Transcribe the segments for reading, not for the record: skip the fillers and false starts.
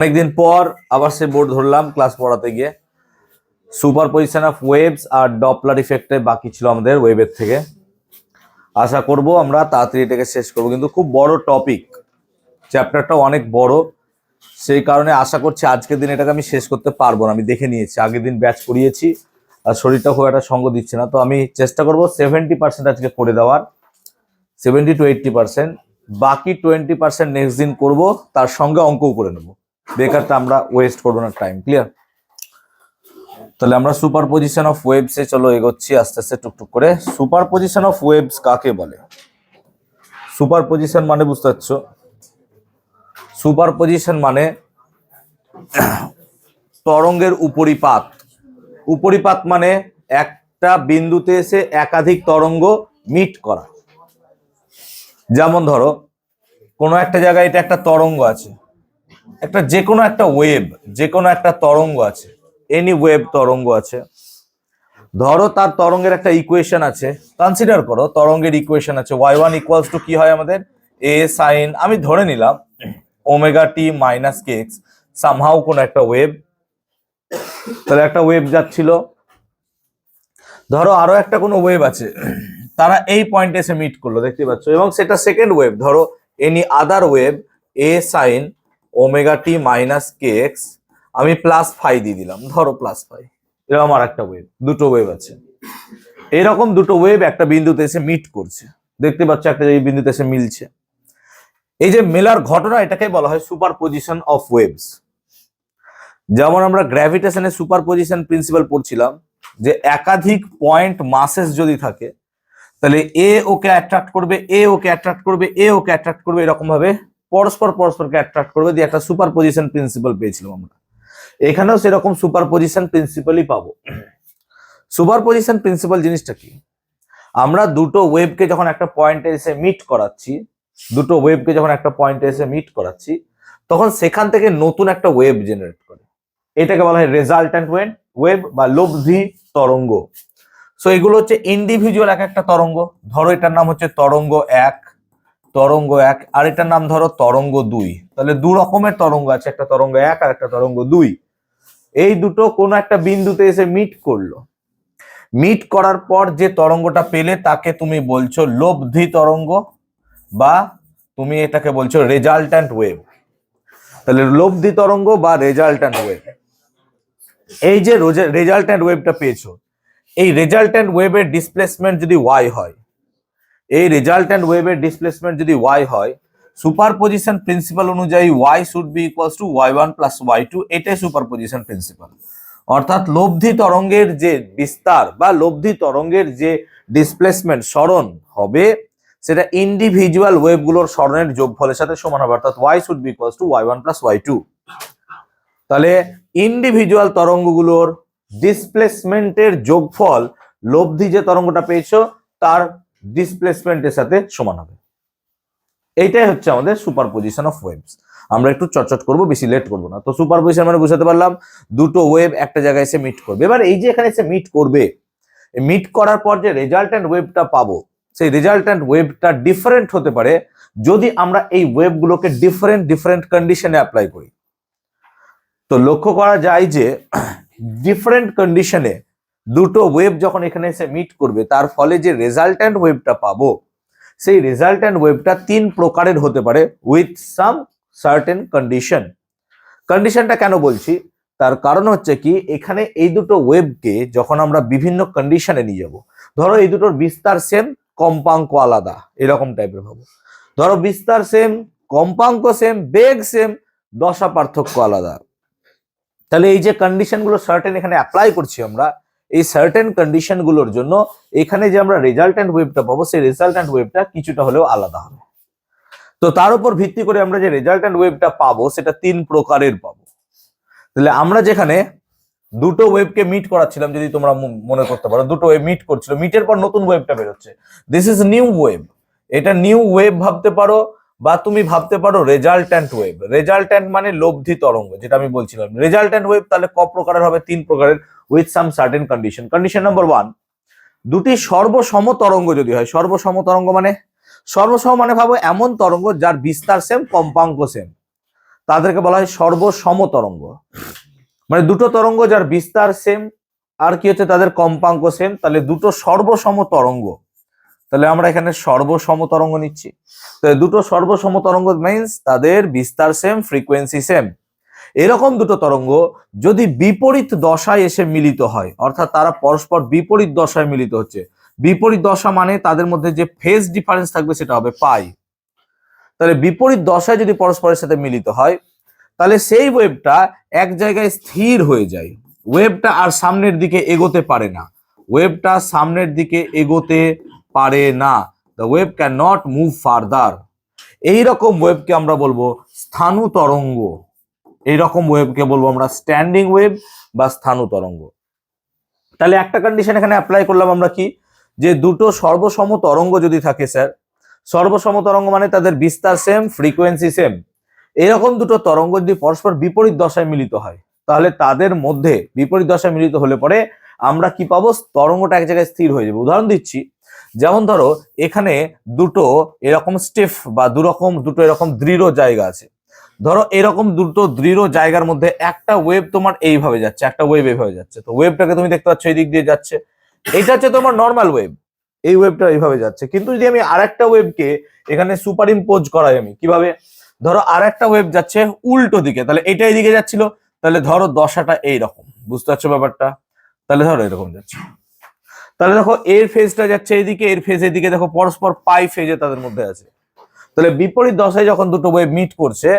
অনেকদিন পর আবার সে বোর্ড ধরলাম ক্লাস পড়াতে গিয়ে। সুপারপজিশন অফ ওয়েভস আর ডপলার ইফেক্টে বাকি ছিল আমাদের ওয়েভের থেকে। আশা করব আমরা তাড়াতাড়ি এটাকে শেষ করব, কিন্তু খুব বড় টপিক, চ্যাপ্টারটা অনেক বড়, সেই কারণে আশা করছি আজকের দিন এটাকে আমি শেষ করতে পারবো না। আমি দেখে নিয়েছি, আগের দিন ব্যাচ করিয়েছি আর শরীরটা খুব একটা সঙ্গ দিচ্ছে না, তো আমি চেষ্টা করবো 70% আজকে করে দেওয়ার, 70 to 80%। বাকি 20% নেক্সট দিন করব, তার সঙ্গে অঙ্কও করে নেবো, বেকারটা আমরা ওয়েস্ট করবো না টাইম। ক্লিয়ার? তাহলে আমরা সুপারপজিশন অফ ওয়েভসে চলো এগোচ্ছি আস্তে আস্তে টুকটুক করে। সুপারপজিশন অফ ওয়েভস কাকে বলে? সুপারপজিশন মানে বুঝতে পারছো, সুপারপজিশন মানে তরঙ্গের উপরিপাত। উপরিপাত মানে একটা বিন্দুতে এসে একাধিক তরঙ্গ মিট করা। যেমন ধরো কোনো একটা জায়গায় এটা একটা তরঙ্গ আছে, একটা যে কোনো একটা ওয়েভ, যে কোনো একটা তরঙ্গ আছে, এনি ওয়েভ তরঙ্গ আছে। ধরো তার তরঙ্গের একটা ইকুয়েশন আছে, কনসিডার করো তরঙ্গের ইকুয়েশন আছে y1 ইকুয়ালস টু কি হয় আমাদের, a সাইন, আমি ধরে নিলাম ওমেগা টি মাইনাস কে এক্স, সামহাউ কোনো একটা ওয়েভ। তাহলে একটা ওয়েভ যাচ্ছিল, ধরো আরো একটা কোনো ওয়েভ আছে, তারা এই পয়েন্টে এসে মিট করলো, দেখতে পাচ্ছ, এবং সেটা সেকেন্ড ওয়েভ। ধরো any other wave a sine omega T minus K x, আমি প্লাস ফাই দিয়ে দিলাম, ধরো প্লাস ফাই, এরকম আর একটা ওয়েভ, দুটো ওয়েভ আছে। এরকম দুটো ওয়েভ একটা বিন্দুতে এসে মিট করছে, দেখতে পাচ্ছ একটা এই বিন্দুতে এসে মিলছে। এই যে মেলার ঘটনা, এটাকে বলা হয় সুপারপজিশন অফ ওয়েভস। যেমন আমরা গ্র্যাভিটেশনের সুপারপজিশন প্রিন্সিপাল পড়ছিলাম, যে একাধিক পয়েন্ট মাসেস যদি থাকে, তাহলে এ ওকে অ্যাট্রাক্ট করবে, এ ওকে অ্যাট্রাক্ট করবে, এ ওকে অ্যাট্রাক্ট করবে, এরকম ভাবে পরস্পরকে অ্যাট্রাক্ট করবে, দিয়ে একটা সুপারপজিশন প্রিন্সিপাল পেয়েছিলাম আমরা। এখানেও সেরকম সুপারপজিশন প্রিন্সিপালই পাবো। সুপারপজিশন প্রিন্সিপাল জিনিসটা কি? আমরা দুটো ওয়েভকে যখন একটা পয়েন্টে এসে মিট করাচ্ছি, দুটো ওয়েভকে যখন একটা পয়েন্টে এসে মিট করাচ্ছি, তখন সেখান থেকে নতুন একটা ওয়েভ জেনারেট করে, এটাকে বলা হয় রেজাল্ট্যান্ট ওয়েভ বা লব্ধি তরঙ্গ। সো এগুলো হচ্ছে ইন্ডিভিজুয়াল এক একটা তরঙ্গ। ধরো এটার নাম হচ্ছে তরঙ্গ এক, তরঙ্গ এক, আর এটার নাম ধরো তরঙ্গ দুই। তাহলে দু রকমের তরঙ্গ আছে, একটা তরঙ্গ এক আর একটা তরঙ্গ দুই। এই দুটো কোনো একটা বিন্দুতে এসে মিট করলো, মিট করার পর যে তরঙ্গটা পেলে তাকে তুমি বলছো লব্ধি তরঙ্গ, বা তুমি এটাকে বলছো রেজাল্ট্যান্ট ওয়েভ। তাহলে লব্ধি তরঙ্গ বা রেজাল্ট্যান্ট ওয়েভ, এই যে রেজাল্ট্যান্ট ওয়েভটা পেয়েছো, এই রেজাল্ট্যান্ট ওয়েভের ডিসপ্লেসমেন্ট যদি ওয়াই হয়, এই রেজাল্ট্যান্ট ওয়েভের ডিসপ্লেসমেন্ট যদি ওয়াই হয়, সুপারপজিশন প্রিন্সিপাল অনুযায়ী why should be equals to y1 plus y2, এটাই সুপারপজিশন প্রিন্সিপাল। অর্থাৎ লব্ধি তরঙ্গের যে বিস্তার বা লব্ধি তরঙ্গের যে ডিসপ্লেসমেন্ট সরণ হবে, সেটা ইন্ডিভিজুয়াল ওয়েভগুলোর সরণের যোগফলের সাথে সমান হবে, অর্থাৎ y should be equals to y1 plus y2। তাহলে ইন্ডিভিজুয়াল তরঙ্গগুলোর ডিসপ্লেসমেন্টের যোগফল লব্ধি যে তরঙ্গটা পেয়েছো তার ডিসপ্লেসমেন্টের সাথে সমান হবে। এইটাই হচ্ছে আমাদের সুপারপজিশন অফ ওয়েভস। আমরা একটু চটচট করবো, বেশি লেট করবো না। তো সুপারপজিশন মানে বুঝাতে পারলাম দুটো ওয়েভ একটা জায়গায় এসে মিট করবে। এবার এই যে এখানে এসে মিট করবে, মিট করার পর যে রেজাল্ট্যান্ট ওয়েভটা পাবো, সেই রেজাল্ট্যান্ট ওয়েভটা ডিফারেন্ট হতে পারে যদি আমরা এই ওয়েভগুলোকে ডিফারেন্ট কন্ডিশনে অ্যাপ্লাই করি। তো লক্ষ্য করা যায় যে ডিফারেন্ট কন্ডিশনে দুটো ওয়েভ যখন এখানে এসে মিট করবে, তার ফলে যে রেজাল্ট্যান্ট ওয়েভটা পাবো, সেই রেজাল্ট্যান্ট ওয়েভটা তিন প্রকারের হতে পারে উইথ সাম সার্টেন কন্ডিশন। কন্ডিশনটা কেন বলছি, তার কারণ হচ্ছে কি, এখানে এই দুটো ওয়েভকে যখন আমরা বিভিন্ন কন্ডিশনে নিয়ে যাব, ধরো এই দুটোর বিস্তার সেম, কম্পাঙ্ক আলাদা, এরকম টাইপের ভাবো। ধরো বিস্তার সেম, কম্পাঙ্ক সেম, বেগ সেম, দশা পার্থক্য আলাদা। তাহলে এই যে কন্ডিশনগুলো সার্টেন এখানে অ্যাপ্লাই করছি আমরা, এই সার্টেন কন্ডিশনগুলোর জন্য এখানে যে আমরা রেজাল্ট্যান্ট ওয়েভটা পাবো, সেই রেজাল্ট্যান্ট ওয়েভটা কিছুটা হলেও আলাদা হবে। তো তার উপর ভিত্তি করে আমরা যে রেজাল্ট্যান্ট ওয়েভটা পাবো, সেটা তিন প্রকারের পাবো। তাহলে আমরা যেখানে দুটো ওয়েভকে মিট করাচ্ছিলাম, যদি তোমরা মনে করতে পারো, দুটো ওয়েভ মিট করছিল, মিটের পর নতুন ওয়েভটা বেরোচ্ছে, দিস ইজ নিউ ওয়েভ। এটা নিউ ওয়েভ ভাবতে পারো, বা তুমি ভাবতে পারো রেজাল্ট্যান্ট ওয়েভ। রেজাল্ট্যান্ট মানে লব্ধি তরঙ্গ, যেটা আমি বলছিলাম। রেজাল্ট্যান্ট ওয়েভ তাহলে ক প্রকারের হবে? তিন প্রকারের, with some certain condition. Condition number 1, দুটি সর্বসম তরঙ্গ যদি হয়। সর্বসম তরঙ্গ মানে, সর্বসম মানে ভাবো এমন তরঙ্গ যার বিস্তার সেম, কম্পাঙ্ক সেম। তাদেরকে বলা হয় সর্বসম তরঙ্গ। মানে দুটো তরঙ্গ যার বিস্তার সেম আর কি হচ্ছে তাদের কম্পাঙ্ক সেম, তাহলে দুটো সর্বসম তরঙ্গ। তাহলে আমরা এখানে সর্বসম তরঙ্গ নিচ্ছি। তো দুটো সর্বসম তরঙ্গ মিন্স তাদের বিস্তার সেম, ফ্রিকোয়েন্সি সেম। এরকম দুটো তরঙ্গ যদি বিপরীত দশায় এসে মিলিত হয়, অর্থাৎ তারা পরস্পর বিপরীত দশায় মিলিত হচ্ছে, বিপরীত দশা মানে তাদের মধ্যে যে ফেজ ডিফারেন্স থাকবে সেটা হবে পাই। তাহলে বিপরীত দশায় যদি পরস্পরের সাথে মিলিত হয় তাহলে সেই ওয়েভটা এক জায়গায় স্থির হয়ে যায়, ওয়েভটা আর সামনের দিকে এগোতে পারে না, ওয়েভটা সামনের দিকে এগোতে পারে না, the wave can not move further. এইরকম ওয়েভকে আমরা বলবো স্থানু তরঙ্গ, এইরকম ওয়েভকে বলবো আমরা স্ট্যান্ডিং ওয়েভ বা স্থানু তরঙ্গ। তাহলে একটা কন্ডিশন এখানে অ্যাপ্লাই করলাম আমরা কি, যে দুটো সর্বসম তরঙ্গ যদি থাকে স্যার, সর্বসম তরঙ্গ মানে তাদের বিস্তার সেম, ফ্রিকোয়েন্সি সেম, এরকম দুটো তরঙ্গ যদি পরস্পর বিপরীত দশায় মিলিত হয় তাহলে তাদের মধ্যে বিপরীত দশায় মিলিত হলে পরে আমরা কি পাবো, তরঙ্গটা এক জায়গায় স্থির হয়ে যাবে। উদাহরণ দিচ্ছি, যেমন ধরো এখানে দুটো এরকম স্টিফ বা দুটো এরকম দৃঢ় জায়গা আছে, ধরো এরকম দুটো দৃঢ় জায়গার মধ্যে একটা ওয়েভ তোমার এইভাবে যাচ্ছে, একটা ওয়েভ এইভাবে যাচ্ছে, তো ওয়েভটাকে তুমি দেখতে পাচ্ছ এই দিক দিয়ে যাচ্ছে, এটা হচ্ছে তোমার নর্মাল ওয়েভ, এই ওয়েভটা এইভাবে যাচ্ছে। কিন্তু যদি আমি আরেকটা ওয়েভকে এখানে সুপার ইম্পোজ করাই, আমি কিভাবে, ধরো আরেকটা ওয়েভ যাচ্ছে উল্টো দিকে, তাহলে এটা এইদিকে যাচ্ছিল, তাহলে ধরো দশাটা এইরকম, বুঝতে পারছো ব্যাপারটা, তাহলে ধরো এরকম যাচ্ছে, তাহলে দেখো এর ফেজটা যাচ্ছে এইদিকে, এর ফেজ এদিকে, দেখো পরস্পর পাই ফেজে তাদের মধ্যে আছে। তাহলে বিপরীত দশায় যখন দুটো ওয়েভ মিট করছে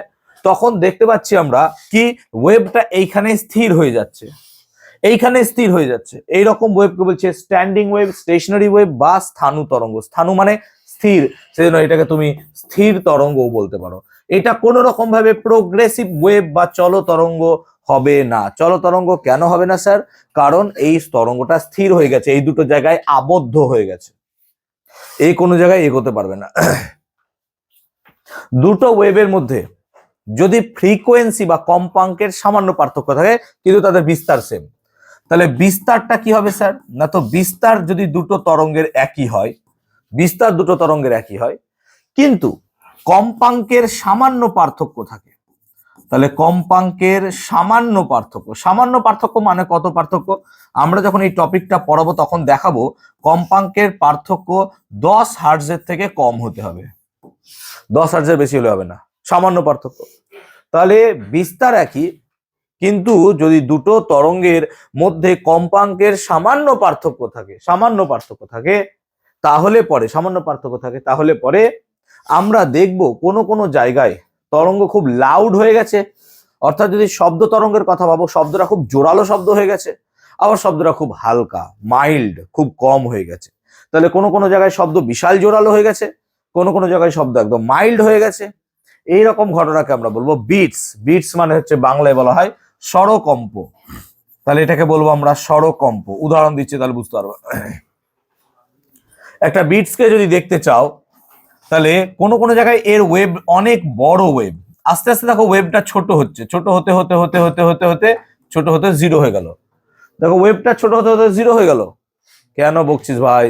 তখন দেখতে পাচ্ছি আমরা কি ওয়েভটা এইখানে স্থির হয়ে যাচ্ছে, এইখানে স্থির হয়ে যাচ্ছে, এইরকম ওয়েভকে বলছে স্ট্যান্ডিং ওয়েভ, স্টেশনারি ওয়েভ বা স্থানু তরঙ্গ। স্থানু মানে স্থির, সেজন্য এটাকে তুমি স্থির তরঙ্গও বলতে পারো। এটা কোনো রকম ভাবে প্রোগ্রেসিভ ওয়েভ বা চল তরঙ্গ হবে না। চল তরঙ্গ কেন হবে না স্যার, কারণ এই তরঙ্গটা স্থির হয়ে গেছে, এই দুটো জায়গায় আবদ্ধ হয়ে গেছে, এই কোনো জায়গায় এগোতে পারবে না। দুটো ওয়েভের মধ্যে যদি ফ্রিকোয়েন্সি বা কম্পাঙ্কের সামান্য পার্থক্য থাকে কিন্তু তাদের বিস্তার সেম, তাহলে বিস্তারটা কি হবে স্যার, না তো বিস্তার যদি দুটো তরঙ্গের একই হয়, বিস্তার দুটো তরঙ্গের একই হয় কিন্তু কম্পাঙ্কের সামান্য পার্থক্য থাকে, তাহলে কম্পাঙ্কের সামান্য পার্থক্য, সামান্য পার্থক্য মানে কত পার্থক্য, আমরা যখন এই টপিকটা পড়াবো তখন দেখাবো কম্পাঙ্কের পার্থক্য 10 হার্টজের থেকে কম হতে হবে, 10 হার্টজের বেশি হলে হবে না, সামান্য পার্থক্য। তাহলে বিস্তার একই কিন্তু যদি দুটো তরঙ্গের মধ্যে কম্পাঙ্কের সামান্য পার্থক্য থাকে, সামান্য পার্থক্য থাকে তাহলে পরে, সামান্য পার্থক্য থাকে তাহলে পরে আমরা দেখব কোনো জায়গায় তরঙ্গ খুব লাউড হয়ে গেছে, অর্থাৎ যদি শব্দ তরঙ্গের কথা ভাবো শব্দটা খুব জোরালো শব্দ হয়ে গেছে, আবার শব্দটা খুব হালকা মাইল্ড খুব কম হয়ে গেছে, তাহলে কোনো জায়গায় শব্দ বিশাল জোরালো হয়ে গেছে, কোনো জায়গায় শব্দ একদম মাইল্ড হয়ে গেছে, এইরকম ঘটনাকে আমরা বলবো বিটস। বিটস মানে হচ্ছে বাংলায় বলা হয় স্বরকম্প, তাহলে এটাকে বলবো আমরা স্বরকম্প। উদাহরণ দিচ্ছি তাহলে বুঝতে পারবো। একটা বিটসকে যদি দেখতে চাও তাহলে কোনো জায়গায় এর ওয়েভ অনেক বড় ওয়েভ, আস্তে আস্তে দেখো ওয়েভটা ছোট হচ্ছে, ছোট হতে হতে হতে হতে হতে হতে ছোট হতে জিরো হয়ে গেল, দেখো ওয়েভটা ছোট হতে হতে জিরো হয়ে গেল, কেন বকছিস ভাই,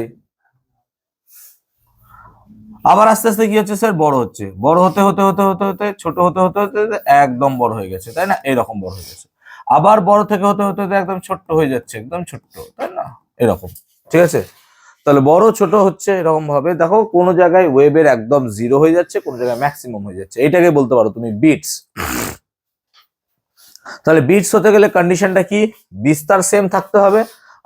আবার আস্তে আস্তে কি হচ্ছে স্যার, বড় হচ্ছে, বড় হতে হতে হতে হতে হতে ছোট হতে হতে হতে একদম বড় হয়ে গেছে, তাই না, এরকম বড় হয়ে গেছে, আবার বড় থেকে হতে হতে হতে একদম ছোট্ট হয়ে যাচ্ছে, একদম ছোট্ট, তাই না, এরকম, ঠিক আছে। তাহলে বড় ছোট হচ্ছে এরকম ভাবে, দেখো কোন জায়গায় ওয়েভের একদম জিরো হয়ে যাচ্ছে, কোন জায়গায় ম্যাক্সিমাম হয়ে যাচ্ছে, এটাকে বলতে পারো তুমি বিটস। তাহলে বিটস হতে গেলে কন্ডিশনটা কি, বিস্তার সেম থাকতে হবে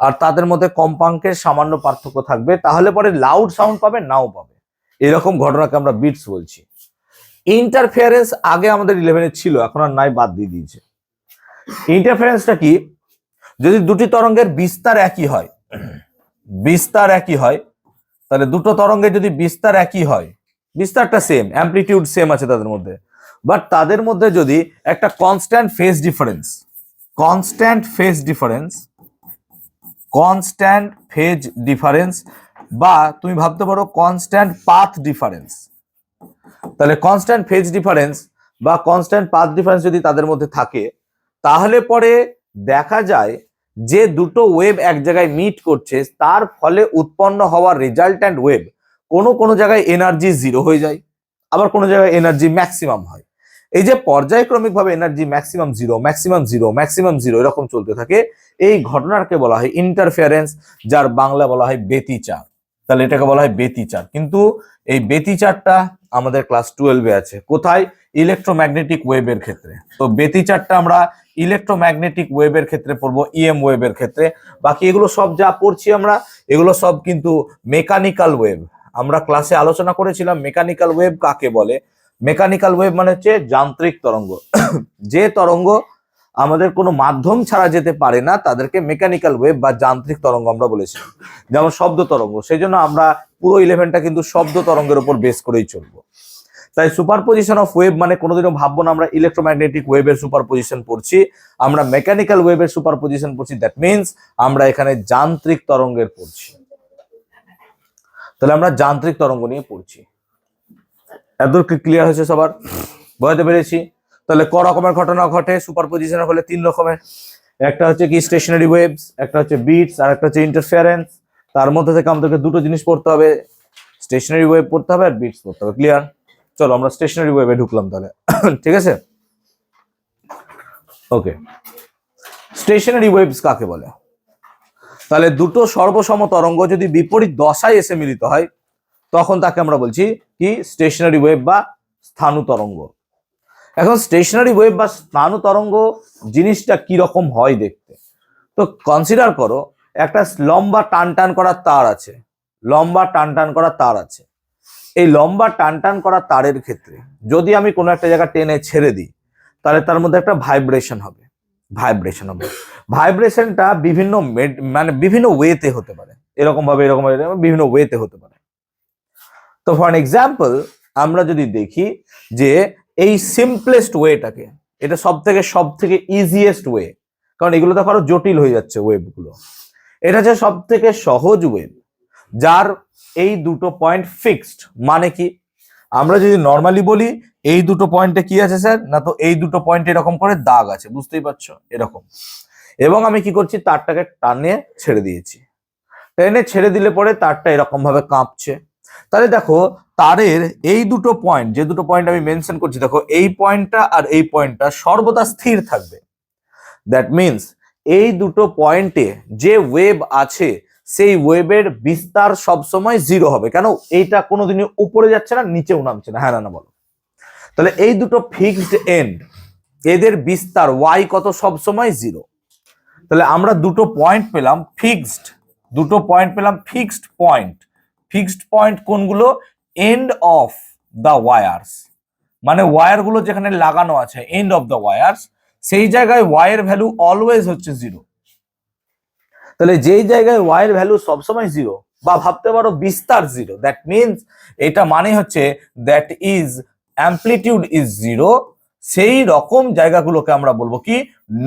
আর তাদের মধ্যে কম্পাঙ্কের সামান্য পার্থক্য থাকবে, তাহলে পরে লাউড সাউন্ড পাবে নাও পাবে, এরকম ঘটনাকে আমরা বিটস বলছি। ইন্টারফেয়ারেন্স আগে আমাদের 11-এ ছিল, এখন আর নাই, বাদ দিয়ে দিয়েছে। ইন্টারফেয়ারেন্সটা কি, যদি দুটি তরঙ্গের বিস্তার একই হয়, বিস্তার একই হয়, তাহলে দুটো তরঙ্গের যদি বিস্তার একই হয়, বিস্তারটা সেম, অ্যামপ্লিটিউড সেম আছে তাদের মধ্যে, বাট তাদের মধ্যে যদি একটা constant phase difference, constant phase difference, constant phase difference বা তুমি ভাবতে পারো কনস্ট্যান্ট পাথ ডিফারেন্স, তাহলে কনস্ট্যান্ট ফেজ ডিফারেন্স বা কনস্ট্যান্ট পাথ ডিফারেন্স যদি তাদের মধ্যে থাকে তাহলে পরে দেখা যায় যে দুটো ওয়েভ এক জায়গায় মিট করছে তার ফলে উৎপন্ন হওয়া রেজাল্ট্যান্ট ওয়েভ কোনো জায়গায় এনার্জি জিরো হয়ে যায়, আবার কোনো জায়গায় এনার্জি ম্যাক্সিমাম হয়। এই যে পর্যায়ক্রমিক ভাবে energy maximum zero maximum zero maximum zero এরকম চলতে থাকে, এই ঘটনাকে বলা হয় ইন্টারফিয়ারেন্স, যার বাংলা বলা হয় ব্যতিচার। তাহলে এটাকে বলা হয় ব্যতিচার। কিন্তু এই ব্যতিচারটা আমাদের ক্লাস 12-এ আছে, কোথায়? ইলেকট্রোম্যাগনেটিক ওয়েভের ক্ষেত্রে। তো ব্যতিচারটা আমরা ইলেকট্রোম্যাগনেটিক ওয়েভের ক্ষেত্রে পড়বো, ইএম ওয়েভের ক্ষেত্রে। বাকি এগুলো সব যা পড়ছি আমরা, এগুলো সব কিন্তু মেকানিক্যাল ওয়েভ। আমরা ক্লাসে আলোচনা করেছিলাম মেকানিক্যাল ওয়েভ কাকে বলে। মেকানিক্যাল ওয়েভ মানে হচ্ছে যান্ত্রিক তরঙ্গ। যে তরঙ্গ আমাদের কোনো মাধ্যম ছাড়া যেতে পারে না তাদেরকে মেকানিক্যাল ওয়েভ বা যান্ত্রিক তরঙ্গ আমরা বলেছিলাম। যেমন শব্দ তরঙ্গ, সেই জন্য আমরা পুরো 11টা কিন্তু শব্দ তরঙ্গের উপর বেস করেই চলবো। তাই সুপারপজিশন অফ ওয়েভ মানে কোনোদিনও ভাববো না আমরা ইলেকট্রোম্যাগনেটিক ওয়েভের সুপারপজিশন পড়ছি, আমরা মেকানিক্যাল ওয়েভের সুপারপজিশন পড়ছি। দ্যাট মিনস আমরা এখানে যান্ত্রিক তরঙ্গের পড়ছি। তাহলে আমরা যান্ত্রিক তরঙ্গ নিয়ে পড়ছি। এত ক্লিয়ার হয়েছে সবার? বুঝতে পেরেছি? তাহলে ক রকমের ঘটনা ঘটে সুপারপজিশন হলে? 3 রকমের। একটা হচ্ছে কি স্টেশনারি ওয়েভস, একটা হচ্ছে বিটস, আর একটা হচ্ছে ইন্টারফারেন্স। তার মধ্যে থেকে আমাদেরকে দুটো জিনিস পড়তে হবে, স্টেশনারি ওয়েভ পড়তে হবে আর বিটস পড়তে হবে। ক্লিয়ার? চলো আমরা স্টেশনারি ওয়েভে ঢুকলাম তাহলে। ঠিক আছে, ওকে। স্টেশনারি ওয়েভস কাকে বলে? তাহলে দুটো সর্বসম তরঙ্গ যদি বিপরীত দশায় এসে মিলিত হয় তখন তাকে আমরা বলছি কি স্টেশনারি ওয়েভ বা স্থাণু তরঙ্গ। এখন স্টেশনারি ওয়েভ বা স্থাণু তরঙ্গ জিনিসটা কি রকম হয় দেখতে? তো কনসিডার করো একটা লম্বা টান টান করা তার আছে, লম্বা টান টান করা তার আছে। এই লম্বা টান টান করা তারের ক্ষেত্রে যদি আমি কোনো একটা জায়গা টেনে ছেড়ে দিই তাহলে তার মধ্যে একটা ভাইব্রেশন হবে, ভাইব্রেশন হবে। ভাইব্রেশনটা বিভিন্ন মানে বিভিন্ন ওয়েতে হতে পারে, এরকম ভাবে এরকম বিভিন্ন ওয়েতে হতে পারে। তো ফর এক্সাম্পল আমরা যদি দেখি যে এই সিম্পলেস্ট ওয়েটাকে, এটা সব থেকে ইজিয়েস্ট ওয়ে, কারণ এগুলো তো আরো জটিল হয়ে যাচ্ছে ওয়েভগুলো। এটা হচ্ছে সব থেকে সহজ ওয়েভ, যার এই দুটো পয়েন্ট ফিক্সড। মানে কি, আমরা যদি নর্মালি বলি এই দুটো পয়েন্টে কি আছে স্যার, না তো এই দুটো পয়েন্টে এরকম করে দাগ আছে, বুঝতেই পারছো এরকম। এবং আমি কি করছি, তারটাকে টানে ছেড়ে দিয়েছি। টেনে ছেড়ে দিলে পরে তারটা এরকম ভাবে কাঁপছে। তাহলে দেখো তারের এই দুটো পয়েন্ট, যে দুটো পয়েন্ট আমি মেনশন করছি, দেখো এই পয়েন্টটা আর এই পয়েন্টটা সর্বদা স্থির থাকবে। দ্যাট মিনস এই দুটো পয়েন্টে যে ওয়েভ আছে সেই ওয়েভের বিস্তার সবসময় জিরো হবে। কেন? এইটা কোনোদিনই উপরে যাচ্ছে না, নিচেও নামছে না। হ্যাঁ না বলো? তাহলে এই দুটো ফিক্সড এন্ড, এদের বিস্তার ওয়াই কত? সবসময় জিরো। তাহলে আমরা দুটো পয়েন্ট পেলাম ফিক্সড, দুটো পয়েন্ট পেলাম ফিক্সড পয়েন্ট। ফিক্সড পয়েন্ট কোনগুলো? এন্ড অফ দ্য ওয়ায়ার্স, মানে ওয়ারগুলো যেখানে লাগানো আছে এন্ড অফ দ্য ওয়ায়ার্স, সেই জায়গায় ওয়াইয়ের ভ্যালু অলওয়েজ হচ্ছে জিরো। তাহলে যেই জায়গায় ওয়াইয়ের ভ্যালু সবসময় জিরো, বা ভাবতে পারো বিস্তার জিরো, দ্যাট মিনস এটা মানে হচ্ছে that is amplitude is zero, সেই রকম জায়গাগুলোকে আমরা বলবো কি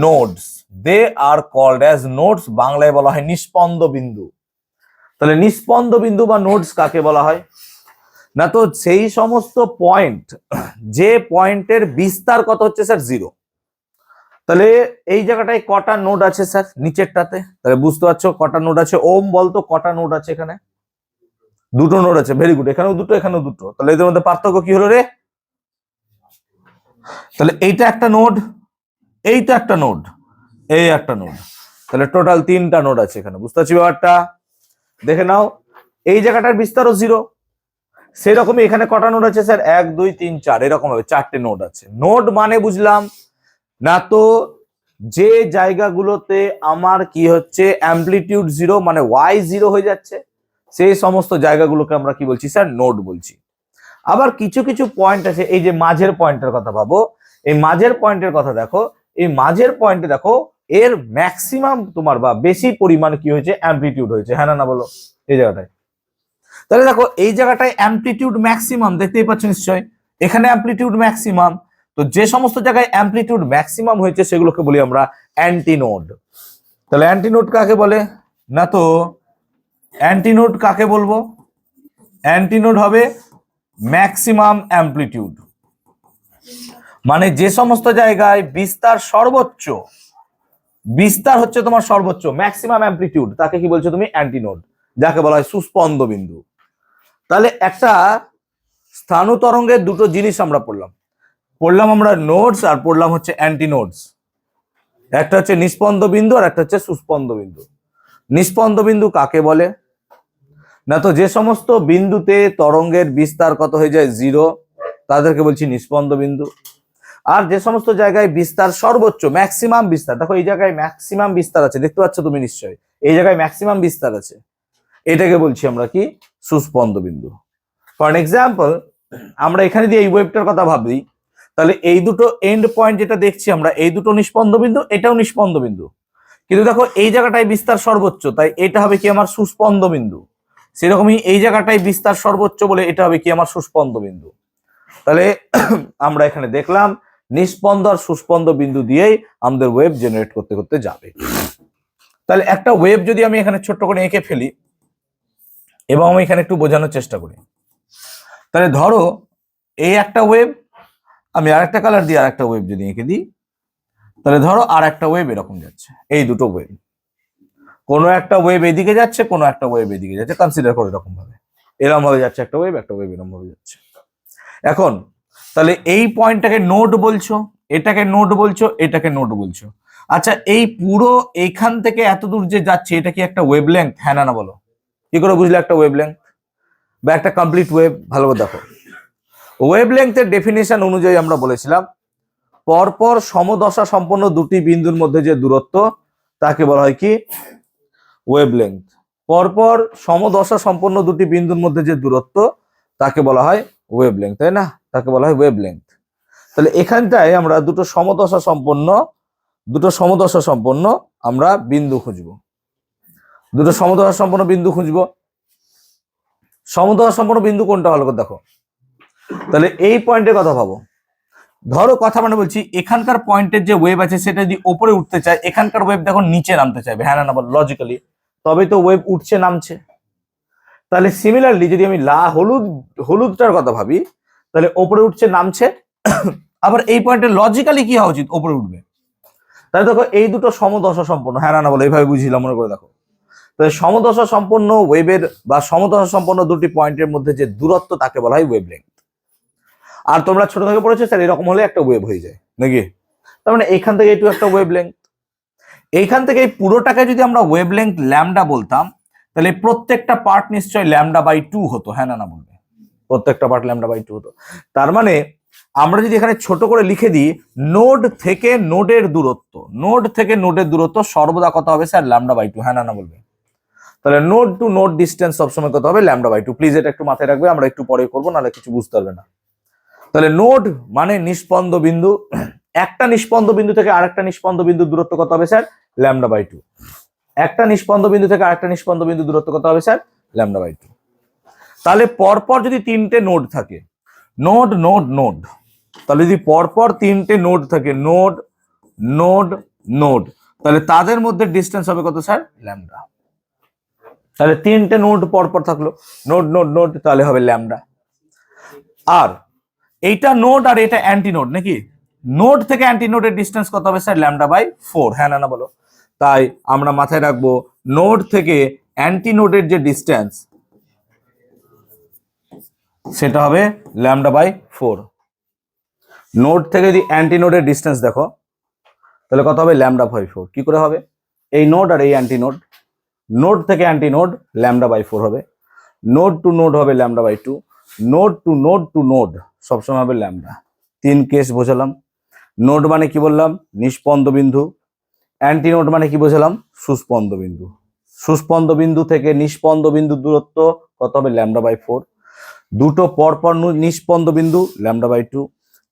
nodes. They are called as nodes, বাংলায় বলা হয় নিস্পন্দ বিন্দু। তাহলে নিস্পন্দ বিন্দু বা নোডস কাকে বলা হয়? না তো সেই সমস্ত পয়েন্ট যে পয়েন্টের বিস্তার কত হচ্ছে স্যার? জিরো। তাহলে এই জায়গাটায় কটা নোড আছে স্যার? নিচেরটাতে। তাহলে বুঝতে পারছো কটা নোড আছে? ওম বলতো কটা নোড আছে এখানে? দুটো নোড আছে। ভেরি গুড, এখানেও দুটো এখানেও দুটো। তাহলে এদের মধ্যে পার্থক্য কি হলো রে? তাহলে এইটা একটা নোড, এইটা একটা নোড, এই একটা নোড। তাহলে টোটাল 3টা নোড আছে এখানে। বুঝতে পারছি ব্যাপারটা? দেখে নাও এই জায়গাটার বিস্তারও জিরো। সেরকমই এখানে কটা নোড আছে স্যার? 1 2 3 4, এরকম ভাবে 4টে নোড আছে। নোড মানে বুঝলাম না তো যে জায়গাগুলোতে আমার কি হচ্ছে অ্যাম্পলিটিউড জিরো, মানে ওয়াই জিরো হয়ে যাচ্ছে, সেই সমস্ত জায়গাগুলোকে আমরা কি বলছি স্যার? নোড বলছি। আবার কিছু কিছু পয়েন্ট আছে, এই যে মাঝের পয়েন্টের কথা ভাবো, এই মাঝের পয়েন্টের কথা দেখো, এই মাঝের পয়েন্টে দেখো এর ম্যাক্সিমাম তোমার বা বেশি পরিমাণ কি হয়েছে? অ্যাম্পলিটিউড হয়েছে। হ্যাঁ না বলো? এই জায়গাটায়। তাহলে দেখো এই জায়গাটায় অ্যাম্পলিটিউড ম্যাক্সিমাম, দেখতেই পাচ্ছ নিশ্চয়, এখানে অ্যাম্পলিটিউড ম্যাক্সিমাম। তো যে সমস্ত জায়গায় অ্যাম্পলিটিউড ম্যাক্সিমাম হয়েছে সেগুলোকে বলি আমরা অ্যান্টিনোড। তাহলে অ্যান্টিনোড কাকে বলে? না তো অ্যান্টিনোড কাকে বলবো? অ্যান্টিনোড হবে ম্যাক্সিমাম অ্যাম্পলিটিউড, মানে যে সমস্ত জায়গায় বিস্তার সর্বোচ্চ, বিস্তার হচ্ছে তোমার সর্বোচ্চ, ম্যাক্সিমাম অ্যাম্পলিটিউড, তাকে কি বলছো তুমি? অ্যান্টিনোড, যাকে বলা হয় সুস্পন্দ বিন্দু। তাহলে একটা স্থাণু তরঙ্গের দুটো জিনিস আমরা পড়লাম, পড়লাম আমরা নোডস আর পড়লাম হচ্ছে অ্যান্টি নোডস। একটা হচ্ছে নিস্পন্দ বিন্দু আর একটা হচ্ছে সুস্পন্দ বিন্দু। নিস্পন্দ বিন্দু কাকে বলে? না তো যে সমস্ত বিন্দুতে তরঙ্গের বিস্তার কত হয়ে যায় 0, তাদেরকে বলছি নিস্পন্দ বিন্দু। আর যে সমস্ত জায়গায় বিস্তার সর্বোচ্চ ম্যাক্সিমাম বিস্তার, দেখো এই জায়গায় ম্যাক্সিমাম বিস্তার আছে, দেখতে পাচ্ছ তুমি নিশ্চয়ই, এই জায়গায় ম্যাক্সিমাম বিস্তার আছে, এটাকে বলছি আমরা কি? সুস্পন্দ বিন্দু। ফর এক্সাম্পল, আমরা এখানে দিয়ে এই ওয়েভটার কথা ভাবি, তাহলে এই দুটো এন্ড পয়েন্ট যেটা দেখছি আমরা, এই দুটো নিস্পন্দ বিন্দু, এটাও নিস্পন্দ বিন্দু, কিন্তু দেখো এই জায়গাটায় বিস্তার সর্বোচ্চ, তাই এটা হবে কি আমার সুস্পন্দ বিন্দু। সেরকমই এই জায়গাটায় বিস্তার সর্বোচ্চ বলে এটা হবে কি আমার সুস্পন্দ বিন্দু। তাহলে আমরা এখানে দেখলাম নিস্পন্দ আর সুস্পন্দ বিন্দু দিয়েই আমাদের ওয়েভ জেনারেট করতে করতে যাবে। তাহলে একটা ওয়েভ যদি আমি এখানে ছোট্ট করে এঁকে ফেলি এবং আমি এখানে একটু বোঝানোর চেষ্টা করি, তাহলে ধরো এই একটা ওয়েভ, আমি আর একটা কালার দিয়ে আর একটা ওয়েভ যদি এঁকে দিই, তাহলে ধরো আর একটা ওয়েভ এরকম যাচ্ছে, এই দুটো ওয়েভ, কোনো একটা ওয়েভ এদিকে যাচ্ছে, কোনো একটা ওয়েভ এদিকে যাচ্ছে, কনসিডার করে এরকম ভাবে, এরকম ভাবে যাচ্ছে একটা ওয়েভ এরকম ভাবে যাচ্ছে। এখন তাহলে এই পয়েন্টটাকে নোড বলছো, এটাকে নোড বলছো, এটাকে নোড বলছো। আচ্ছা, এই পুরো এইখান থেকে এত দূর যে যাচ্ছে, এটা কি একটা ওয়েভলেংথ? হ্যাঁ না বলো? কি করে বুঝলে একটা ওয়েভলেংথ বা একটা কমপ্লিট ওয়েভ? ভালো করে দেখো, ওয়েভলেংথের ডেফিনেশন অনুযায়ী আমরা বলেছিলাম পরপর সমদশা সম্পন্ন দুটি বিন্দুর মধ্যে যে দূরত্ব, তাকে বলা হয় কি? ওয়েভলেংথ। পরপর সমদশা সম্পন্ন দুটি বিন্দুর মধ্যে যে দূরত্ব, তাকে বলা হয় ওয়েভলেংথ, তাই না? তাকে বলা হয় ওয়েভলেংথ। তাহলে এখানটায় আমরা দুটো সমদশা সম্পন্ন আমরা বিন্দু খুঁজবো, দুটো সমদশা সম্পন্ন বিন্দু খুঁজবো। সমদশা সম্পন্ন বিন্দু কোনটা? ভালো করে দেখো, তাহলে এই পয়েন্টের কথা ভাবো। ধরো কথা মানে বলছি, এখানকার পয়েন্টের যে ওয়েভ আছে সেটা যদি উপরে উঠতে চায়, এখানকার ওয়েভ দেখো নিচে নামতে চাইবে, হ্যাঁ না বল? লজিক্যালি তবেই তো ওয়েভ উঠছে নামছে। তাহলে সিমিলারলি যদি আমি হলুদটার কথা ভাবি, তাহলে ওপরে উঠছে নামছে, আবার এই পয়েন্টে লজিক্যালি কি হওয়া উচিত? ওপরে উঠবে। তাহলে দেখো এই দুটো সমদশা সম্পন্ন, হ্যাঁ না বলো? এইভাবে বুঝিলাম, মনে করে দেখো। তাহলে সমদশা সম্পন্ন ওয়েভের বা সমদশা সম্পন্ন দুটি পয়েন্টের মধ্যে যে দূরত্ব, তাকে বলা হয় ওয়েভলেংথ। আর তোমরা ছোট থেকে পড়েছো স্যার এরকম হলে একটা ওয়েভ হয়ে যায় নাকি? তার মানে এইখান থেকে একটু একটা ওয়েভলেংথ, এইখান থেকে এই পুরোটাকে যদি আমরা ওয়েভলেংথ ল্যামডা বলতাম, তাহলে প্রত্যেকটা পার্ট নিশ্চয় λ/2 হতো, হ্যাঁ না বলবে? প্রত্যেকটা পার্ট λ/2 হতো। তার মানে আমরা যদি এখানে ছোট করে লিখে দিই, নোড থেকে নোডের দূরত্ব সর্বদা কত হবে স্যার? λ/2, হ্যাঁ না বলবে? তাহলে নোড টু নোড ডিস্টেন্স সবসময় কত হবে? λ/2। প্লিজ এটা একটু মাথায় রাখবে, আমরা একটু পরে করবো, নাহলে কিছু বুঝতে পারবে না। তাহলে নোড মানে নিস্পন্দ বিন্দু, একটা নিস্পন্দ বিন্দু থেকে আরেকটা নিস্পন্দ বিন্দুর দূরত্ব কত হবে স্যার? λ/2। একটা নিস্পন্দ বিন্দু থেকে আরেকটা নিস্পন্দ বিন্দু দূরত্ব কত হবে স্যার? λ/2। তাহলে পরপর যদি তিনটে নোড থাকে, নোড নোড নোড, তাহলে যদি পরপর তিনটে নোড থাকে, নোড নোড নোড, তাহলে তাদের মধ্যে ডিস্টেন্স হবে কত স্যার? ল্যামডা। তাহলে তিনটে নোড পরপর থাকলো, নোড নোড নোড, তাহলে হবে ল্যামডা। আর এইটা নোড আর এটা অ্যান্টি নোড নাকি? নোড থেকে অ্যান্টি নোডের ডিস্টেন্স কত হবে স্যার? λ/4, হ্যাঁ না বলো? তাই আমরা মাথায় রাখবো নোড থেকে অ্যান্টি নোডের যে ডিস্টেন্স, সেটা হবে λ/4। নোড থেকে যদি অ্যান্টি নোডের ডিস্টেন্স দেখো, তাহলে কত হবে? λ/4। কি করে হবে? এই নোড আর এই অ্যান্টি নোড, নোড থেকে অ্যান্টি নোড λ/4 হবে, নোড টু নোড হবে λ/2, node to node to node সবসময় হবে ল্যামডা। 3 কেস বোঝালাম। নোড মানে কি বললাম? নিস্পন্দ বিন্দু। অ্যান্টি নোড মানে কি বোঝালাম? সুস্পন্দ বিন্দু। সুস্পন্দ বিন্দু থেকে নিস্পন্দ বিন্দু দূরত্ব কত হবে? λ/4। দুটো পরপর নিস্পন্দ বিন্দু λ/2,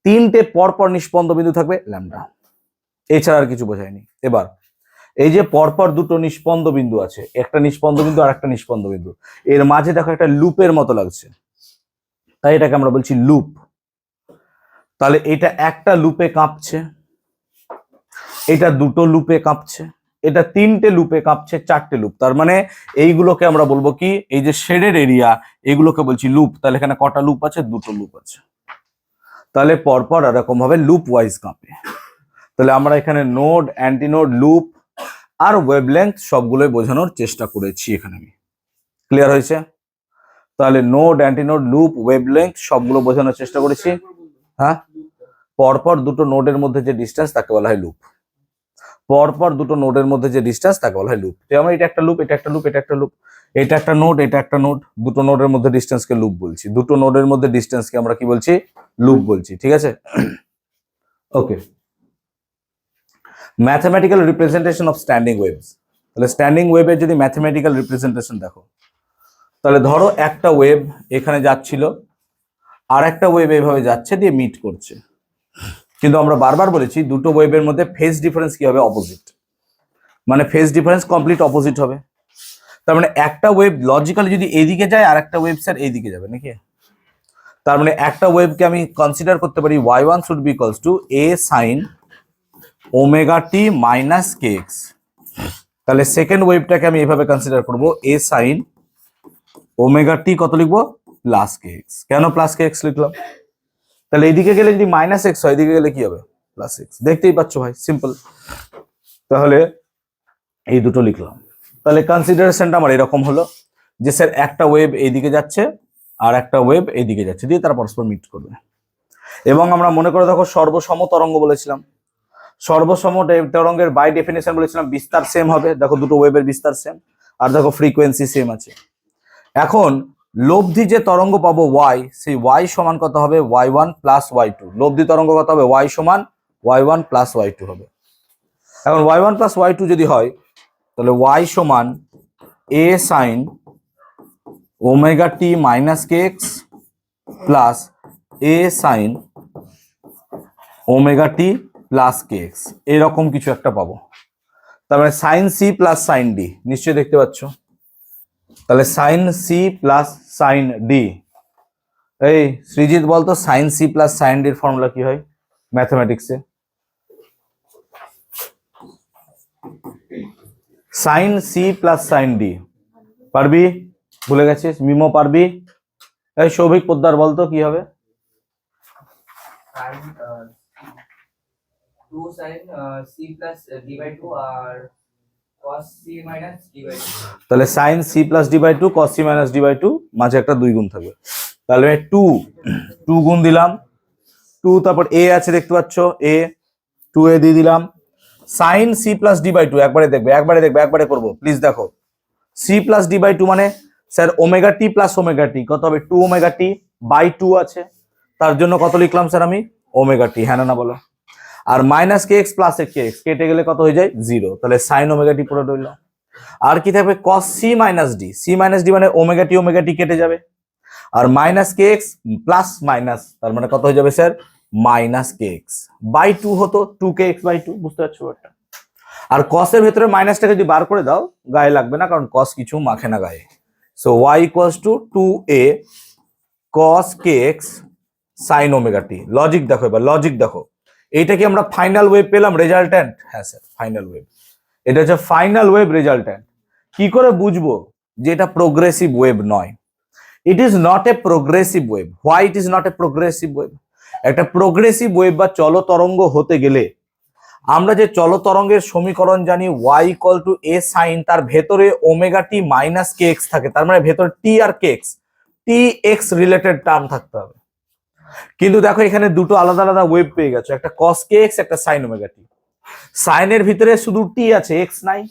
তিনটে পরপর নিস্পন্দ বিন্দু থাকবে ল্যামডা। এছাড়া আর কিছু বোঝায়নি। এবার এই যে পরপর দুটো নিস্পন্দ বিন্দু আছে, একটা নিস্পন্দ বিন্দু আর একটা নিস্পন্দ বিন্দু, এর মাঝে দেখো একটা লুপের মতো লাগছে, তাই এটাকে আমরা বলছি লুপ। তাহলে এটা একটা লুপে কাঁপছে, এটা দুটো লুপে কাঁপছে, এটা তিনটে লুপে কাঁপছে, চারটে লুপ। তার মানে এইগুলোকে আমরা বলবো কি? এই যে শেডের এরিয়া, এগুলোকে বলছি লুপ। তাহলে এখানে কটা লুপ আছে? দুটো লুপ আছে। তাহলে পরপর এরকম ভাবে লুপ ওয়াইজ কাঁপে। তাহলে আমরা এখানে নোড, অ্যান্টিনোড, লুপ আর ওয়েভলেংথ সবগুলোই বোঝানোর চেষ্টা করেছি এখানে আমি। ক্লিয়ার হয়েছে? তাহলে নোড, অ্যান্টিনোড, লুপ, ওয়েভলেংথ সবগুলো বোঝানোর চেষ্টা করেছি। হ্যাঁ, পরপর দুটো নোডের মধ্যে যে ডিস্টেন্স তাকে বলা হয় লুপ। পরপর দুটো নোডের মধ্যে যে ডিস্টেন্স তাকে বলা হয় লুপ। যেমন এটা একটা লুপ, এটা একটা লুপ, এটা একটা লুপ, এটা একটা নোড, এটা একটা নোড, দুটো নোডের মধ্যে ডিস্টেন্সকে লুপ বলছি। দুটো নোডের মধ্যে ডিস্টেন্সকে আমরা কি বলছি? লুপ বলছি। ঠিক আছে, okay. Mathematical representation of standing waves. তাহলে স্ট্যান্ডিং ওয়েভের যদি ম্যাথমেটিক্যাল রিপ্রেজেন্টেশন দেখো, তাহলে ধরো একটা ওয়েভ এখানে যাচ্ছিল, আর একটা ওয়েভ এইভাবে যাচ্ছে, দিয়ে মিট করছে। কিন্তু আমরা বারবার বলেছি দুটো ওয়েভের মধ্যে ফেজ ডিফারেন্স কি হবে? অপোজিট। মানে ফেজ ডিফারেন্স কমপ্লিট অপোজিট হবে। তার মানে একটা ওয়েভ লজিক্যালি যদি এইদিকে যায়, আর একটা ওয়েভ স্যার এইদিকে যাবে নাকি? তার মানে একটা ওয়েভকে আমি কনসিডার করতে পারি y1 should be equals to a sin omega T minus K X. তাহলে সেকেন্ড ওয়েভটাকে আমি এভাবে কনসিডার করব a sin ওমেগা টি কত লিখবো? প্লাস কে এক্স। কেন প্লাস কে এক্স লিখলাম? তাহলে এইদিকে গেলে যদি মাইনাস এক্স হয়, এদিকে গেলে কি হবে? Plus x. দেখতেই পাচ্ছ ভাই, সিম্পল। তাহলে এই দুটো লিখলাম। তাহলে কনসিডারেশনটা আমার এরকম হলো যে স্যার একটা ওয়েভ এইদিকে যাচ্ছে, আর একটা ওয়েভ এইদিকে যাচ্ছে, দিয়ে তারা পরস্পর মিট করবে। এবং আমরা মনে করে দেখো সর্বসম তরঙ্গ বলেছিলাম। সর্বসম তরঙ্গের বাই ডেফিনেশন বলেছিলাম বিস্তার সেম হবে। দেখো দুটো ওয়েভের বিস্তার সেম, আর দেখো ফ্রিকোয়েন্সি সেম আছে। এখন লব্ধি যে তরঙ্গ পাবো y, সেই y সমান কত হবে? y1 plus y2। লব্ধি তরঙ্গ কত হবে? y সমান y1 প্লাস y2 হবে। এখন y1 প্লাস y2 যদি হয়, তাহলে y সমান a sin omega T minus K x plus a sin omega T plus K x, এরকম কিছু একটা পাবো। তার মানে sine C plus sine D, নিশ্চয়ই দেখতে পাচ্ছ। তাহলে sine C plus sine D. এই সৃজিত বলতো সাইন সি প্লাস সাইন ডির ফর্মুলা কি হয় ম্যাথমেটিক্সে? Sine C plus sine D পারবি? ভুলে গেছিস? মিমো পারবি? এই সৌভিক পোদ্দার বলতো কি হবে? 2 sin c plus d by 2 R cos c minus d by 2। তাহলে sine C plus D by two, cos C minus D by two, মাঝে একটা 2 গুণ থাকবে। তাহলে 2 গুণ দিলাম, 2 তারপর এ আছে দেখতে পাচ্ছ, এ 2 এ দিয়ে দিলাম। Sine C plus D by two, একবারে দেখবে, একবারে দেখবে, একবারে করবো প্লিজ। দেখো C plus D by two মানে স্যার ওমেগা টি প্লাস ওমেগা টি কত হবে? 2 ওমেগা টি বাই 2 আছে, তার জন্য কত লিখলাম স্যার আমি? Omega t. হ্যাঁ না বলো? আর মাইনাস কে এক্স প্লাস কে এক্স কেটে গেলে কত হয়ে যায়? 0। তাহলে সাইন ওমেগা টি পুরো রইল। আর কি থাকবে? Cos C minus D. C minus D মানে ওমেগা টি কেটে যাবে। আর মাইনাস কে এক্স প্লাস মাইনাস, তার মানে কত হয়ে যাবে sir? Minus K X by 2 হতো, 2 কে এক্স বাই 2। বুঝতে পারছো ব্যাপারটা? আর কসের ভেতরে মাইনাসটাকে যদি বার করে দাও, গায়ে লাগবে না, কারণ কস কিছু মাখে না গায়ে। So y equals to 2a cos kx sin omega T. Logic দেখো, এবার লজিক দেখো। এইটা কি আমরা ফাইনাল ওয়েভ পেলাম, রেজাল্ট্যান্ট? হ্যাঁ স্যার, ফাইনাল ওয়েভ। এটা হচ্ছে ফাইনাল ওয়েভ রেজাল্ট্যান্ট। কি করে বুঝবো যে এটা প্রোগ্রেসিভ ওয়েভ নয়? ইট is not a progressive wave. Why it is not a progressive wave? একটা প্রোগ্রেসিভ ওয়েভ বা চল তরঙ্গ হতে গেলে আমরা যে চল তরঙ্গের সমীকরণ জানি y equal to a sin, তার ভেতরে ওমেগা টি মাইনাস কে এক্স থাকে। তার মানে ভেতরে টি আর কে x, T X related term থাকতে হবে। কিন্তু দেখো এখানে দুটো আলাদা আলাদা ওয়েভ পেয়ে গেছো, একটা cos কে এক্স, একটা sin ওমেগা টি। সাইনের ভিতরে শুধু টি আছে, এক্স নাই,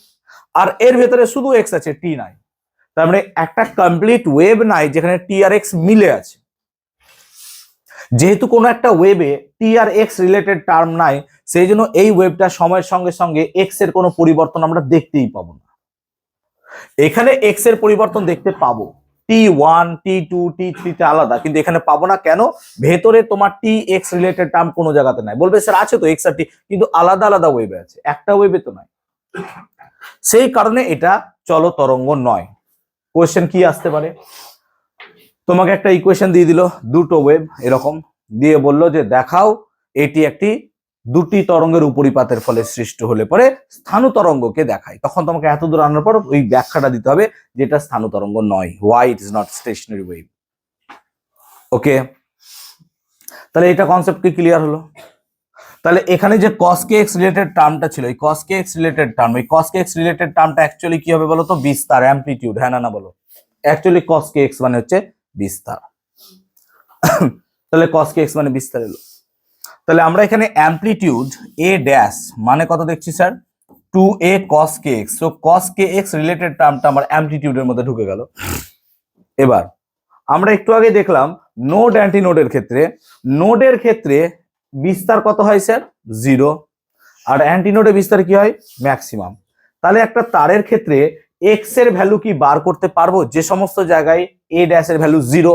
আর এর ভেতরে শুধু এক্স আছে, টি নাই। তার মানে একটা কমপ্লিট ওয়েভ নাই যেখানে টি আর এক্স মিলে আছে। যেহেতু কোনো একটা ওয়েভে টি আর এক্স রিলেটেড টার্ম নাই, সেই জন্য এই ওয়েভটা সময়ের সঙ্গে সঙ্গে এক্স এর কোনো পরিবর্তন আমরা দেখতেই পাবো না। এখানে এক্স এর পরিবর্তন দেখতে পাবো, T1 T2 T3 তে আলাদা, কিন্তু এখানে পাবো না। কেন? ভেতরে তোমার টি এক্স রিলেটেড টার্ম কোনো জায়গাতে নাই। বলবে স্যার আছে তো এক্স আর টি, কিন্তু আলাদা আলাদা ওয়েভে আছে, একটা ওয়েভে তো নাই। সেই কারণে এটা চল তরঙ্গ নয়। কোয়েশ্চেন কি আসতে পারে? তোমাকে একটা ইকুয়েশন দিয়ে দিল, দুটো ওয়েভ এরকম দিয়ে বলল যে দেখাও এটি একটি দুটি তরঙ্গের উপরিপাতের ফলে সৃষ্টি হলে পরে স্থানু তরঙ্গকে দেখায়। তখন তোমাকে এত দূর আনার পর ওই ব্যাখ্যাটা দিতে হবে যেটা স্থানু তরঙ্গ নয়, why it is not stationary wave. Okay, তাহলে এটা কনসেপ্ট কি ক্লিয়ার হলো? তাহলে এখানে যে cos kx রিলেটেড টার্মটা ছিল, এই cos kx রিলেটেড টার্ম, এই cos kx রিলেটেড টার্মটা অ্যাকচুয়ালি কি হবে বলো তো? বিস্তার, অ্যামপ্লিটিউড। হ্যাঁ না বলো? অ্যাকচুয়ালি cos kx মানে হচ্ছে বিস্তার। তাহলে cos kx মানে বিস্তার এলো। তাহলে আমরা এখানে অ্যামপ্লিটিউড এ ড্যাশ মানে কত দেখছি sir 2a cos kx, so cos kx related টার্মটা আমার অ্যামপ্লিটিউডের মধ্যে ঢুকে গেল। এবার আমরা একটু আগে দেখলাম নোড অ্যান্টিনোডের ক্ষেত্রে, নোডের ক্ষেত্রে বিস্তার কত হয় স্যার 0, আর অ্যান্টিনোডে বিস্তার কি হয় ম্যাক্সিমাম। তাহলে একটা তারের ক্ষেত্রে এক্স এর ভ্যালু কি বার করতে পারবো যে সমস্ত জায়গায় এ ড্যাশ এর ভ্যালু 0?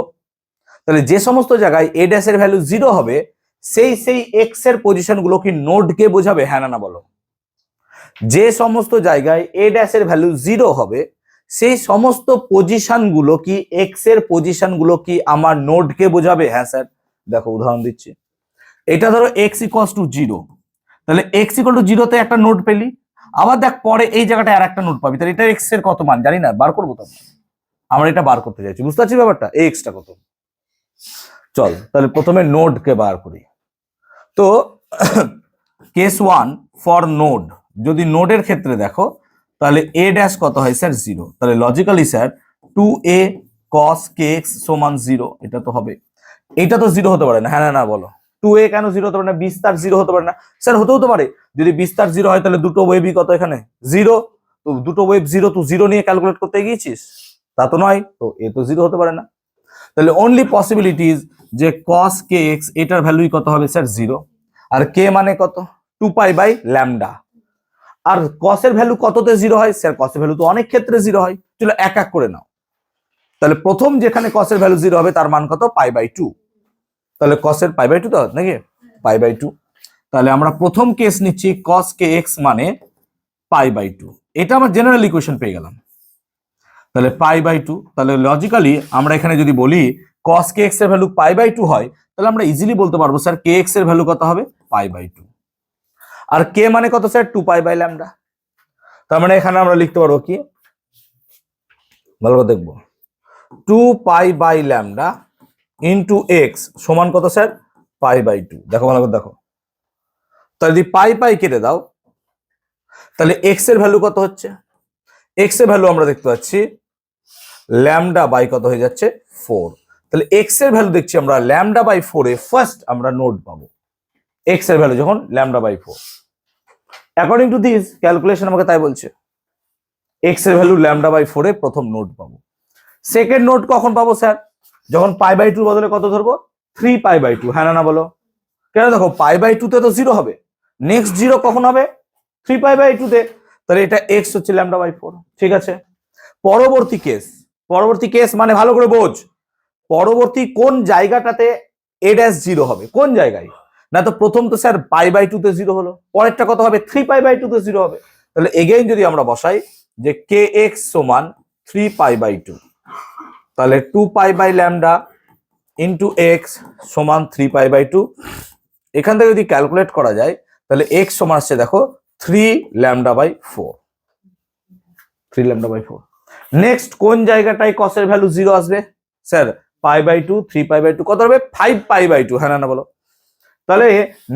তাহলে যে সমস্ত জায়গায় এ ড্যাশ এর ভ্যালু 0 হবে সেই এক্স এর পজিশন গুলো কি নোডকে বোঝাবে, হ্যাঁ না বলো? যে সমস্ত জায়গায় এ ড্যাশ এর ভ্যালু 0 হবে সেই সমস্ত পজিশন গুলো কি এক্স এর পজিশন গুলো কি আমার নোডকে বোঝাবে? হ্যাঁ স্যার। দেখো উদাহরণ দিচ্ছি, এটা ধরো এক্স ইকুয়ালস টু 0, তাহলে এক্স ইকুয়াল টু 0 তে একটা নোড পেলি, আবার দেখ পরে এই জায়গাটায় আর একটা নোড পাবি, তাহলে এটা এক্স এর কত মান জানি না, বার করবো তো আমরা এটা বার করতে চাইছি, বুঝতে পারছি ব্যাপারটা, এই এক্সটা কত। চল তাহলে প্রথমে নোডকে বার করি। তো কেস 1 ফর নোড, যদি নোডের ক্ষেত্রে দেখো তাহলে এ ড্যাশ কত হয় স্যার 0, তাহলে logically sir 2a cos kx সমান 0, এটা তো হবে। এটা তো 0 হতে পারে না, হ্যাঁ না বলো? 2a কেন 0 হতে পারে না? বিস্তার 0 হতে পারে না স্যার? হতেও তো পারে, যদি বিস্তার 0 হয় তাহলে দুটো ওয়েবই কত এখানে 0, তো দুটো ওয়েব 0, তুই 0 নিয়ে ক্যালকুলেট করতে গিয়েছিস, তা তো নয়, তো এ তো 0 হতে পারে না। তাহলে অনলি পসিবিলিটিজ যে cos kx এটার ভ্যালুই কত হবে স্যার 0, আর k মানে কত 2π/λ, আর cos এর ভ্যালু কততে 0 হয় স্যার? cos এর ভ্যালু তো অনেক ক্ষেত্রে 0 হয়, চলো এক এক করে নাও। তাহলে প্রথম যেখানে cos এর ভ্যালু 0 হবে তার মান কত π/2, তাহলে cos এর π/2 তো নাকি π/2, তাহলে আমরা প্রথম কেস নিচ্ছি cos kx মানে π/2, এটা আমার জেনারেল ইকুয়েশন পেয়ে গেলাম। তাহলে π/2, তাহলে লজিক্যালি আমরা এখানে যদি বলি cos kx এর ভ্যালু π/2 হয়, তাহলে আমরা ইজিলি বলতে পারবো স্যার kx এর ভ্যালু কত হবে π/2, আর k মানে কত স্যার 2π/λ। তার মানে এখানে আমরা লিখতে পারবো কি, ভালো করে দেখবো, 2π/λ ইন্টু x সমান কত স্যার π/2। দেখো ভালো করে দেখো, তাহলে যদি পাই কেটে দাও তাহলে x এর ভ্যালু কত হচ্ছে? x এর ভ্যালু আমরা দেখতে পাচ্ছি λ/, কত হয়ে যাচ্ছে 4, তাহলে x এর ভ্যালু দেখছি আমরা λ/4 এ ফার্স্ট আমরা নোড পাবো, x এর ভ্যালু যখন λ/4, অ্যাকর্ডিং টু দিস ক্যালকুলেশন আমাকে তাই বলছে, x এর ভ্যালু λ/4 এ প্রথম নোড পাবো। সেকেন্ড নোড কখন পাবো স্যার? যখন π/2 বদলে কত ধরবো 3π/2, হ্যাঁ না বলো? কেন, দেখো π/2 তে তো 0 হবে, নেক্সট 0 কখন হবে 3π/2 তে, তাহলে এটা x হচ্ছে λ/4, ঠিক আছে। পরবর্তী কেস মানে ভালো করে বোঝ, পরবর্তী কোন জায়গাটাতে a' 0 হবে, কোন জায়গায়? না তো প্রথম তো স্যার π/2 তে 0 হলো, পরেরটা কত হবে 3π/2 তে 0 হবে, তাহলে এগেইন যদি আমরা বসাই যে kx সমান 3π/2, তাহলে 2π/λ ইন্টু x সমান 3π/2, এখান থেকে যদি ক্যালকুলেট করা যায় তাহলে x সমান আসছে দেখো 3λ/4, 3λ/4। নেক্সট কোন জায়গাটায় cos এর ভ্যালু 0 আসবে স্যার? π/2, 3π/2 কত হবে 5π/2, হ্যাঁ না বলো? তাহলে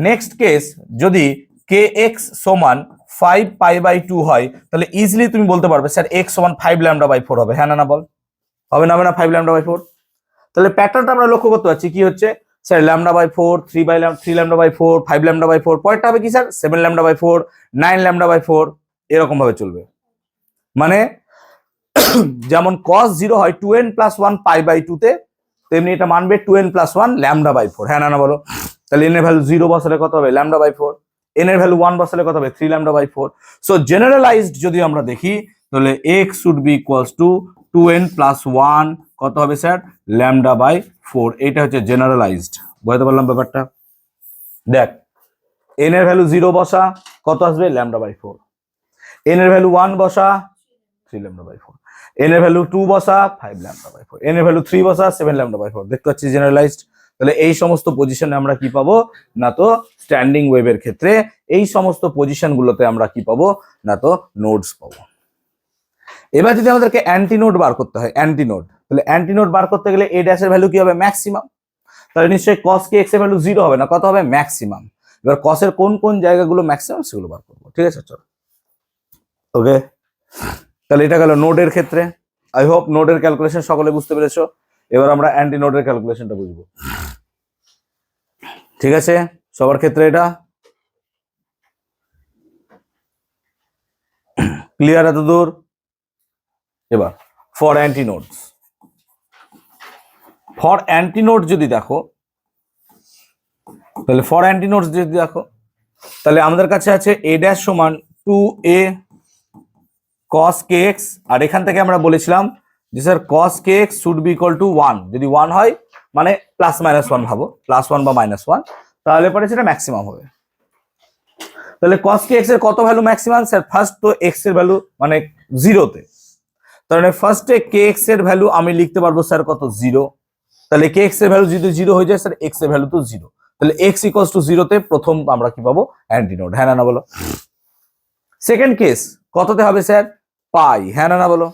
নেক্সট কেস যদি kx সমান 5π/2 হয় তাহলে ইজিলি তুমি বলতে পারবে স্যার x সমান 5λ/4 হবে, হ্যাঁ না বল? হবে না 5λ/4? তাহলে প্যাটার্নটা আমরা লক্ষ্য করতে পারছি কি হচ্ছে স্যার λ/4, 3λ/4, 5λ/4, পরেরটা হবে কি স্যার 7λ/4, 9λ/4, এরকম ভাবে চলবে। মানে যেমন cos 0 হয় 2n + 1 π/2 তে, তেমনি এটা মানবে 2n + 1 λ/4, হ্যাঁ না বলো? তাহলে n এর ভ্যালু 0 বসালে কত হবে λ/4, n এর ভ্যালু 1 বসালে কত হবে 3λ/4। সো জেনারেলাইজড যদি আমরা দেখি তাহলে x should be equals two 2n + 1 কত হবে স্যার λ/4, এটা হচ্ছে জেনারেলাইজড, বুঝতে পারলাম ব্যাপারটা? দেখ n এর ভ্যালু 0 বসা কত আসবে λ/4, n এর ভ্যালু 1 বসা 3λ/4, n এর ভ্যালু 2 বসা 5λ/4, n এর ভ্যালু 3 বসা 7λ/4, দেখতে পাচ্ছি জেনারেলাইজড। তাহলে এই সমস্ত পজিশনে আমরা কি পাবো না তো স্ট্যান্ডিং ওয়েভের ক্ষেত্রে এই সমস্ত পজিশন গুলোতে আমরা কি পাবো না তো নোডস পাবো। এবার যদি আমাদেরকে অ্যান্টিনোড বার করতে হয়, অ্যান্টিনোড, তাহলে অ্যান্টিনোড বার করতে গেলে a' এর ভ্যালু কি হবে ম্যাক্সিমাম, তাহলে নিশ্চয়ই cos kx এর ভ্যালু 0 হবে না, কত হবে ম্যাক্সিমাম। এবার cos এর কোন কোন জায়গাগুলো ম্যাক্সিমাম সেগুলো বার করবো, ঠিক আছে চল। ওকে, তাহলে এটা গেল নোডের ক্ষেত্রে। আই হোপ নোডের ক্যালকুলেশন সকলে বুঝতে পেরেছো। এবার আমরা অ্যান্টি নোডের ক্যালকুলেশনটা বুঝবো, ঠিক আছে। সবার ক্ষেত্রে এটা ক্লিয়ার এত দূর? এবার ফর অ্যান্টিনোডস, ফর অ্যান্টিনোড যদি দেখো, তাহলে ফর অ্যান্টিনোডস যদি দেখো, তাহলে আমাদের কাছে আছে a ড্যাশ সমান 2a cos kx, আর এখান থেকে আমরা বলেছিলাম যে sir cos kx should be equal two 1, যদি 1 হয় মানে প্লাস মাইনাস 1 ভাবো, +1 বা -1, তাহলে পরে সেটা ম্যাক্সিমাম হবে। তাহলে cos kx এর কত ভ্যালু ম্যাক্সিমাম স্যার? ফার্স্ট তো x এর ভ্যালু মানে 0 তে, তাহলে ফার্স্টে kx এর ভ্যালু আমি লিখতে পারবো স্যার কত? 0। তাহলে kx এর ভ্যালু যদি 0 হয়ে যায় স্যার x এর ভ্যালু তো 0, তাহলে x ইকুয়ালস টু 0 তে প্রথম আমরা কি পাবো? অ্যান্টিনোড। হ্যাঁ না বলো? সেকেন্ড কেস কততে হবে স্যার? পাই। হ্যাঁ না বলো?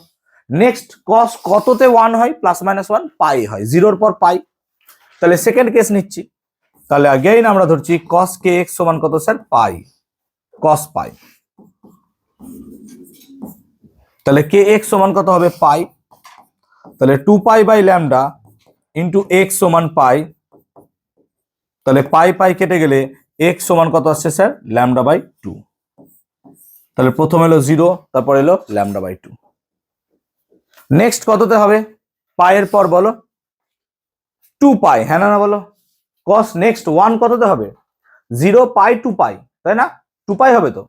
নেক্সট cos কততে 1 হয়? +-1 পাই হয়, 0-র পর পাই। তাহলে সেকেন্ড কেস নিচ্ছি, তাহলে अगेन আমরা ধরছি cos kx সমান কত স্যার? পাই, cos পাই। তাহলে kx সমান কত হবে? পাই। তাহলে 2 pi by lambda into x সমান পাই, তাহলে পাই পাই কেটে গেলে x সমান কত আসছে স্যার? Lambda by 2। তাহলে প্রথম এলো 0, তারপর এলো ল্যামডা বাই 2। নেক্সট কততে হবে? পায়ের পর বলো 2 পাই। হ্যাঁ না বলো? cos নেক্সট 1 কততে হবে? 0 পাই 2 পাই, তাই না? 2 পাই হবে তো?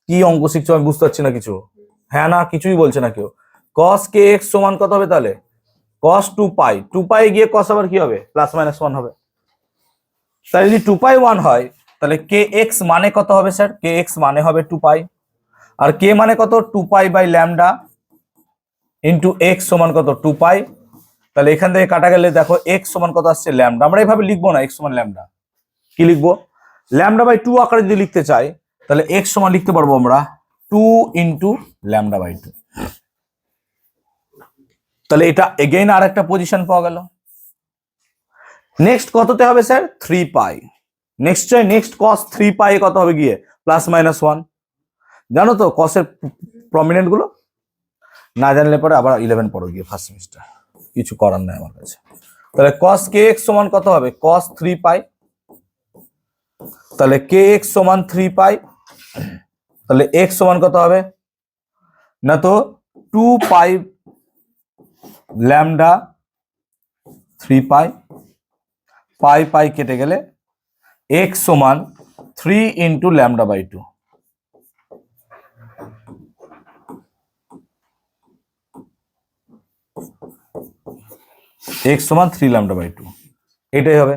কি অঙ্ক শিখছো আমি বুঝতে পারছি না কিছু। হ্যাঁ না কিছুই বলছে না কেউ। cos kx সমান কত হবে তাহলে? cos 2 পাই, 2 পাই গিয়ে cos আবার কি হবে? +-1 হবে। তাহলে যদি 2 পাই 1 হয় তাহলে kx মানে কত হবে স্যার? kx মানে হবে 2 পাই, আর k মানে কত? 2 pi by lambda into x সমান কত? 2 পাই। তাহলে এখান থেকে কাটা গেলে দেখো x সমান কত আসছে? ল্যামডা। আমরা এইভাবে লিখবো না x সমান ল্যামডা, কি লিখবো? ল্যামডা বাই 2 আকারে যদি লিখতে চাই তাহলে x সমান লিখতে পারবো আমরা 2 ইন্টু ল্যামডা বাই 2। তাহলে এটা এগেইন আর একটা পজিশন পাওয়া গেল। নেক্সট কততে হবে স্যার? 3 পাই। নেক্সট cos 3 পাই কত হবে গিয়ে? +-1। জানো তো cos এর প্রমিনেন্ট গুলো? না জানলে পরে আবার 11 পড়ো গিয়ে ফার্স্ট সেমিস্টার, কিছু করার নাই আমার কাছে। তাহলে cos kx সমান কত হবে? cos 3 পাই। তাহলে kx সমান 3 পাই, তাহলে x সমান কত হবে? না তো 2 পাই ল্যামডা 3 পাই, পাই পাই কেটে গেলে x সমান 3 ইন্টু ল্যামডা বাই 2। x সমান 3 ল্যামডা বাই 2, এটাই হবে।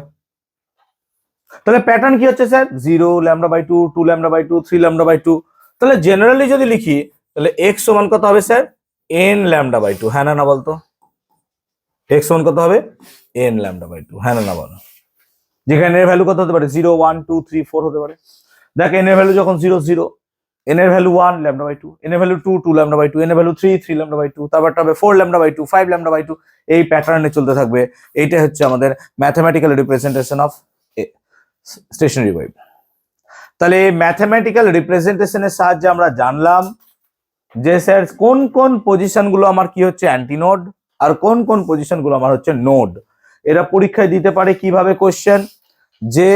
তাহলে প্যাটার্ন কি হচ্ছে sir? 0 lambda by 2, 2 lambda by 2, 3 lambda by 2। তাহলে জেনারেলি যদি লিখি তাহলে x সমান কত হবে স্যার? n lambda by 2। হ্যাঁ না বলতো? x সমান কত হবে? n lambda by 2। হ্যাঁ না বলো? যেখানে এর ভ্যালু কত হতে পারে? 0 1 2 3 4 হতে পারে। দেখ n এর ভ্যালু যখন 0 0, n এর ভ্যালু 1 ল্যামডা বাই 2, n এর ভ্যালু 2 2 ল্যামডা বাই 2, n এর ভ্যালু 3 3 ল্যামডা বাই 2, তারপরটা হবে 4 ল্যামডা বাই 2, 5 ল্যামডা বাই 2। এই প্যাটার্নে চলতে থাকবে। এইটা হচ্ছে আমাদের mathematical representation of stationary wave. তাহলে এই ম্যাথমেটিক্যাল রিপ্রেজেন্টেশনের সাহায্যে আমরা জানলাম যে স্যার কোন কোন পজিশনগুলো আমার কি হচ্ছে? অ্যান্টিনোড, আর কোন কোন পজিশনগুলো আমার হচ্ছে নোড। এরা পরীক্ষায় দিতে পারে কিভাবে কোশ্চেন, যে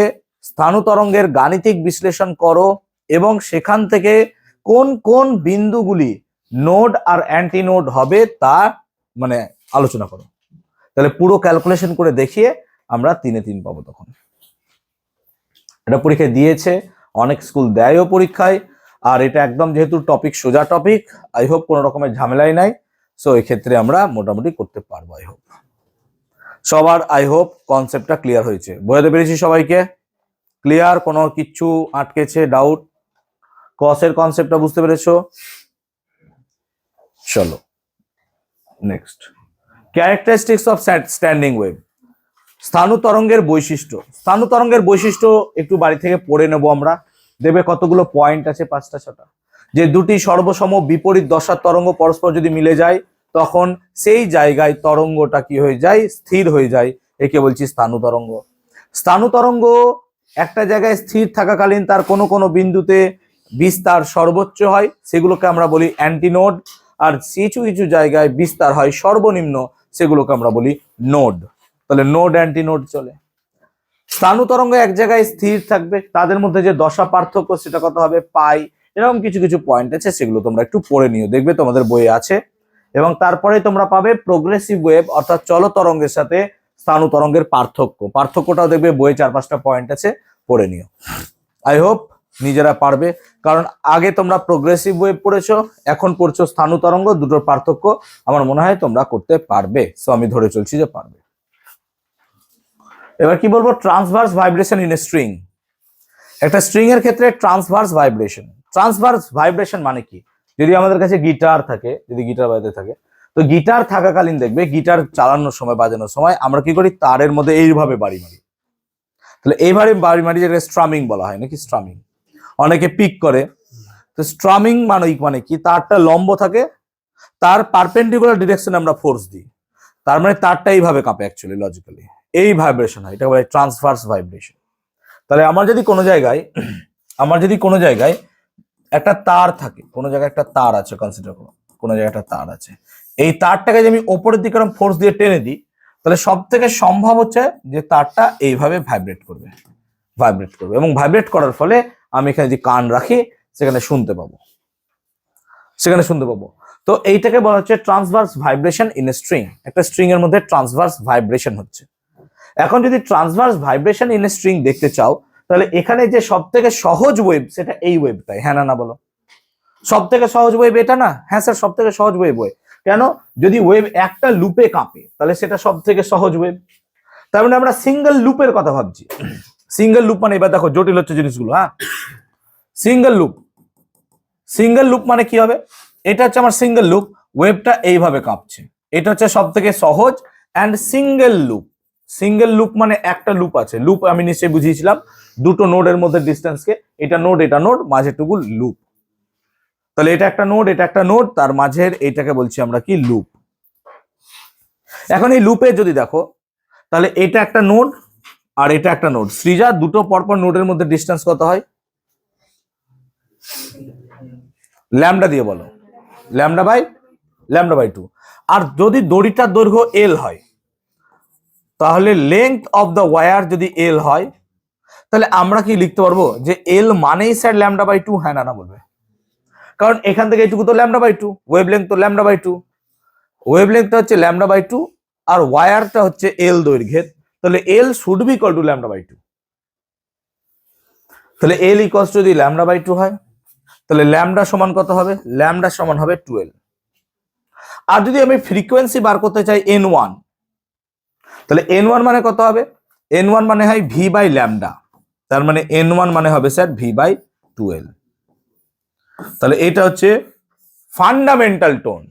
স্থানু তরঙ্গের গাণিতিক বিশ্লেষণ করো এবং সেখান থেকে কোন কোন বিন্দুগুলি নোড আর অ্যান্টিনোড হবে তা মানে আলোচনা করো। তাহলে পুরো ক্যালকুলেশন করে দেখিয়ে আমরা 3-এ 3 পাবো তখন। এটা পরীক্ষায় দিয়েছে, অনেক স্কুল দেয়ও পরীক্ষায়, আর এটা একদম যেহেতু টপিক সোজা টপিক, আই হোপ কোনো রকমের ঝামেলাই নাই। সো এই ক্ষেত্রে আমরা মোটামুটি করতে পারবো। আই হোপ সবার কনসেপ্টটা ক্লিয়ার হয়েছে, বোঝাতে পেরেছি সবাইকে? ক্লিয়ার? কোনো কিচ্ছু আটকেছে, ডাউট? কসের কনসেপ্টটা বুঝতে পেরেছো? চলো next, characteristics of standing wave. স্থানু তরঙ্গের বৈশিষ্ট্য। স্থানু তরঙ্গের বৈশিষ্ট্য একটু বাড়ি থেকে পড়ে নেব আমরা। দেবে কতগুলো পয়েন্ট আছে, 5টা 6টা। যে দুটি সর্বসম বিপরীত দশার তরঙ্গ পরস্পর যদি মিলে যায় তখন সেই জায়গায় তরঙ্গটা কি হয়ে যায়? স্থির হয়ে যায়। একে বলছি স্থানু তরঙ্গ। স্থানু তরঙ্গ একটা জায়গায় স্থির থাকাকালীন তার কোনো কোনো বিন্দুতে বিস্তার সর্বোচ্চ হয়, সেগুলোকে আমরা বলি অ্যান্টিনোড। আর কিছু কিছু জায়গায় বিস্তার হয় সর্বনিম্ন, সেগুলোকে আমরা বলি নোড। তাহলে নোড অ্যান্টিনোড চলে। স্থানু তরঙ্গ এক জায়গায় স্থির থাকবে, তাদের মধ্যে যে দশা পার্থক্য সেটা কত হবে পাই। এরকম কিছু কিছু পয়েন্ট আছে, সেগুলো তোমরা একটু পড়ে নিও, দেখবে তোমাদের বইয়ে আছে। এবং তারপরে তোমরা পাবে প্রোগ্রেসিভ ওয়েভ অর্থাৎ চল তরঙ্গের সাথে স্থানু তরঙ্গের পার্থক্যটাও দেখবে বইয়ে 4-5টা পয়েন্ট আছে, পড়ে নিও। আই হোপ নিজেরা পারবে, কারণ আগে তোমরা প্রোগ্রেসিভ ওয়েভ পড়েছো, এখন পড়ছো স্থানু তরঙ্গ, দুটোর পার্থক্য আমার মনে হয় তোমরা করতে পারবে। সো আমি ধরে চলছি যে পারবে। এবার কি বলবো, transverse vibration in a string. একটা স্ট্রিং এর ক্ষেত্রে ট্রান্সভার্স ভাইব্রেশন মানে কি? যদি আমাদের কাছে গিটার থাকে, যদি গিটার বাজাতে থাকে, তো গিটার থাকাকালীন দেখবে গিটার চালানোর সময়, বাজানোর সময় আমরা কি করি, তারের মধ্যে এইভাবে বাড়ি মারি। তাহলে এইভাবে বাড়ি মারি, যেটা স্ট্রামিং বলা হয় নাকি, স্ট্রামিং। অনেকে পিক করে। তো স্ট্রামিং মানে কি, তারটা লম্ব থাকে, তার পারপেন্ডিকুলার ডিরেকশনে আমরা ফোর্স দিই, তার মানে তারটা এইভাবে কাঁপে অ্যাকচুয়ালি লজিক্যালি, এই ভাইব্রেশন হয়, এটা বলে ট্রান্সভার্স ভাইব্রেশন। তাহলে আমার যদি কোনো জায়গায় একটা তার থাকে, কোনো জায়গায় একটা তার আছে, কনসিডার করো কোনো জায়গায় একটা তার আছে, এই তারটাকে যদি আমি ওপরের দিকে ফোর্স দিয়ে টেনে দিই, তাহলে সব থেকে সম্ভব হচ্ছে যে তারটা এইভাবে ভাইব্রেট করবে এবং ভাইব্রেট করার ফলে আমি এখানে যদি কান রাখি সেখানে শুনতে পাবো। তো এইটাকে বলা হচ্ছে transverse vibration in a string. একটা স্ট্রিং এর মধ্যে ট্রান্সভার্স ভাইব্রেশন হচ্ছে। এখন যদি transverse vibration in a string দেখতে চাও, তাহলে এখানে যে সব থেকে সহজ ওয়েভ সেটা এই ওয়েভটাই, হ্যাঁ না বলো? সব থেকে সহজ ওয়েভ এটা না? হ্যাঁ স্যার, সব থেকে সহজ ওয়েভ। কেন? যদি ওয়েভ একটা লুপে কাঁপে তাহলে সেটা সব থেকে সহজ ওয়েভ। তার মানে আমরা সিঙ্গেল লুপের কথা ভাবছি। সিঙ্গেল লুপ মানে, এবার দেখো জটিল হচ্ছে জিনিসগুলো। হ্যাঁ, সিঙ্গেল লুপ মানে কি হবে? এটা হচ্ছে আমার সিঙ্গেল লুপ, ওয়েভটা এইভাবে কাঁপছে, এটা হচ্ছে সব থেকে সহজ। অ্যান্ড সিঙ্গেল লুপ মানে একটা লুপ আছে, লুপ আমি নিশ্চয়ই বুঝিয়েছিলাম, দুটো নোডের মধ্যে ডিস্টেন্সকে, এটা নোড মাঝেটুকু লুপ। তাহলে এটা একটা নোড, তার মাঝের এইটাকে বলছি আমরা কি, লুপ। এখন এই লুপে যদি দেখো, তাহলে এটা একটা নোড আর এটা একটা নোড, সৃজা দুটো পরপর নোডের মধ্যে ডিস্টেন্স কত হয়? ল্যামডা দিয়ে বলো, ল্যামডা বাই 2। আর যদি দড়িটার দৈর্ঘ্য এল হয়, তাহলে লেংথ অফ দ্য ওয়্যার যদি এল হয়, তাহলে আমরা কি লিখতে পারবো যে এল মানেই স্যার ল্যামডা বাই 2, হ্যাঁ না বলবে? কারণ এখান থেকে এইটুকু তো ল্যামডা বাই 2, ওয়েভলেংথ তো ল্যামডা বাই 2, ওয়েভলেংথটা হচ্ছে ল্যামডা বাই 2 আর ওয়্যারটা হচ্ছে এল দৈর্ঘ্যের, তাহলে L should be equal to lambda by 2। তাহলে এল ইকুয়ালস টু যদি ল্যামডা বাই 2 হয়, তাহলে ল্যামডা সমান কত হবে? ল্যামডা সমান হবে 12। আর যদি আমি ফ্রিকোয়েন্সি বার করতে চাই n1, তাহলে n1 মানে কত হবে? n1 মানে হয় v বাই ল্যামডা, তার মানে n1 মানে হবে স্যার v বাই 12। তাহলে এটা হচ্ছে ফান্ডামেন্টাল টোন,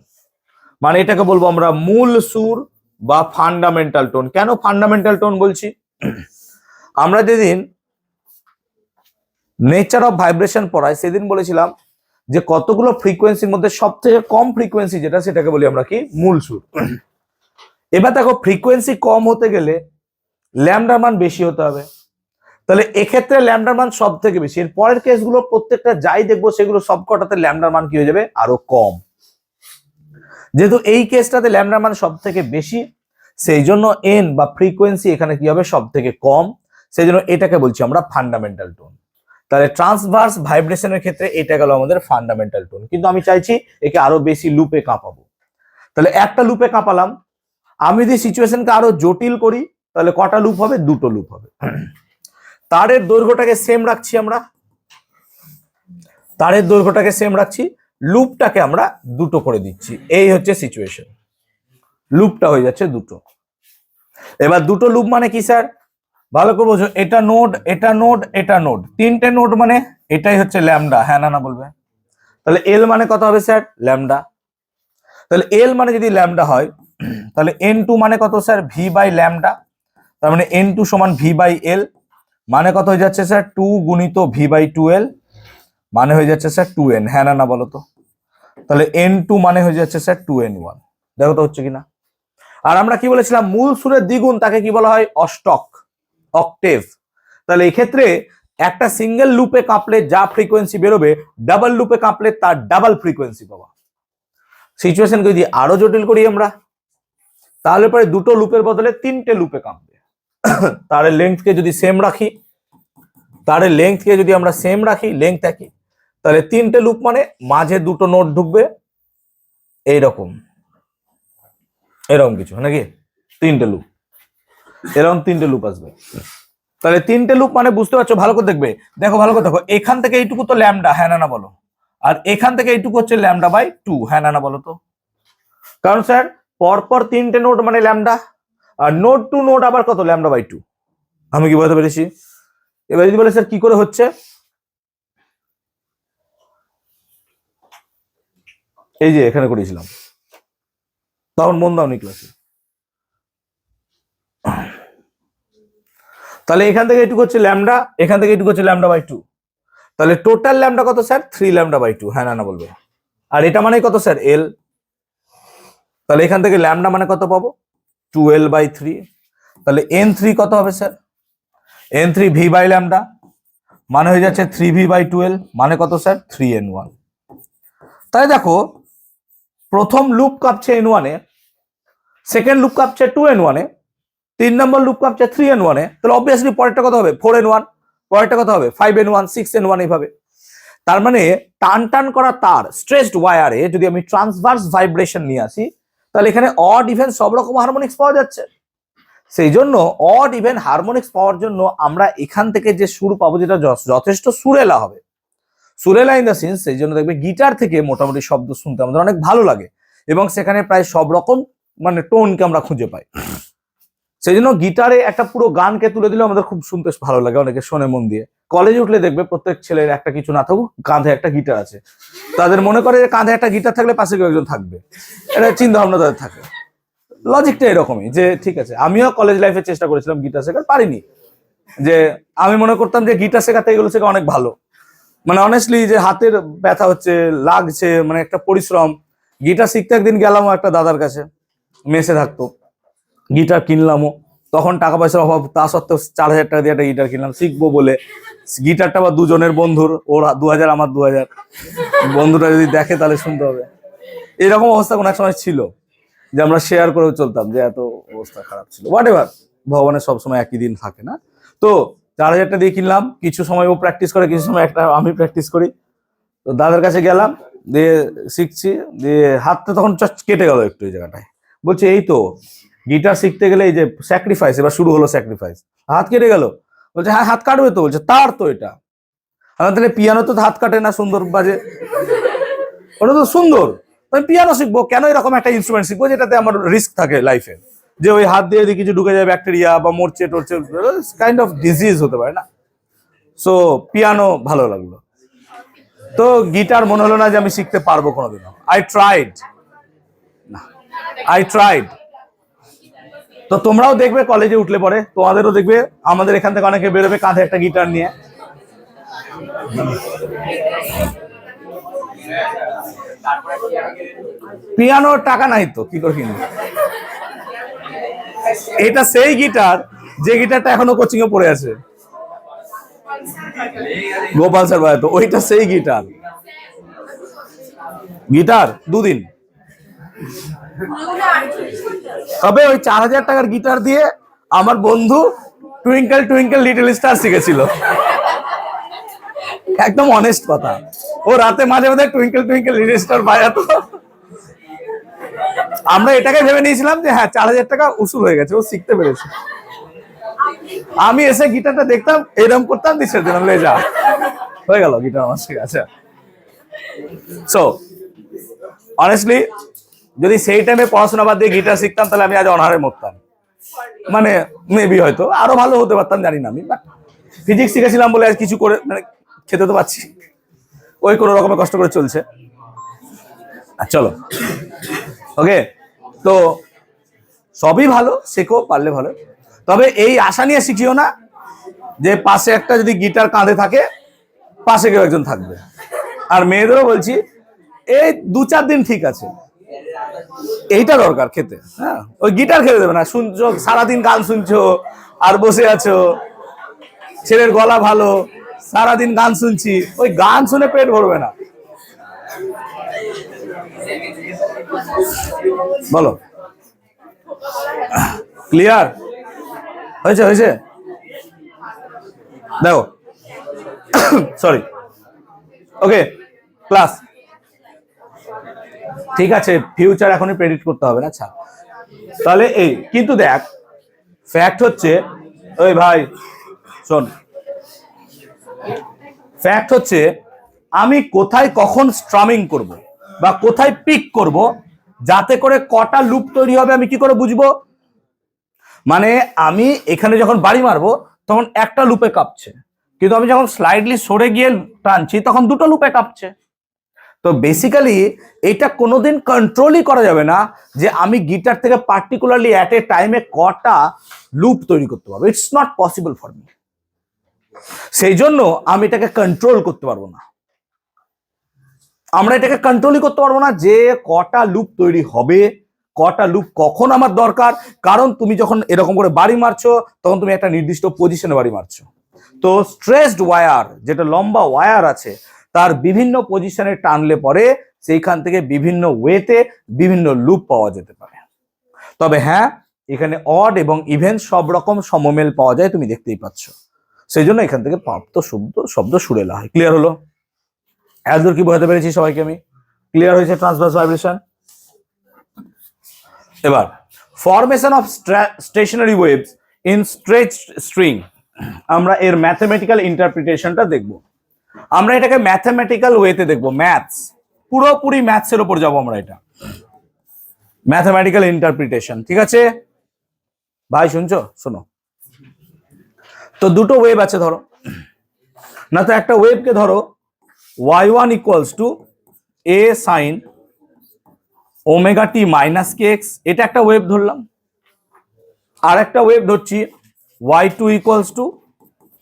মানে এটাকে বলবো আমরা মূল সুর বা ফান্ডামেন্টাল টোন। কেন ফান্ডামেন্টাল টোন বলছি? আমরা যেদিন নেচার অফ ভাইব্রেশন পড়াই সেদিন বলেছিলাম যে কতগুলো ফ্রিকোয়েন্সির মধ্যে সব থেকে কম ফ্রিকোয়েন্সি যেটা, সেটাকে বলি আমরা কি, মূল সুর। এবার দেখো ফ্রিকোয়েন্সি কম হতে গেলে ল্যামডার মান বেশি হতে হবে, তাহলে এক্ষেত্রে ল্যামডার মান সব থেকে বেশি। এর পরের কেসগুলো প্রত্যেকটা যাই দেখবো সেগুলো সবকটাতে ল্যামডার মান কি হয়ে যাবে, আরো কম। যেহেতু এই কেসটাতে ল্যামডার মান সব থেকে বেশি, সেই জন্য এন বা ফ্রিকোয়েন্সি এখানে কি হবে, সব থেকে কম, সেই জন্য এটাকে বলছি আমরা ফান্ডামেন্টাল টোন। তাহলে ট্রান্সভার্স ভাইব্রেশনের ক্ষেত্রে এটা গেল আমাদের ফান্ডামেন্টাল টোন, কিন্তু আমি চাইছি একে আরো বেশি লুপে কাঁপাবো। তাহলে একটা লুপে কাঁপালাম, আমি যদি সিচুয়েশনকে আরো জটিল করি তাহলে কটা লুপ হবে? দুটো লুপ হবে। তারের দৈর্ঘ্যটাকে সেম রাখছি আমরা, লুপটাকে আমরা দুটো করে দিচ্ছি, এই হচ্ছে সিচুয়েশন। লুপটা হয়ে যাচ্ছে দুটো। এবার দুটো লুপ মানে কি স্যার? ভালো করে বোঝো, এটা নোড, তিনটে নোড মানে এটাই হচ্ছে ল্যামডা, হ্যাঁ না বলবে? তাহলে এল মানে কত হবে স্যার? ল্যামডা। তাহলে এল মানে যদি ল্যামডা হয়, তাহলে n2 মানে কত স্যার? V by lambda. তার মানে n2 সমান ভি বাই এল, মানে কত হয়ে যাচ্ছে স্যার? 2 গুণিত ভি বাই 2l, মানে হয়ে যাচ্ছে স্যার 2n, হ্যাঁ না বলো তো? তাহলে n2 মানে হয়ে যাচ্ছে স্যার 2n1। দেখো তো হচ্ছে কিনা। আর আমরা কি বলেছিলাম, মূল সুরের দ্বিগুণ তাকে কি বলা হয়? অষ্টক, অক্টেভ। তাহলে এক্ষেত্রে একটা সিঙ্গেল লুপে কাঁপলে যা ফ্রিকোয়েন্সি বেরোবে, ডাবল লুপে কাঁপলে তার ডাবল ফ্রিকোয়েন্সি পাবা। সিচুয়েশনকে যদি আরো জটিল করি আমরা, তাহলে পরে দুটো লুপের বদলে তিনটে লুপে কাঁপবে। তারের লেন্থকে যদি সেম রাখি, তারের লেন্থকে যদি আমরা সেম রাখি, লেন্থ একই, তাহলে তিনটে লুপ মানে মাঝে দুটো নোড ঢুকবে এইরকম, এরকম কিছু নাকি, তিনটে লুপ, এরকম তিনটে লুপ আসবে। তাহলে তিনটে লুপ মানে বুঝতে পারছো, ভালো করে দেখবে, দেখো ভালো করে দেখো, এখান থেকে এইটুকু তো ল্যামডা, হ্যাঁ না না বলো, আর এখান থেকে এইটুকু হচ্ছে ল্যামডা বাই 2, হ্যাঁ না না বলো তো। কারণ স্যার পরপর তিনটে নোড মানে lambda, R node to node আবার কত, ল্যামডা বাই 2। আমি কি বলতে পেরেছি? এবার যদি বলে স্যার কি করে হচ্ছে, এই যে এখানে করেছিলাম, তখন মন দাওনি ক্লাসে। তাহলে এখান থেকে এইটুকু হচ্ছে ল্যামডা, এখান থেকে এইটুকু হচ্ছে ল্যামডা বাই 2, তাহলে টোটাল ল্যামডা কত স্যার, 3 ল্যামডা বাই 2, হ্যাঁ না না বলবে। আর এটা মানে কত স্যার, এল, তাহলে এখান থেকে ল্যামডা মানে কত পাবো, 2l বাই 3, তাহলে n3 কত হবে sir, n3 v by lambda মানে হয়ে যাচ্ছে 3v বাই 12, মানে কত স্যার, 3n1। তাহলে দেখো প্রথম লুপ কাঁপছে n1 এ, সেকেন্ড লুপ কাঁপছে 2n1 এ, 3 নম্বর লুপ কাঁপছে 3n1 এ, তাহলে অবভিয়াসলি পরেরটা কত হবে, 4n1, পরেরটা কত হবে, 5n1, 6n1, এইভাবে। তার মানে টান টান করা তার স্ট্রেসড ওয়্যারে যদি আমি ট্রান্সভার্স ভাইব্রেশন নিয়ে আসি, তাহলে এখানে অড ইভেন সব রকম হারমোনিক্স পাওয়া যাচ্ছে। সেই জন্য অড ইভেন হারমোনিক্স পাওয়ার জন্য আমরা এখান থেকে যে সুর পাবো, যেটা যথেষ্ট সুরেলা হবে, সুরেলা ইন দ্য সেন্স, সেই জন্য দেখবে গিটার থেকে মোটামুটি শব্দ শুনতে আমাদের অনেক ভালো লাগে, এবং সেখানে প্রায় সব রকম মানে টোনকে আমরা খুঁজে পাই। সেই জন্য গিটারে একটা পুরো গানকে তুলে দিলে আমাদের খুব শুনতে ভালো লাগে, অনেকে শোনে মন দিয়ে। কলেজে উঠলে দেখবে প্রত্যেক ছেলের একটা কিছু না থাকুক, কাঁধে একটা গিটার আছে, তাদের মনে করে যে কাঁধে একটা গিটার থাকলে পাশে কেউ একজন থাকবে, এটা চিন্তা ভাবনা তাদের থাকে। লজিকটা এরকমই যে ঠিক আছে, আমিও কলেজ লাইফে চেষ্টা করেছিলাম গিটার শেখার, পারিনি। যে আমি মনে করতাম যে গিটার শেখাতে এগুলো শেখা অনেক ভালো, মানে অনেস্টলি যে হাতের ব্যথা হচ্ছে, লাগছে, মানে একটা পরিশ্রম। গিটার শিখতে একদিন গেলাম একটা দাদার কাছে, মেসে থাকতো, গিটার কিনলামও, তখন টাকা পয়সার অভাব, তা সত্ত্বেও 4,000 টাকা দিয়ে একটা গিটার কিনলাম শিখবো বলে। গিটারটা আবার দুজনের বন্ধুর, ওর 2,000 আমার 2,000, বন্ধুটা যদি দেখে তাহলে শুনতে হবে। এরকম অবস্থা কোনো এক সময় ছিল যে আমরা শেয়ার করেও চলতাম, যে এত অবস্থা খারাপ ছিল। হোয়াট এভার, ভগবানের সবসময় একই দিন থাকে না। তো 4,000 টাকা দিয়ে কিনলাম, কিছু সময় ও প্র্যাকটিস করে, কিছু সময় একটা আমি প্র্যাকটিস করি। তো দাদার কাছে গেলাম, দিয়ে শিখছি, দিয়ে হাতটা তখন কেটে গেল একটু এই জায়গাটায়। বলছে এই তো গিটার শিখতে গেলে এই যে স্যাক্রিফাইস, এবার শুরু হলো স্যাক্রিফাইস, হাত কেটে গেল। বলছে হ্যাঁ হাত কাটবে তো, বলছে তার তো এটা, তাহলে পিয়ানো তো হাত কাটে না, সুন্দর বাজে, ওটা তো সুন্দর, আমি পিয়ানো শিখবো কেন, এরকম একটা ইনস্ট্রুমেন্ট শিখবো যেটাতে আমার রিস্ক থাকে লাইফে, যে ওই হাত দিয়ে যদি কিছু ঢুকে যায় ব্যাকটেরিয়া বা মরচে টরচে, কাইন্ড অফ ডিজিজ হতে পারে না। সো পিয়ানো ভালো লাগলো, তো গিটার মনে হলো না যে আমি শিখতে পারবো কোনোদিনও। I tried. তো তোমরাও দেখবে কলেজে উঠলে পরে, তোমাদেরও দেখবে আমাদের এখান থেকে অনেকে বেরোবে কাঁধে একটা গিটার নিয়ে। পিয়ানোর টাকা নাই তো কি করে কিনবো। এটা সেই গিটার যে গিটারটা এখনো কোচিং এ পড়ে আছে, গোপাল স্যার বাজাতো, ওইটা সেই গিটার। গিটার 2 দিন, তবে ওই 4,000 টাকার গিটার দিয়ে আমার বন্ধু টুইঙ্কেল টুইঙ্কেল লিটল স্টার শিখেছিল। একদম অনেস্ট কথা, ও রাতে মাঝে মাঝে টুইঙ্কেল টুইঙ্কেল লিটল স্টার বাজাতো। আমরা এটাকে ভেবে নিয়েছিলাম যে হ্যাঁ 4,000 টাকা উসুল হয়ে গেছে, ও শিখতে পেরেছে। আমি এসে গিটারটা দেখতাম, এরকম করতাম, দিচ্ছে দিলাম, লে যা হয়ে গেল গিটার আমার ঠিক আছে। সো অনেস্টলি যদি সেই টাইমে পড়াশোনা বাদ দিয়ে গিটার শিখতাম, তাহলে আমি আজ অনারে মরতাম, মানে মেবি হয়তো আরো ভালো হতে পারতাম, জানি না আমি। বাট ফিজিক্স শিখেছিলাম বলে আজ কিছু করে মানে খেতে তো পাচ্ছি, ওই কোনো রকমের কষ্ট করে চলছে। চলো ওকে, তো সবই ভালো, শেখো পারলে ভালো, তবে এই আশা নিয়ে শিখিও না যে পাশে একটা যদি গিটার কাঁধে থাকে পাশে কেউ একজন থাকবে। আর মেয়েদেরও বলছি, এই 2-4 দিন ঠিক আছে, এইটা দরকার খেতে, হ্যাঁ ওই গিটার খেতে দেবে না, শুনছো সারাদিন গান শুনছো আর বসে আছো, ছেলের গলা ভালো, সারাদিন গান শুনছি, ওই গান শুনে পেট ভরবে না। বলো ক্লিয়ার? হয়েছে হয়েছে দেখো সরি ওকে ক্লাস ঠিক আছে, ফিউচার এখনই প্রেডিক্ট করতে হবে না। আচ্ছা তাহলে এই কিন্তু দেখ ফ্যাক্ট হচ্ছে, ওই ভাই শোন, ফ্যাক্ট হচ্ছে আমি কোথায় কখন স্ট্রামিং করব বা কোথায় পিক করব, যাতে করে কটা লুপ তৈরি হবে আমি কি করে বুঝবো? মানে আমি এখানে যখন বাড়ি মারবো তখন একটা লুপে কাঁপছে, কিন্তু আমি যখন স্লাইডলি সরে গিয়ে টানছি তখন দুটো লুপে কাঁপছে। তো বেসিক্যালি এটা কোনোদিন কন্ট্রোলই করা যাবে না যে আমি গিটার থেকে পার্টিকুলারলি অ্যাট এ টাইমে কটা লুপ তৈরি করতে পারবো। It's not possible for me. সেই জন্য আমি এটাকে কন্ট্রোল করতে পারবো না, আমরা এটাকে কন্ট্রোলই করতে পারবো না যে কটা লুপ তৈরি হবে, কটা লুপ কখন আমার দরকার। কারণ তুমি যখন এরকম করে বাড়ি মারছো তখন তুমি একটা নির্দিষ্ট পজিশনে বাড়ি মারছো। তো স্ট্রেসড ওয়্যার, যেটা লম্বা ওয়্যার আছে, তার বিভিন্ন পজিশনে টানলে পরে সেইখান থেকে বিভিন্ন ওয়েতে বিভিন্ন লুপ পাওয়া যেতে পারে। তবে হ্যাঁ, এখানে অড এবং ইভেন সব রকম সমমেল পাওয়া যায়, তুমি দেখতেই পাচ্ছ। সেই জন্য এখান থেকে প্রাপ্ত শব্দ সুরেলা হয়। ক্লিয়ার হলো? এতদূর কি বোঝাতে পেরেছি সবাইকে আমি? ক্লিয়ার হয়েছে ট্রান্সভার্স ভাইব্রেশন? এবার formation of stationary waves in stretched string, আমরা এর ম্যাথমেটিক্যাল ইন্টারপ্রিটেশনটা দেখব। আমরা এটাকে ম্যাথমেটিক্যাল ওয়েতে দেখব, ম্যাথস, পুরোপুরি ম্যাথসের উপর যাব আমরা। এটা ম্যাথমেটিক্যাল ইন্টারপ্রিটেশন, ঠিক আছে ভাই? শুনছো? শোনো, তো দুটো ওয়েভ আছে ধরো না, তো একটা ওয়েভকে ধরো y1 equals to a sine omega T minus K x, এটা একটা ওয়েভ ধরলাম। আর একটা ওয়েভ ধরছি y2 equals to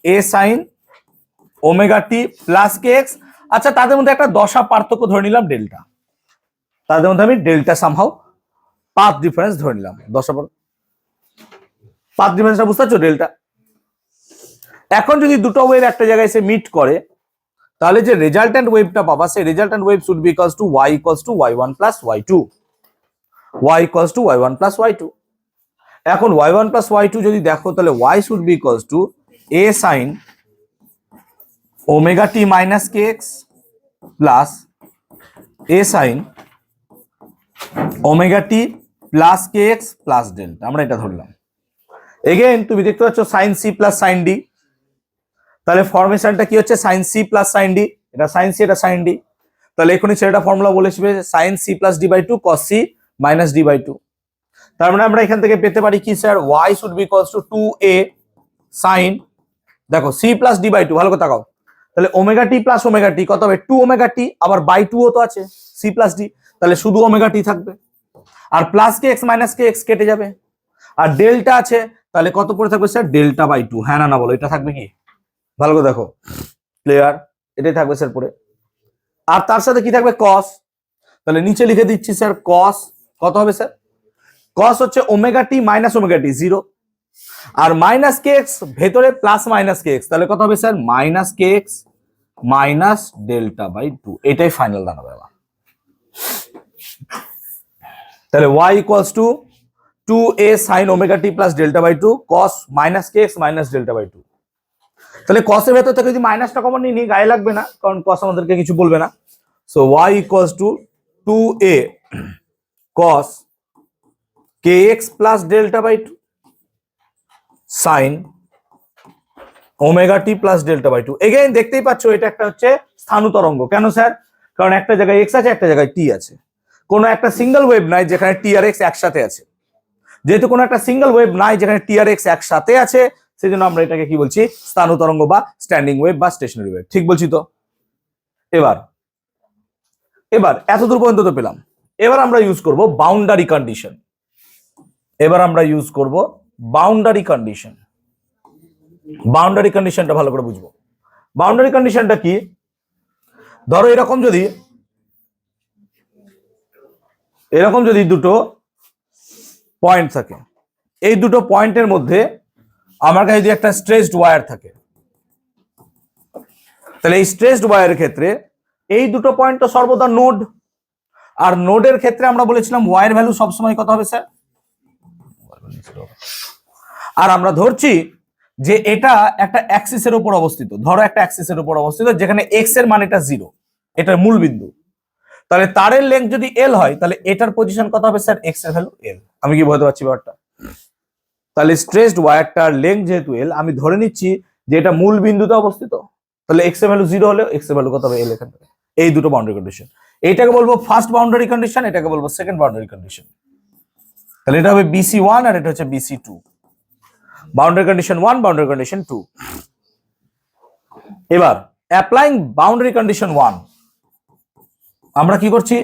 a sine omega T plus K x. আচ্ছা, তাদের মধ্যে একটা দশা পার্থক্য ধরে নিলাম ডেল্টা, তাদের মধ্যে আমি ডেল্টা সামহাও পাথ ডিফারেন্স ধরে নিলাম। দশা পাথ ডিফারেন্সটা বুঝতে পারছো? ডেল্টা। এখন যদি দুটো ওয়েভ একটা জায়গায় এসে মিট করে, তাহলে যে রেজাল্টেন্ট ওয়েভটা পাবা, সেই resultant wave should be equals to y equals to y1 plus y2, y equals to y1 plus y2। এখন y1 প্লাস y2 যদি দেখো, তাহলে y should be equals to a sine omega T minus K x plus a sine omega T plus K x plus delta. আমরা এটা ধরলাম। Again তুমি দেখতে পাচ্ছ sine C plus sine D, তাহলে ফরমেশনটা কি হচ্ছে? Sine C plus sine D, এটা সাইন সি, এটা সাইন ডি। তাহলে এখনই সেটা ফর্মুলা বলেছিবে sine C plus D by two cos C minus D by two. তার মানে আমরা এখান থেকে পেতে পারি কি sir? y should be equals to 2a sine, দেখো C plus D by two, ভালো করে তাকাও, তাহলে ওমেগা টি প্লাস ওমেগা টি কত হবে? 2 ওমেগা টি, আবার বাই টু ও তো আছে সি প্লাস ডি, তাহলে শুধু ওমেগা টি থাকবে, আর প্লাস কে এক্স মাইনাস কে এক্স কেটে যাবে, আর ডেল্টা আছে, তাহলে কত করে থাকবে স্যার? Delta by two. হ্যাঁ না বলো, এটা থাকবে কি? ভালো করে দেখো, ক্লিয়ার? এটাই থাকবে স্যার পরে। আর তার সাথে কি থাকবে? কস। তাহলে নিচে লিখে দিচ্ছি স্যার, কস কত হবে স্যার? কস হচ্ছে ওমেগা টি মাইনাস ওমেগা টি 0, আর মাইনাস কে এক্স ভেতরে প্লাস মাইনাস কে এক্স, তাহলে কত হবে sir? Minus K X minus delta by two. এটাই ফাইনাল দাঁড়াবে। তাহলে y equals to 2a sine omega T plus delta by two cos minus K X minus delta by two. তাহলে কসের ভেতর থেকে যদি মাইনাসটা কমন নিই, গায়ে লাগবে না, কারণ কস আমাদেরকে কিছু বলবে না। So y equals to 2a cos kx plus delta by two sine omega T plus delta by two. Again দেখতেই পাচ্ছ এটা একটা হচ্ছে স্থানু তরঙ্গ। কেন স্যার? কারণ একটা জায়গায় এক্স আছে, একটা জায়গায় টি আছে। কোনো একটা সিঙ্গেল ওয়েভ নাই যেখানে টি আর এক্স একসাথে আছে। যেহেতু কোনো একটা সিঙ্গেল ওয়েভ নাই যেখানে টি আর এক্স একসাথে আছে, সেই জন্য আমরা এটাকে কি বলছি? স্থানু তরঙ্গ বা স্ট্যান্ডিং ওয়েভ বা স্টেশনারি ওয়েভ। ঠিক বলছি তো? এবার এতদূর পর্যন্ত তো পেলাম। এবার আমরা ইউজ করব বাউন্ডারি কন্ডিশন। বাউন্ডারি কন্ডিশনটা ভালো করে বুঝবো। বাউন্ডারি কন্ডিশনটা কি? ধরো এরকম যদি দুটো পয়েন্ট থাকে, এই দুটো পয়েন্টের মধ্যে আমার কাছে যদি একটা স্ট্রেচড ওয়্যার থাকে, তাহলে এই স্ট্রেচড ওয়্যারের ক্ষেত্রে এই দুটো পয়েন্ট তো সর্বদা নোড, আর নোডের ক্ষেত্রে আমরা বলেছিলাম ওয়াই এর ভ্যালু সবসময় কত হবে স্যার? আর আমরা ধরছি যে এটা একটা অ্যাক্সিসের উপর অবস্থিত, ধরো একটা অ্যাক্সিসের উপর অবস্থিত যেখানে এক্স এর মান এটা 0, এটার মূল বিন্দু। তাহলে তারের লেন্থ যদি এল হয় তাহলে এটার পজিশন কত হবে স্যার? এক্স এর ভ্যালু এল। আমি কি বলতে পারছি ব্যাপারটা? তাহলে স্ট্রেসড ওয়্যারটার লেন্থ যেহেতু এল, আমি ধরে নিচ্ছি যে এটা মূল বিন্দুতে অবস্থিত, তাহলে এক্স এর ভ্যালু 0 হলে এক্স এর ভ্যালু কত হবে? এল। এখান থেকে এই দুটো বাউন্ডারি কন্ডিশন, এইটাকে বলবো ফার্স্ট বাউন্ডারি কন্ডিশন, এটাকে বলবো সেকেন্ড বাউন্ডারি কন্ডিশন। তাহলে এটা হবে BC1 আর এটা হচ্ছে BC2, boundary condition 1, boundary condition 2। এবার অ্যাপ্লাইং বাউন্ডারি কন্ডিশন 1, আমরা কি করছি?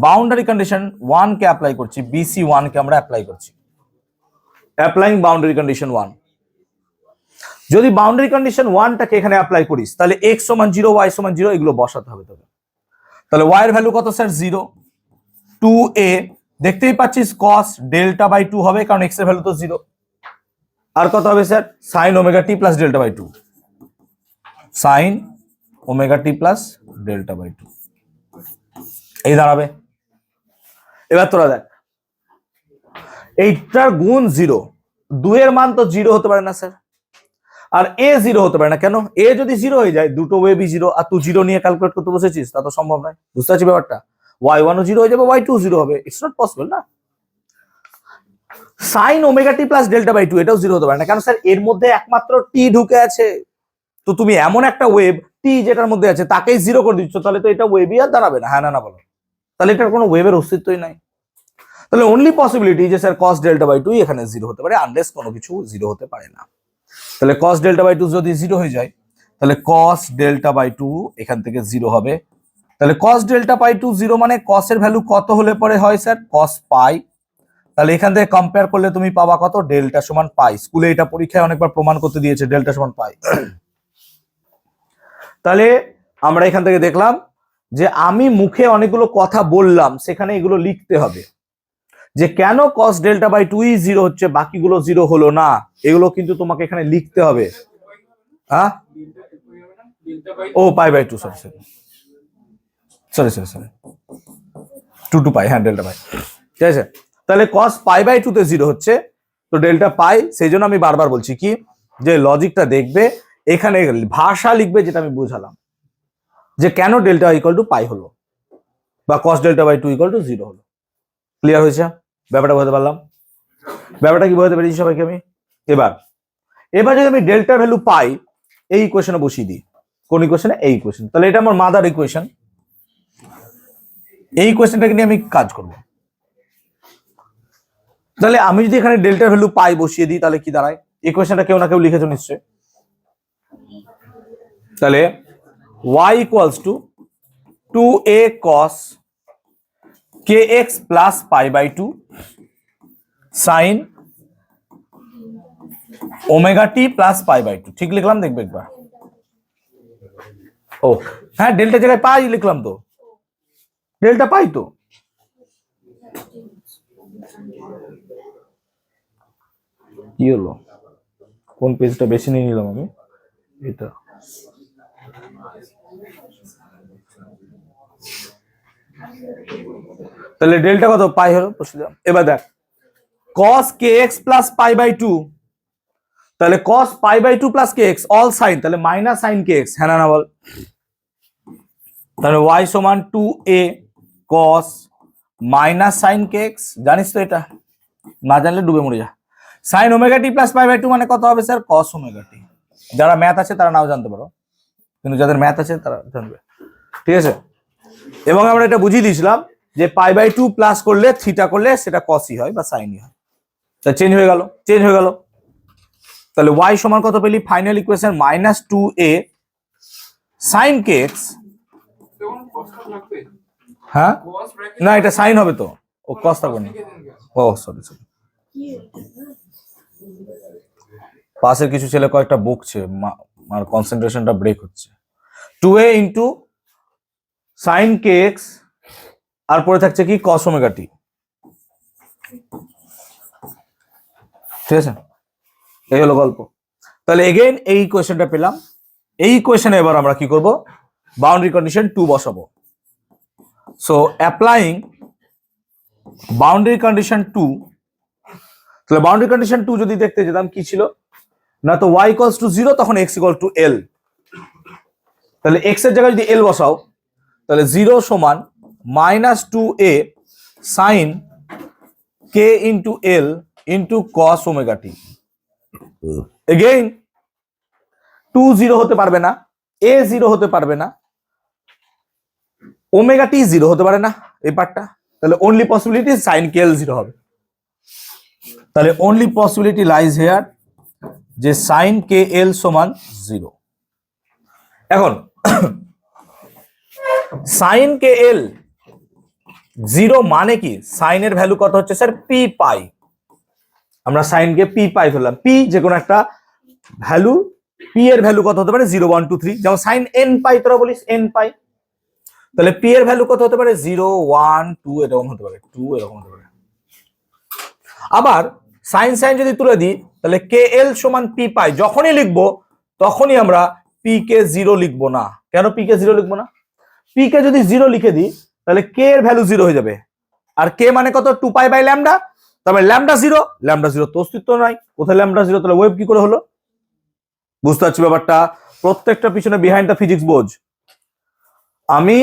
বাউন্ডারি কন্ডিশন 1 কে অ্যাপ্লাই করছি, BC1 কে আমরা অ্যাপ্লাই করছি। অ্যাপ্লাইং বাউন্ডারি কন্ডিশন 1, যদি বাউন্ডারি কন্ডিশন 1টাকে এখানে অ্যাপ্লাই করিস তাহলে x সমান 0, y সমান 0 এগুলো বসাতে হবে তোকে। তাহলে y এর ভ্যালু কত স্যার? 0। 2a দেখতেই পাচ্ছিস cos ডেল্টা বাই 2 হবে, কারণ x এর ভ্যালু তো 0। আর কত হবে sir? sin omega t plus delta by 2, sin omega t plus delta by 2 এই দাঁড়াবে। এবার তোরা দেখ, এইটার গুণ 0, 2 এর মান তো 0 হতে পারে না স্যার, আর a 0 হতে পারে না। কেন? a যদি 0 হয়ে যায়, দুটো ওয়েবই 0, আর তুই 0 নিয়ে ক্যালকুলেট করতে বসেছিস, তা তো সম্ভব নয়। বুঝতে পারছিস ব্যাপারটা? y1 ও 0 হয়ে যাবে, y2 0 হবে, ইটস নট পসিবল না। sin omega t plus delta by 2 এটাও 0 হতে পারে না, কারণ স্যার এর মধ্যে একমাত্র t ঢুকে আছে। তো তুমি এমন একটা ওয়েভ t যেটার মধ্যে আছে তাকেই 0 করে দিচ্ছ, তাহলে তো এটা ওয়েবই আর দাঁড়াবে না। হ্যাঁ না বলো? তাহলে এটার কোনো ওয়েভের অস্তিত্বই নাই। তাহলে অনলি পসিবিলিটি যে স্যার cos ডেল্টা বাই 2 এখানে 0 হতে পারে, আনলেস কোনো কিছু 0 হতে পারে না। তাহলে cos ডেল্টা বাই 2 যদি 0 হয়ে যায় তাহলে cos ডেল্টা বাই 2 এখান থেকে 0 হবে। তাহলে cos ডেল্টা বাই 2 0 মানে cos এর ভ্যালু কত হলে পরে হয় স্যার? cos পাই। তাহলে এখান থেকে কম্পেয়ার করলে তুমি পাবা কত? ডেল্টা সমান পাই। স্কুলে এটা পরীক্ষায় অনেকবার প্রমাণ করতে দিয়েছে, ডেল্টা সমান পাই। তাহলে আমরা এখান থেকে দেখলাম যে আমি মুখে অনেকগুলো কথা বললাম, সেখানে এগুলো লিখতে হবে যে কেন cos ডেল্টা বাই 2 0 হচ্ছে, বাকিগুলো 0 হলো না, এগুলো কিন্তু তোমাকে এখানে লিখতে হবে। হ্যাঁ, ও পাই বাই 2, সরি 2 টু পাই, হ্যাঁ ডেল্টা পাই, ঠিক আছে। তাহলে cos পাই বাই 2 তে 0 হচ্ছে, তো ডেল্টা পাই। সেই জন্য আমি বারবার বলছি কি, যে লজিকটা দেখবে, এখানে ভাষা লিখবে, যেটা আমি বুঝালাম যে কেন ডেল্টা ইকুয়াল টু পাই হলো, বা cos delta by 2 equal to 0 হলো। ক্লিয়ার হয়েছে ব্যাপারটা? বুঝতে পারলাম ব্যাপারটা? কি বুঝতে পেরেছি সবাইকে আমি? এবার যদি আমি ডেল্টা ভ্যালু পাই, এই ইকুয়েশনে বসিয়ে দিই। কোন ইকুয়েশনে? এই ইকুয়েশন। তাহলে এটা আমার মাদার ইকুয়েশন, এই ইকুয়েশনটাকে নিয়ে আমি কাজ করব। তাহলে আমি যদি এখানে ডেল্টা ভ্যালু পাই বসিয়ে দিই তাহলে কি দাঁড়ায়? ইকুয়েশনটা কেউ না কেউ লিখেছো নিশ্চয়। তাহলে y equals to 2a cos kx plus pi by 2 sin omega t plus pi by 2। ঠিক লিখলাম? দেখবে একবার। ও হ্যাঁ, ডেল্টা জায়গায় পাই লিখলাম, তো ডেল্টা পাই তো। কি হলো? কোন পেজটা বেশি নিয়ে নিলাম আমি? এটা। তাহলে ডেল্টা কত? পাই হলো। এবার দেখ, cos kx plus pi by 2, তাহলে cos pi by 2 plus kx all sine, তাহলে মাইনাস সাইন kx, হ্যাঁ না বল? তাহলে y সমান 2a cos minus sine kx, জানিস তো এটা? না জানলে ডুবে মরে যা। Sine omega T plus pi by 2 মানে কত হবে স্যার? cos omega t. যারা ম্যাথ আছে তারা নাও জানতে পারো, কিন্তু যাদের ম্যাথ আছে তারা জানবে, ঠিক আছে। এবং আমরা এটা বুঝিয়ে দিয়েছিলাম যে পাই বাই 2 প্লাস করলে, থিটা করলে সেটা কসই হয় বা সাইনই হয়। তা চেঞ্জ হয়ে গেল। তাহলে y সমান কত পেলি? Final equation minus 2a sine kx। হ্যাঁ না, এটা সাইন হবে তো, ও কস থাকবে না। ও সরি, পাশের কিছু ছেলে কয়েকটা বকছে, আর কনসেন্ট্রেশনটা ব্রেক হচ্ছে। 2a ইন্টু সাইন kx, আর পরে থাকছে কি? cos omega t. ঠিক আছে, এই হলো গল্প। তাহলে এগেইন এই ইকুয়েশনটা পেলাম। এই ইকুয়েশনে এবার আমরা কি করব? বাউন্ডারি কন্ডিশন 2 বসাবো। সো অ্যাপ্লাইং বাউন্ডারি কন্ডিশন 2, তাহলে বাউন্ডারি কন্ডিশন 2 যদি দেখতে যেতাম কি ছিল না, তো y ইকুয়ালস টু 0 তখন x ইকুয়াল টু l। তাহলে x এর জায়গায় যদি l বসাও তাহলে 0 সমান -2a sin k into l into cos omega t। Again 2 0 হতে পারবে না, a 0 হতে পারবে না, ওমেগা টি 0 হতে পারে না এই পার্টটা। তাহলে only possibility sin k l 0 হবে। তাহলে অনলি পসিবিলিটি লাইজ হেয়ার যে sin k l সমান 0। এখন sin k l 0 মানে কি? সাইন এর ভ্যালু কত হচ্ছে স্যার? পি পাই। আমরা সাইন কে পি পাই ফেললাম। পি যে কোনো একটা ভ্যালু, পি এর ভ্যালু কত হতে পারে? 0 1 2 3। যেমন সাইন এন পাই, তোরা বলিস এন পাই। তাহলে পি এর ভ্যালু কত হতে পারে? 0 1 2 এরকম হতে পারে, 2 এরকম হতে পারে। আবার সাইন সাইন যদি তুলে দিই তাহলে কে এল সমান পি পাই যখনই লিখবো তখনই আমরা পি কে 0 লিখবো না। কেন পি কে 0 লিখবো না? পি কে যদি 0 লিখে দিই তাহলে কে এর ভ্যালু 0 হয়ে যাবে। আর কে মানে কত? 2 পাই বাই ল্যামডা। তবে ল্যামডা 0, ল্যামডা 0 তো অস্তিত্ব নাই। কোথায় ল্যামডা 0? তাহলে ওয়েভ কি করে হলো? বুঝতে পারছি ব্যাপারটা? প্রত্যেকটা পিছনে বিহাইন্ড দ্য ফিজিক্স বোঝ। আমি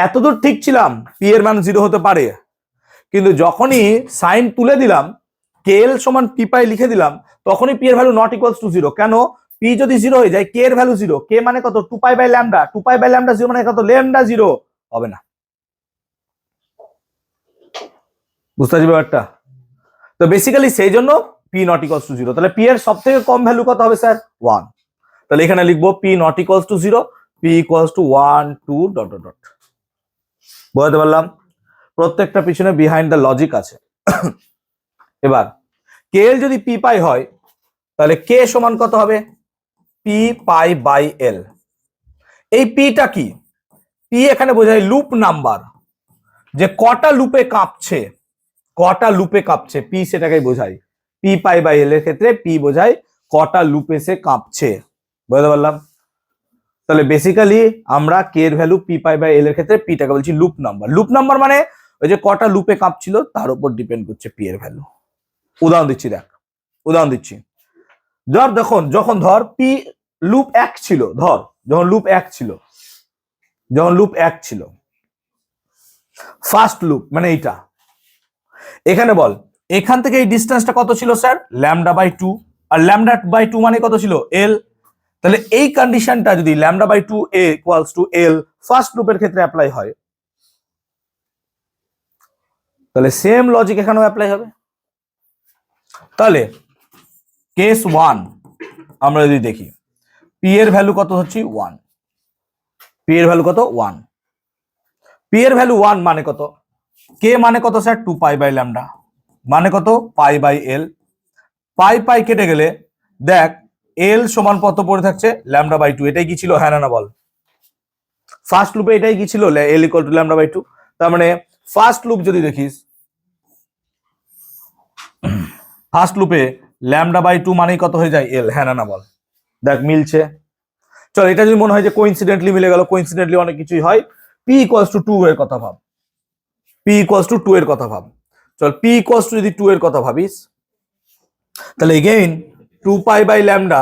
এতদূর ঠিক ছিলাম পি এর মান 0 হতে পারে, কিন্তু যখনই সাইন তুলে দিলাম কে এল সমান পি পাই লিখে দিলাম তখনই পি এর ভ্যালু নট ইকুয়ালস টু 0। কেন? পি যদি 0 হয়ে যায় কে এর ভ্যালু 0, কে মানে কত? 2 pi by lambda. 2 pi by lambda 0 মানে কত? ল্যামডা 0 হবে না। বুঝতে পারছি ব্যাপারটা? তো বেসিক্যালি সেই জন্য পি নট ইকুয়ালস টু 0। তাহলে পি এর সব থেকে কম ভ্যালু কত হবে স্যার? 1। তাহলে এখানে লিখবো P not equals to 0, P equals to 1 2 dot dot dot. বুঝতে পারলাম? প্রত্যেকটা পিছনে বিহাইন্ড দ্য লজিক আছে। এবার কে এল যদি পি পাই হয় তাহলে কে সমান কত হবে? P pi by L. এই পিটা কি? পি এখানে বোঝায় লুপ নাম্বার, যে কটা লুপে কাঁপছে, কটা লুপে কাঁপছে পি সেটাকেই বোঝায়। পি পাই বাই এল এর ক্ষেত্রে পি বোঝায় কটা লুপে সে কাঁপছে। বুঝতে পারলাম? তাহলে বেসিক্যালি আমরা কে এর value P pi by L এর ক্ষেত্রে পিটাকে বলছি লুপ নাম্বার। লুপ নাম্বার মানে ওই যে কটা লুপে কাঁপছিল তার উপর ডিপেন্ড করছে পি এর ভ্যালু। উদাহরণ দিচ্ছি, দেখ উদাহরণ দিচ্ছি। যখন ধর পি লুপ 1 ছিল, ধর যখন লুপ 1 ছিল, ফার্স্ট লুপ মানে এইটা, এখানে বল এখান থেকে এই ডিসটেন্সটা কত ছিল স্যার? Lambda by 2। আর ল্যামডা বাই 2 মানে কত ছিল? এল। তাহলে এই কন্ডিশনটা যদি ল্যামডা বাই 2 এ ইকুয়ালস টু এল ফার্স্ট লুপের ক্ষেত্রে অ্যাপ্লাই হয়, তাহলে সেম লজিক এখানেও অ্যাপ্লাই হবে। তাহলে কেস 1 আমরা যদি দেখি, পি এর ভ্যালু কত হচ্ছে? 1। পি এর ভ্যালু কত? 1। পি এর ভ্যালু 1 মানে কত? কে মানে কত স্যার? 2 পাই বাই ল্যামডা মানে কত? পাই বাই এল। পাই পাই কেটে গেলে দেখ এল সমান কত পড়ে থাকছে? Lambda by 2। এটাই কি ছিল? হ্যাঁ না বল? ফার্স্ট লুপে এটাই কি ছিল? L equal to lambda by 2। তার মানে ফার্স্ট লুপ যদি দেখিস, ফার্স্ট লুপে ল্যামডা বাই 2 মানেই কত হয়ে যায়? এল। হ্যাঁ না বল? দেখ মিলছে। চল এটা যদি মনে হয় যে কোইন্সিডেন্টলি মিলে গেল, কোইন্সিডেন্টলি অনেক কিছুই হয়। পি ইকুয়ালস টু 2 এর কথা ভাব, পি ইকুয়ালস টু 2 এর কথা ভাব। চল পি ইকুয়ালস টু যদি 2 এর কথা ভাবিস তাহলে এগেইন 2 পাই বাই ল্যামডা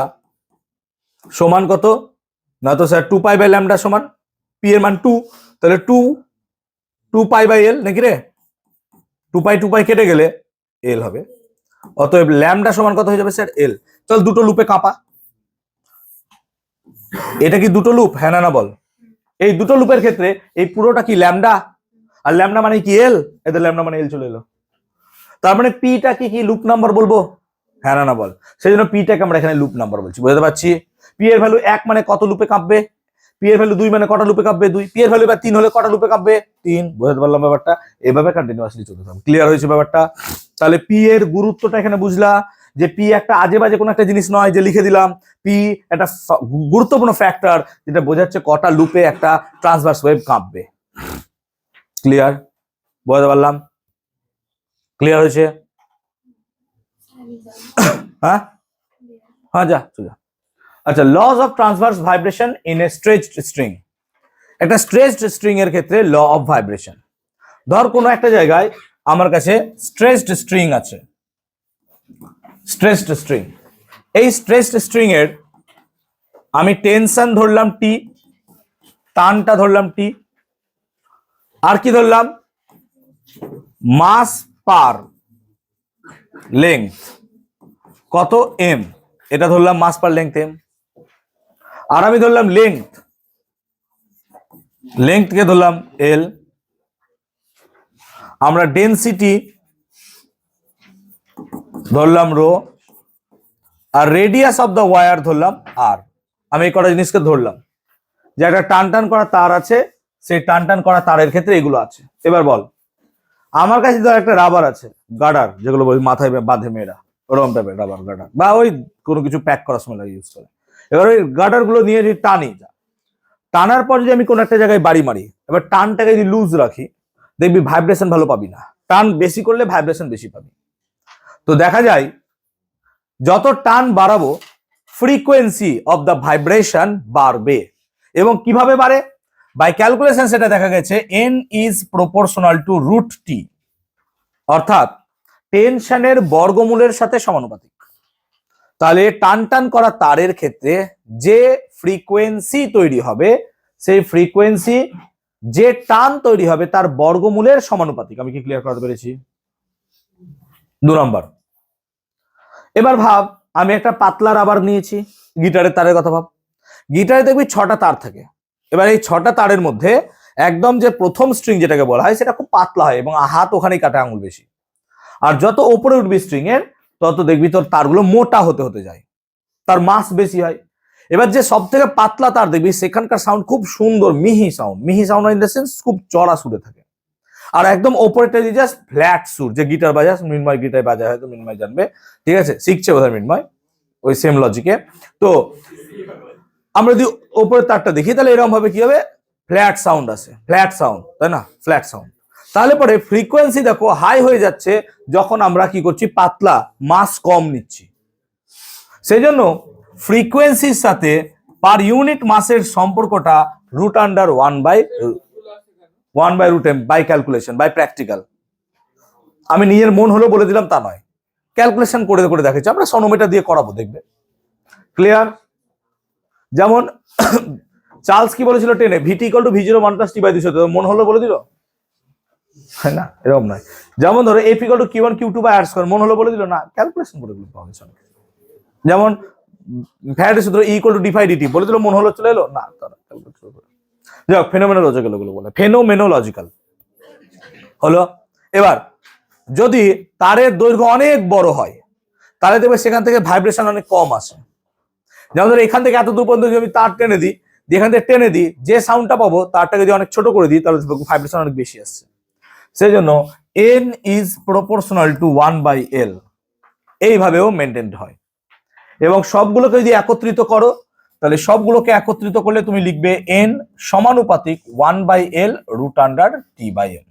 সমান কত? না তো স্যার 2 পাই বাই ল্যামডা সমান পি এর মান 2, তাহলে 2 পাই বাই এল নাকি রে? 2 পাই কেটে গেলে এল হবে। অতএব ল্যামডা সমান কত হয়ে যাবে স্যার? এল। চল দুটো লুপে কাঁপা। এটা কি দুটো লুপ? হ্যাঁ না বল? এই দুটো লুপের ক্ষেত্রে এই পুরোটা কি ল্যামডা, আর ল্যামডা মানে কি? এল। এদের ল্যামডা মানে এল চলে এলো। তার মানে পিটা কি লুপ নাম্বার বলবো? হ্যাঁ না বল? সেই জন্য পিটাকে আমরা এখানে লুপ নাম্বার বলছি। বুঝতে পারছি? পি এর ভ্যালু 1 মানে কত লুপে কাঁপবে? পি এর ভ্যালু 2 মানে কটা লুপে কাঁপবে? 2। পি এর ভ্যালু 3 হলে কটা লুপে কাঁপবে? 3। বুঝতে পারলাম ব্যাপারটা? এভাবে কন্টিনিউয়াসলি চলতে থাকবে। ক্লিয়ার হয়েছে ব্যাপারটা? তাহলে পি এর গুরুত্বটা এখানে বুঝলা, যে পি একটা আজে বাজে কোনো একটা জিনিস নয় যে লিখে দিলাম। পি একটা গুরুত্বপূর্ণ ফ্যাক্টর যেটা বোঝাচ্ছে কটা লুপে একটা ট্রান্সভার্স ওয়েভ কাঁপবে। ক্লিয়ার? বুঝতে পারলাম? ক্লিয়ার হয়েছে? হ্যাঁ হ্যাঁ, যা যা। আচ্ছা, lodge of transverse vibration in a stretched string. একটা স্ট্রেচড স্ট্রিং এর ক্ষেত্রে ল অফ ভাইব্রেশন। ধর কোনো একটা জায়গায় আমার কাছে স্ট্রেচড স্ট্রিং আছে, স্ট্রেসড স্ট্রিং। এই স্ট্রেসড স্ট্রিং এর আমি টেনশন ধরলাম টি, টানটা ধরলাম টি, আর কি ধরলাম মাস পার লেংথ কত এম, এটা ধরলাম মাস পার লেংথ এম। আর আমি ধরলাম লেংথ কে ধরলাম এল। আমরা ডেনসিটি ধরলাম রো, আর রেডিয়াস অফ দ্য ওয়্যার ধরলাম আর। আমি এই কটা জিনিসকে ধরলাম যে একটা টান করা তার আছে, সেই টান করা তারের ক্ষেত্রে এগুলো আছে। এবার বল, আমার কাছে ধর একটা রাবার আছে, গার্ডার যেগুলো বলি মাথায় বাঁধে মেয়েরা, ওরকম টাইপের রাবার গার্ডার, বা ওই কোনো কিছু প্যাক করার সময় ইউজ করে। এবার ওই গার্ডার গুলো নিয়ে যদি টানি, টানার পর যদি আমি কোনো একটা জায়গায় বাড়ি মারি, এবার টানটাকে যদি লুজ রাখি, দেখবি ভাইব্রেশন ভালো পাবি না, টান বেশি করলে ভাইব্রেশন বেশি পাবি। তো দেখা যায় যত টান বাড়াবো ফ্রিকোয়েন্সি অফ দ্য ভাইব্রেশন বাড়বে। এবং কিভাবে বাড়ে? বাই ক্যালকুলেশন সেটা দেখা গেছে n is proportional to root T, অর্থাৎ টেনশনের বর্গমূলের সাথে সমানুপাতিক। তাহলে টান করা তারের ক্ষেত্রে যে ফ্রিকোয়েন্সি তৈরি হবে, সেই ফ্রিকোয়েন্সি যে টান তৈরি হবে তার বর্গমূলের সমানুপাতিক। আমি কি ক্লিয়ার করতে পেরেছি? 2 নম্বর। এবার ভাব, আমি একটা পাতলা রাবার নিয়েছি, গিটারের তারের কথা ভাব। গিটারে দেখবি 6টা তার থাকে। এবার এই 6টা তারের মধ্যে একদম যে প্রথম স্ট্রিং যেটাকে বলা হয় সেটা খুব পাতলা হয় এবং হাত ওখানেই কাটে, আঙুল বেশি। আর যত ওপরে উঠবি স্ট্রিং এর, তত দেখবি তোর তারগুলো মোটা হতে হতে যায়, তার মাস বেশি হয়। এবার যে সব থেকে পাতলা তার দেখবি সেখানকার সাউন্ড খুব সুন্দর, মিহি সাউন্ড ইন দ্য সেন্স খুব চড়া সুরে থাকে। আর একদম ওপরেটা দিয়ে জাস্ট ফ্ল্যাট সুর, যে গিটার বাজাস, মৃন্ময় গিটার বাজায়, হয়তো মৃন্ময় জানবে, ঠিক আছে, শিখছে বোধহয় মৃন্ময় ওই সেম লজিকে। তো আমরা যদি ওপরের তারটা দেখি তাহলে এরকম ভাবে কি হবে, ফ্ল্যাট সাউন্ড আসে, ফ্ল্যাট সাউন্ড, তাই না, ফ্ল্যাট সাউন্ড। তাহলে পরে ফ্রিকোয়েন্সি দেখো হাই হয়ে যাচ্ছে যখন আমরা কি করছি, পাতলা, মাস কম নিচ্ছি। সেই জন্য ফ্রিকোয়েন্সির সাথে পার ইউনিট মাসের সম্পর্কটা root under 1/√m by calculation, by practical. আমি নিজের মন হলো বলে দিলাম তা নয়, ক্যালকুলেশন করে করে দেখেছি, আমরা সনোমিটার দিয়ে করাবো, দেখবে ক্লিয়ার। যেমন চার্লস কি বলেছিল টেনে, ভিটি ইকুয়াল টু v0 1 + t/200, মন হলো বলে দিল, হয় না, এরকম নয়। যেমন ধরো f equal to q1 q2/r², মন হলো বলে দিল না, ক্যালকুলেশন করে দিল। যেমন ফ্যারাডের সূত্র E ইকুয়াল টু d/dt, বলে দিল, মন হলো চলে এলো না, যাক ফেনোমেনোলজিক্যাল গুলো বলে, ফেনোমেনোলজিক্যাল হলো। এবার যদি তারের দৈর্ঘ্য অনেক বড় হয় তাহলে দেখবে সেখান থেকে ভাইব্রেশন অনেক কম আসে। যেমন ধরো এখান থেকে এত দূর পর্যন্ত যদি আমি তার টেনে দিই, এখান থেকে টেনে দিই, যে সাউন্ডটা পাবো তারটাকে যদি অনেক ছোট করে দিই তাহলে ভাইব্রেশন অনেক বেশি আসছে। সেই জন্য n is proportional two 1/l, এইভাবেও মেনটেন্ড হয়। এবং সবগুলোকে যদি একত্রিত করো তাহলে সবগুলোকে একত্রিত করলে তুমি লিখবে n সমানুপাতিক 1/l রুট আন্ডার t/m।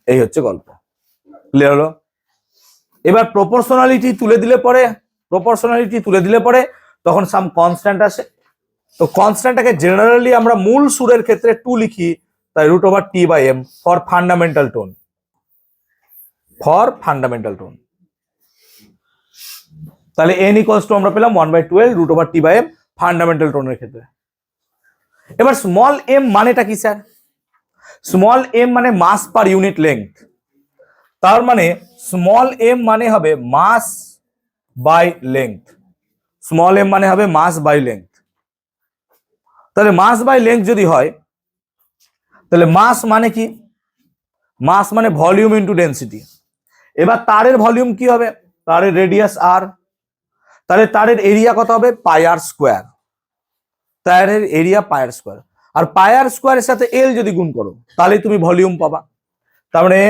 এই হচ্ছে গল্প, ক্লিয়ার হলো? এবার প্রপোর্শনালিটি তুলে দিলে পরে তখন সাম কনস্ট্যান্ট আসে। তো কনস্ট্যান্টটাকে জেনারেলি আমরা মূল সুরের ক্ষেত্রে 2 লিখি, তাই √t/m ফর ফান্ডামেন্টাল টোন, তাহলে n ইকুয়ালস টু আমরা পেলাম 1/12 √t/m ফান্ডামেন্টাল টোনের ক্ষেত্রে। এবার স্মল m মানেটা কি স্যার? স্মল m মানে মাস পার ইউনিট লেংথ। তার মানে স্মল m মানে হবে মাস বাই লেংথ, স্মল m মানে হবে মাস বাই লেংথ। তাহলে মাস বাই লেংথ যদি হয় তাহলে মাস মানে কি? মাস মানে ভলিউম ইনটু ডেনসিটি। এবার তারের ভলিউম কি হবে? তারের রেডিয়াস r, তাহলে তারের এরিয়া কত হবে? πr²। তারের এরিয়া πr², আর πr² এর সাথে l যদি গুণ করো তাহলে তুমি ভলিউম পাবা। তার মানে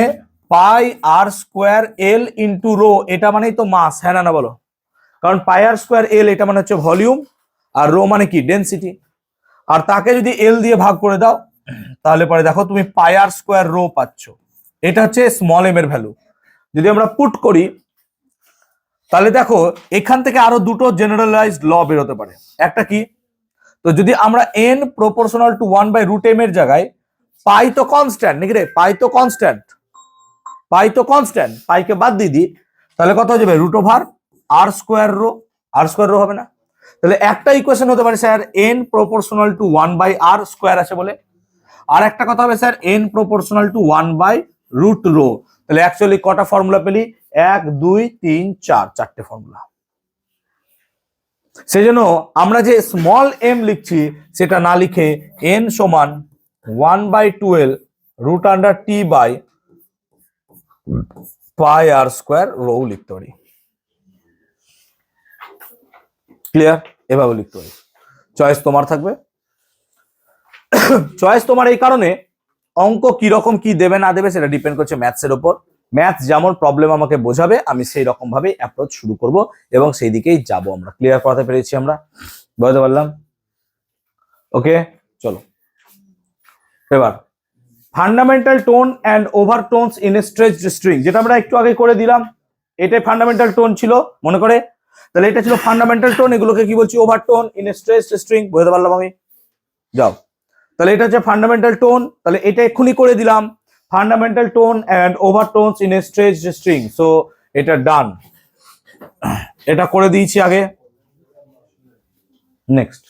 πr²l ইনটু রো, এটা মানেই তো মাস, হ্যাঁ না বলো? কারণ πr²l এটা মানে হচ্ছে ভলিউম, আর রো মানে কি? ডেনসিটি। আর তাকে যদি l দিয়ে ভাগ করে দাও তাহলে পরে দেখো তুমি πr² রো পাচ্ছ। এটা হচ্ছে স্মল m এর ভ্যালু। যদি আমরা পুট করি তাহলে দেখো এখান থেকে আরো দুটো জেনারেলাইজড ল বেরোতে পারে। একটা কি? তো যদি আমরা n প্রপোর্শনাল টু 1/√m এর জায়গায় পাই তো কনস্ট্যান্ট নাকি রে, পাই তো কনস্ট্যান্ট, পাইকে বাদ দিয়ে দিই, তাহলে কত হয়ে যাবে রুট ওভার আর স্কোয়ার রো হবে না? তাহলে একটা ইকুয়েশন হতে পারে sir n proportional to 1/r square আছে বলে, আর একটা কথা হবে স্যার এন প্রপোর্শনাল টু 1/রুট রো। তাহলে অ্যাকচুয়ালি কটা ফর্মুলা পেলি? 1 2 3 4, চারটে ফর্মুলা। সেই জন্য আমরা যে স্মল এম লিখছি সেটা না লিখে এন সমান 1/12 root under T by pi R square rho লিখতে পারি। ক্লিয়ার? এভাবে লিখতে পারি। চয়েস তোমার থাকবে। চয়েস তোমার এই কারণে অঙ্ক কিরকম কি দেবে না দেবে সেটা ডিপেন্ড করছে ম্যাথসের উপর। ম্যাথস যেমন প্রবলেম আমাকে বোঝাবে আমি সেই রকম ভাবে অ্যাপ্রোচ শুরু করব এবং সেই দিকেই যাব আমরা। ক্লিয়ার করতে পেরেছি আমরা? বুঝতে পারলাম? ওকে, চলো এবার fundamental tone and overtones in a stretched string, যেটা আমরা একটু আগে করে দিলাম। এটাই ফান্ডামেন্টাল টোন ছিল মনে করে, তাহলে এটা ছিল ফান্ডামেন্টাল টোন, এগুলোকে কি বলছি ওভারটোন ইন এ স্ট্রেচড স্ট্রিং। বুঝতে পারলাম আমি? যাও, তাহলে এটা হচ্ছে ফান্ডামেন্টাল টোন, তাহলে এটা এক্ষুনি করে দিলাম fundamental tone and overtones in a stretched string. So এটা ডান, এটা করে দিয়েছি আগে। Next,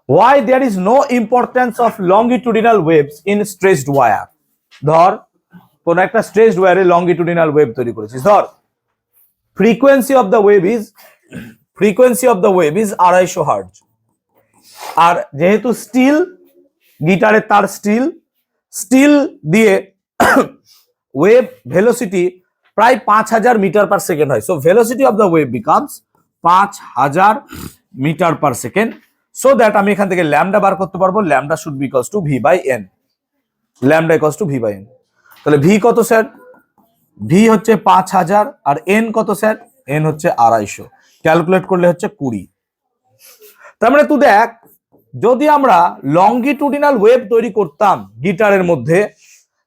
why there is no importance of longitudinal waves in stretched wire। ধর কোন একটা স্ট্রেচড ওয়্যারে লংগিটুডিনাল ওয়েভ তৈরি করেছিস, ধর frequency of the wave is 250 hertz, আর যেহেতু স্টিল গিটারের তার স্টিল দিয়ে ওয়েভ ভেলোসিটি প্রায় 5000 মিটার পার সেকেন্ড হয়। So velocity of the wave becomes 5000 metre per second. So that আমি এখান থেকে ল্যামডা বার করতে পারবো, lambda should be equals to V by N, lambda equals to V by N. তাহলে V কত স্যার? ভি হচ্ছে 5000 আর এন কত স্যার? এন হচ্ছে 250, ক্যালকুলেট করলে হচ্ছে 20। তার মানে তুই দেখ, যদি আমরা লংগিটুডিনাল ওয়েভ তৈরি করতাম গিটারের মধ্যে,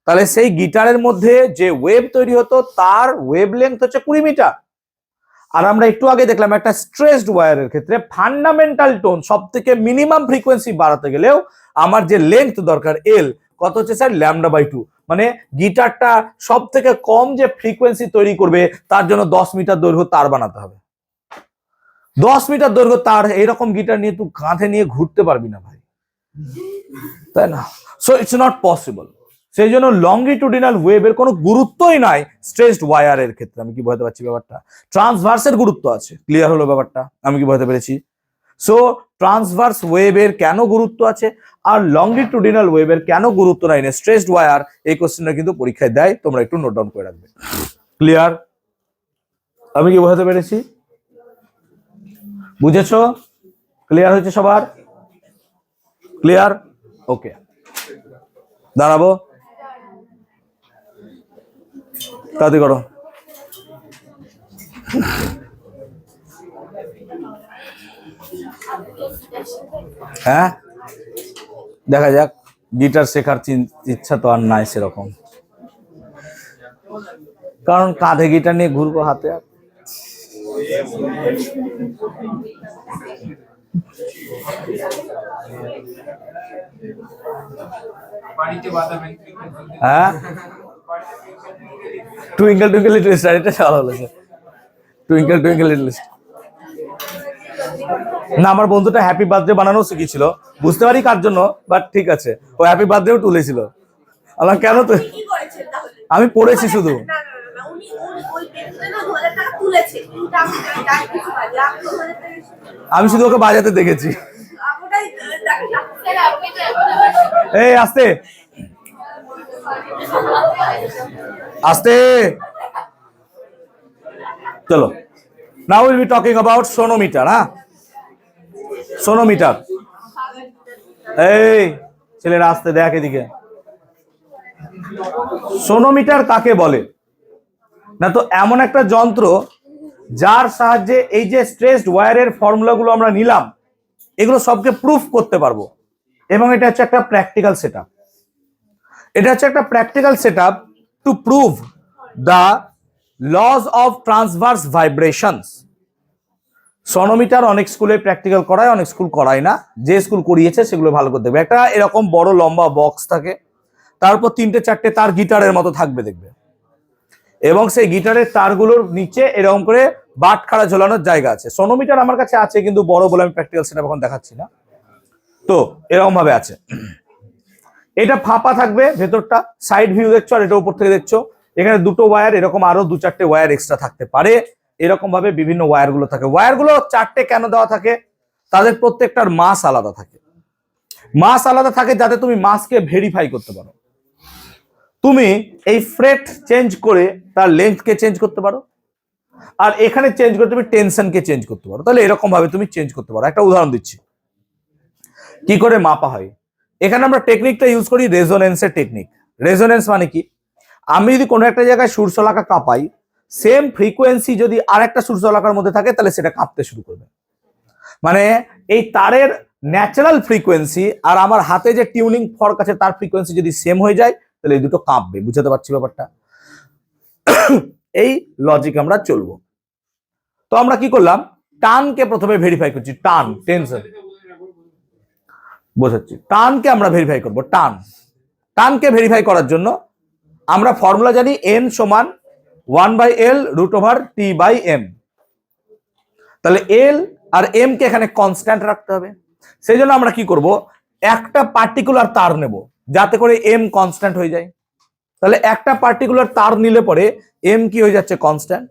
তাহলে সেই গিটারের মধ্যে যে ওয়েভ তৈরি হতো তার ওয়েভ লেন্থ হচ্ছে 20 মিটার। আর আমরা একটু আগে দেখলাম একটা স্ট্রেচড ওয়্যারের ক্ষেত্রে ফান্ডামেন্টাল টোন সব থেকে মিনিমাম ফ্রিকোয়েন্সি বাড়াতে গেলেও আমার যে লেন্থ দরকার এল কত হচ্ছে স্যার? λ/2। মানে গিটারটা সব থেকে কম যে ফ্রিকোয়েন্সি তৈরি করবে তার জন্য 10 মিটার দৈর্ঘ্য তার বানাতে হবে। 10 মিটার দৈর্ঘ্য তার, এইরকম গিটার নিয়ে তুই কাঁধে নিয়ে ঘুরতে পারবি না ভাই, তাই না? So it's not possible. সেই জন্য লংগিটুডিনাল ওয়েভের কোনো গুরুত্বই নাই স্ট্রেচড ওয়্যারের ক্ষেত্রে। আমি কি বুঝতে পারছি ব্যাপারটা? ট্রান্সভার্সের গুরুত্ব আছে। ক্লিয়ার হলো ব্যাপারটা? আমি কি বুঝতে পেরেছি? সো ট্রান্সভার্স ওয়েভের কেন গুরুত্ব আছে আর লংগিটুডিনাল ওয়েভের কেন গুরুত্ব নাই স্ট্রেচড ওয়্যার, এই কোশ্চেনটা কিন্তু পরীক্ষায় দেয়, তোমরা একটু নোট ডাউন করে রাখবে। ক্লিয়ার? আমি কি বুঝতে পেরেছি? বুঝেছো? ক্লিয়ার হয়েছে সবার? ক্লিয়ার? ওকে, দাঁড়াবো, তাড়াতাড়ি করো। হ্যাঁ, দেখা যাক, গিটার শেখার ইচ্ছা তো আর নাই সেরকম, কারণ কাঁধে গিটার নিয়ে ঘুরবো হাতে আর। হ্যাঁ, টুইঙ্কেল টুইঙ্কেল লিটল স্টার, এটা ভালো হলো sir, twinkle twinkle little star. না, আমার বন্ধুটা হ্যাপি বার্থডে বানানো শিখেছিল, বুঝতে পারি কার জন্য, বাট ঠিক আছে, ও হ্যাপি বার্থডেও তুলেছিল। আমার কেন তো, আমি পড়েছি শুধু, আমি শুধু ওকে বাজাতে দেখেছি। এই আস্তে আস্তে, চলো। Now will be talking about সোনোমিটার। হ্যাঁ, সোনোমিটার। এই ছেলেরা আসতে দেখ এদিকে। সোনোমিটার কাকে বলে? না তো এমন একটা যন্ত্র যার সাহায্যে এই যে স্ট্রেচড ওয়্যারের ফর্মুলাগুলো আমরা নিলাম এগুলো সবকে প্রুফ করতে পারবো, এবং এটা হচ্ছে একটা প্র্যাকটিক্যাল সেটআপ। এটা হচ্ছে একটা practical setup to prove the lodge of transverse vibrations. সোনোমিটার অনেক স্কুলে প্র্যাকটিক্যাল করায়, অনেক স্কুল করায় না। যে স্কুল করিয়েছে সেগুলো ভালো করে দেখবে। একটা এরকম বড় লম্বা বক্স থাকে, তারপর 3টে 4টে তার গিটারের মতো থাকবে দেখবে। এবং সেই গিটারের তারগুলোর নিচে এরকম করে বাটখারা ঝোলানোর জায়গা আছে। সোনোমিটার আমার কাছে আছে, কিন্তু বড় বলে আমি প্র্যাকটিক্যাল সেটা এখন দেখাচ্ছি না। তো এরকম ভাবে আছে, এটা ফাঁপা থাকবে ভেতরটা, সাইড ভিউ দেখছো আর এটা উপর থেকে দেখছো। এখানে দুটো ওয়্যার, এরকম আরো 2-4টে ওয়্যার এক্সট্রা থাকতে পারে। এরকম ভাবে বিভিন্ন ওয়্যার গুলো থাকে। ওয়্যার গুলো 4টে কেন দেওয়া থাকে? তাদের প্রত্যেকটার মাস আলাদা থাকে। মাস আলাদা থাকে যাতে তুমি মাসকে ভেরিফাই করতে পারো। তুমি এই ফ্রেট চেঞ্জ করে তার লেন্থকে চেঞ্জ করতে পারো, আর এখানে চেঞ্জ করে তুমি টেনশনকে চেঞ্জ করতে পারো। তাহলে এরকম ভাবে তুমি চেঞ্জ করতে পারো। একটা উদাহরণ দিচ্ছি কি করে মাপা হয়। এখানে আমরা টেকনিকটা ইউজ করি রেজোনেন্সের টেকনিক। রেজোনেন্স মানে কি? আমি যদি কোনো একটা জায়গায় সূর্যলাকা কাঁপাই, সেম ফ্রিকোয়েন্সি যদি আর একটা সূর্যলাকার মধ্যে থাকে তাহলে সেটা কাঁপতে শুরু করবে। মানে এই তারের ন্যাচারাল ফ্রিকোয়েন্সি আর আমার হাতে যে টিউনিং ফর্ক আছে তার ফ্রিকোয়েন্সি যদি সেম হয়ে যায় তাহলে এই দুটো কাঁপবে। বুঝতে পারছি ব্যাপারটা? এই লজিক আমরা চলবো। তো আমরা কি করলাম, টানকে প্রথমে ভেরিফাই করছি। টান, টেনশন বোঝাচ্ছি। টানকে আমরা ভেরিফাই করব। টানকে ভেরিফাই করার জন্য আমরা ফর্মুলা জানি, n সমান 1/L√T/m। তাহলে L আর M কে এখানে কনস্ট্যান্ট রাখতে হবে। সেই জন্য আমরা কি করব, একটা পার্টিকুলার তার নেব যাতে করে M কনস্ট্যান্ট হয়ে যায়। তাহলে একটা পার্টিকুলার তার নিলে পরে M কি হয়ে যাচ্ছে, কনস্ট্যান্ট।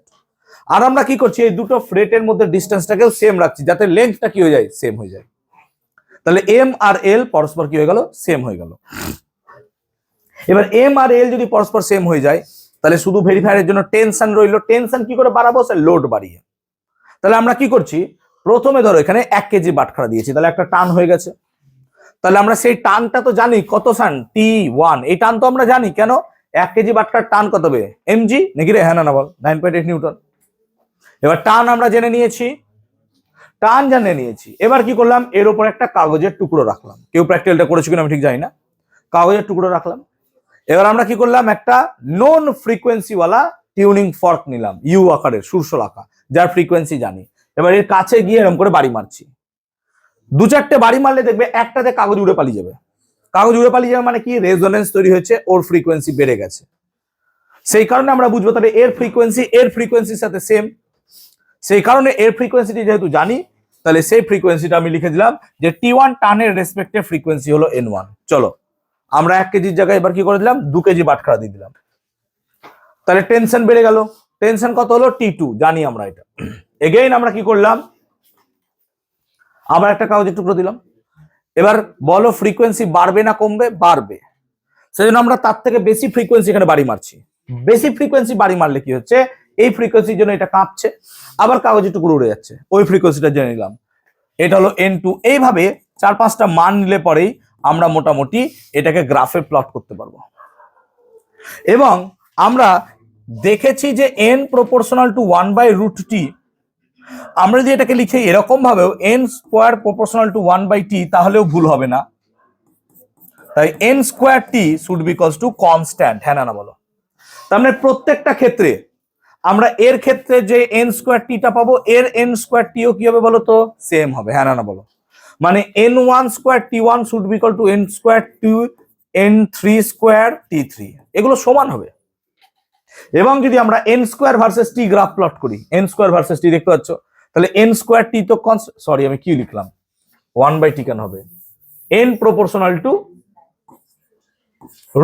আর আমরা কি করছি, এই দুটো ফ্রেটের মধ্যে ডিস্টেন্সটাকেও সেম রাখছি যাতে লেন্থটা কি হয়ে যায়, সেম হয়ে যায়। তাহলে M আর L পরস্পর কি হয়ে গেল, সেম হয়ে গেল। এবার M আর L যদি পরস্পর সেম হয়ে যায় তাহলে শুধু ভেরিফায়ারের জন্য টেনশন রইল। টেনশন কি করে বাড়াবো, লোড বাড়িয়ে। তাহলে আমরা কি করছি, প্রথমে ধরো এখানে 1 কেজি বাটখারা দিয়েছি, তাহলে একটা টান হয়ে গেছে। তাহলে আমরা সেই টানটা তো জানি কত টান, T1। এই টান তো আমরা জানি, কেন? 1 কেজি বাটখারার টান কত হবে, mg নাকি রে? হ্যাঁ না বল, 9.8 নিউটন। এবার টান আমরা জেনে নিয়েছি, এবার কি করলাম, এর উপর একটা কাগজের টুকরো রাখলাম। কেউ প্র্যাকটিক্যালটা করেছে কিনা আমি ঠিক জানি না। কাগজের টুকরো রাখলাম। এবার আমরা কি করলাম, একটা নন ফ্রিকোয়েন্সি ওয়ালা টিউনিং ফর্ক নিলাম, ইউ আকারের সূর্যলাকা, যার ফ্রিকোয়েন্সি জানি। এবার এর কাছে গিয়ে এরকম করে বাড়ি মারছি। 2-4টে বাড়ি মারলে দেখবে একটাতে কাগজ উড়ে পালিয়ে যাবে। কাগজ উড়ে পালিয়ে যাবে মানে কি, রেজোনেন্স তৈরি হয়েছে, ওর ফ্রিকোয়েন্সি বেড়ে গেছে। সেই কারণে আমরা বুঝবো তাহলে এর ফ্রিকোয়েন্সির সাথে সেম। সেই কারণে এর ফ্রিকোয়েন্সিটি যেহেতু জানি, তাহলে সেই ফ্রিকোয়েন্সিটা আমি লিখে দিলাম যে T1 টানের রেসপেক্টে ফ্রিকোয়েন্সি হলো N1। চলো আমরা 1 কেজির জায়গায় এবার কি করে দিলাম, 2 কেজি বাটখারা দিয়ে দিলাম। তাহলে টেনশন বেড়ে গেল। টেনশন কত হলো, T2, জানি আমরা এটা। এগেইন আমরা কি করলাম, আবার একটা কাগজের টুকরো দিলাম। এবার বলো ফ্রিকোয়েন্সি বাড়বে না কমবে, বাড়বে। সেজন্য আমরা তার থেকে বেশি ফ্রিকোয়েন্সি এখানে বাড়ি মারছি। বেশি ফ্রিকোয়েন্সি বাড়ি মারলে কি হচ্ছে, এই ফ্রিকোয়েন্সির জন্য এটা কাঁপছে, আবার কাগজের টুকরো উড়ে যাচ্ছে। ওই ফ্রিকোয়েন্সিটা জেনে নিলাম, এটা হলো N2। এইভাবে 4-5টা মান নিলে পরেই আমরা মোটামুটি এটাকে গ্রাফে প্লট করতে পারবো। এবং আমরা দেখেছি যে n প্রপোর্শনাল টু 1/√t। আমরা যদি এটাকে লিখে এরকম ভাবেও n² প্রপোর্শনাল টু 1/t, তাহলেও ভুল হবে না। তাই n²t should be equals to constant. হ্যাঁ না বলো? তার মানে প্রত্যেকটা ক্ষেত্রে আমরা এর ক্ষেত্রে যে n²t পাবো, এর n²tও কি হবে বলো তো, সেম হবে। হ্যাঁ না বলো? মানে n1² t1 should be equal two n²t n3² t3, এগুলো সমান হবে। এবং যদি আমরা n² versus t graph plot করি, n² ভার্সেস t দেখতে পাচ্ছ, তাহলে n²t তো সরি আমি কি লিখলাম, 1/t কেন হবে, n প্রপোর্শনাল টু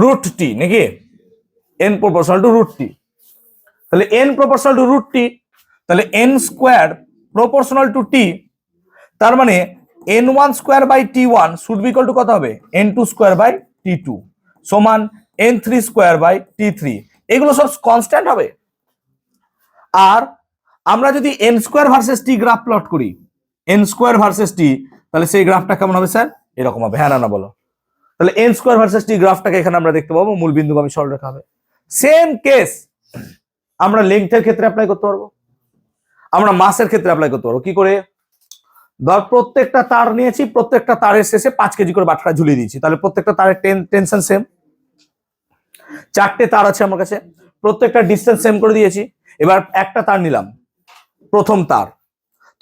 √t নাকি, n প্রপোর্শনাল টু √t। তাহলে n প্রপোর্শনাল টু √t, তাহলে n² প্রপোর্শনাল টু t, তার মানে n1²/t1 should be equal two কত হবে, n2²/t2 সমান n3²/t3। এগুলো সব কনস্ট্যান্ট হবে। আর আমরা যদি n² versus t graph plot করি, n² ভার্সেস t, তাহলে সেই গ্রাফটা কেমন হবে স্যার, এরকম হবে। হ্যাঁ না বলো? তাহলে n² ভার্সেস t গ্রাফটাকে এখানে আমরা দেখতে পাবো, মূল বিন্দুগামী সরলরেখা হবে। সেম কেস আমরা লেংথের ক্ষেত্রে অ্যাপ্লাই করতে পারবো, আমরা মাসের ক্ষেত্রে অ্যাপ্লাই করতে পারবো। কি করে, ধর প্রত্যেকটা তার নিয়েছি, প্রত্যেকটা তারের শেষে 5 কেজি করে বাটখারা ঝুলিয়ে দিয়েছি, তাহলে প্রত্যেকটা তারের টেনশন সেম। 4টে তার আছে আমার কাছে, প্রত্যেকটা ডিসটেন্স সেম করে দিয়েছি। এবার একটা তার নিলাম, প্রথম তার,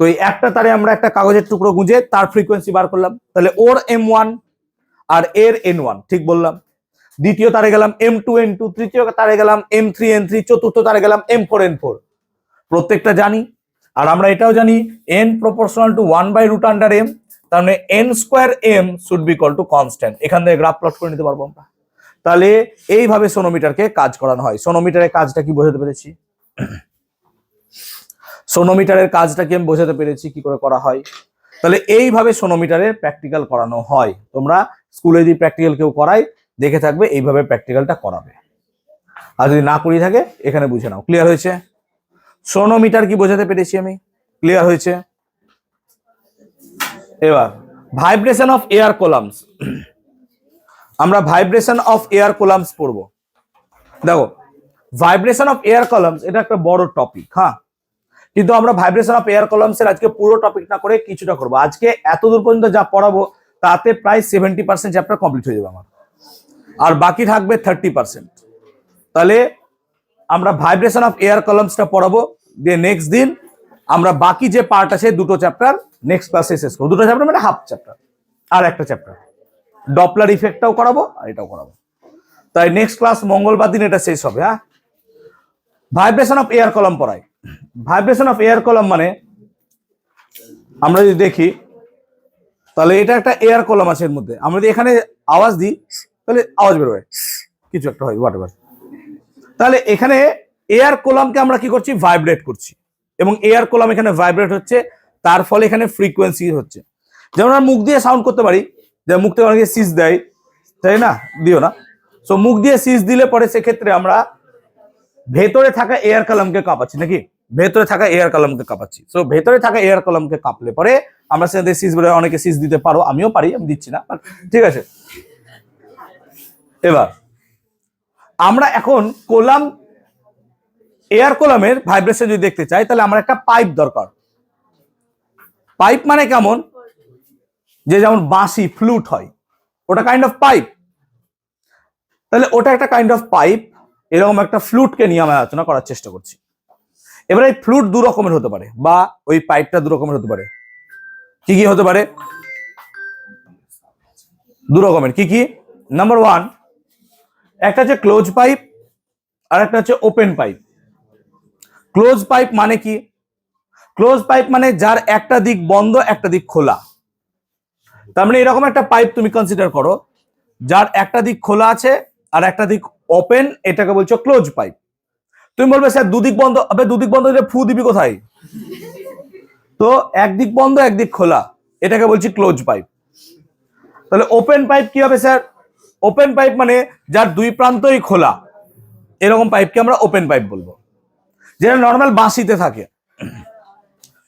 তো এই একটা তারে আমরা একটা কাগজের টুকরো গুঁজে তার ফ্রিকোয়েন্সি বার করলাম। তাহলে ওর M1 আর এর N1 ঠিক বললাম। দ্বিতীয় তারে গেলাম M2N2, তৃতীয় তারে গেলাম M3N3, চতুর্থ তারে গেলাম M4N4। প্রত্যেকটা জানি। আর আমরা এটাও জানি n প্রপোর্শনাল টু 1/√m, তার মানে n square m should be equal to constant. এখান থেকে গ্রাফ প্লট করে নিতে পারবো আমরা। তাহলে এইভাবে সোনোমিটারকে কাজ করানো হয়। সোনোমিটারের কাজটা কি বোঝাতে পেরেছি? সোনোমিটারের কাজটা কি আমি বোঝাতে পেরেছি কি করে করা হয়? তাহলে এইভাবে সোনোমিটারের প্র্যাকটিক্যাল করানো হয়। তোমরা স্কুলে যদি প্র্যাকটিক্যাল কেউ করায় দেখে থাকবে, এইভাবে প্র্যাকটিক্যালটা করাবে। আর যদি না করিয়ে থাকে এখানে বুঝে নাও। ক্লিয়ার হয়েছে? সোনোমিটার কি বোঝাতে পেরেছি আমি? ক্লিয়ার হয়েছে? এবার ভাইব্রেশন অফ এয়ার কলামস, আমরা ভাইব্রেশন অফ এয়ার কলামস পড়বো। দেখো, ভাইব্রেশন অফ এয়ার কলামস এটা একটা বড় টপিক, হ্যাঁ, কিন্তু আমরা ভাইব্রেশন অফ এয়ার কলামস এর আজকে পুরো টপিক না করে কিছুটা করবো। আজকে এতদূর পর্যন্ত যা পড়াবো তাতে প্রায় 70% চ্যাপ্টার কমপ্লিট হয়ে যাবে আমার, আর বাকি থাকবে 30%। তাহলে আমরা ভাইব্রেশন অফ এয়ার কলামসটা পড়াবো, দিয়ে নেক্সট দিন আমরা বাকি যে পার্ট আছে দুটো চ্যাপ্টার নেক্সট ক্লাসে শেষ করবো। দুটো চ্যাপ্টার মানে হাফ চ্যাপ্টার, আর একটা চ্যাপ্টার ডপলার ইফেক্টটাও করাবো আর এটাও করাবো। তাই নেক্সট ক্লাস মঙ্গলবার দিন এটা শেষ হবে। হ্যাঁ, ভাইব্রেশন অফ এয়ার কলাম পড়াই। ভাইব্রেশন অফ এয়ার কলাম মানে আমরা যদি দেখি তাহলে এটা একটা এয়ার কলাম আছে, এর মধ্যে আমরা যদি এখানে আওয়াজ দিই তাহলে আওয়াজ বেরোয়, কিছু একটা হয়, হোয়াটএভার। তাহলে এখানে এয়ার কলামকে আমরা কি করছি? ভাইব্রেট করছি, এবং এয়ার কলাম এখানে ভাইব্রেট হচ্ছে, তার ফলে এখানে ফ্রিকোয়েন্সি হচ্ছে। যেমন আমরা মুখ দিয়ে সাউন্ড করতে পারি, যে মুখ থেকে অনেকে সিজ দেয়, তাই না? দিও না। সো মুখ দিয়ে সিজ দিলে পরে সেক্ষেত্রে আমরা ভেতরে থাকা এয়ার কলামকে কাঁপাচ্ছি, নাকি? ভেতরে থাকা এয়ার কলামকে কাঁপাচ্ছি। সো ভেতরে থাকা এয়ার কলামকে কাঁপলে পরে আমরা সেখানে সিজ বেরোয়। অনেকে সিজ দিতে পারো, আমিও পারি, আমি দিচ্ছি না, ঠিক আছে। এবার আমরা এখন কলাম, এয়ার কলামের ভাইব্রেশন যদি দেখতে চাই তাহলে আমার একটা পাইপ দরকার। পাইপ মানে কেমন? যে যেমন বাঁশি ফ্লুট হয়, ওটা কাইন্ড অফ পাইপ। তাহলে ওটা একটা কাইন্ড অফ পাইপ। এরকম একটা ফ্লুটকে নিয়ে আমরা আলোচনা করার চেষ্টা করছি। এবার এই ফ্লুট দু রকমের হতে পারে, বা ওই পাইপটা দু রকমের হতে পারে। কি কি হতে পারে? দু রকমের। কি কি? নাম্বার ওয়ান, একটা হচ্ছে ক্লোজ পাইপ, আর একটা হচ্ছে ওপেন পাইপ। ক্লোজ পাইপ মানে কি? ক্লোজ পাইপ মানে যার একটা দিক বন্ধ একটা দিক খোলা। তার মানে এরকম একটা পাইপ তুমি কনসিডার করো যার একটা দিক খোলা আছে আর একটা দিক ওপেন, এটাকে বলছো ক্লোজ পাইপ। তুমি বলবে স্যার দুদিক বন্ধ, আবে দুদিক বন্ধ হলে ফু দিবি কোথায়? তো একদিক বন্ধ একদিক খোলা, এটাকে বলছি ক্লোজ পাইপ। তাহলে ওপেন পাইপ কি হবে স্যার? ওপেন পাইপ মানে যার দুই প্রান্তই খোলা, এরকম পাইপকে আমরা ওপেন পাইপ বলবো, যেটা নর্মাল বাঁশিতে থাকে।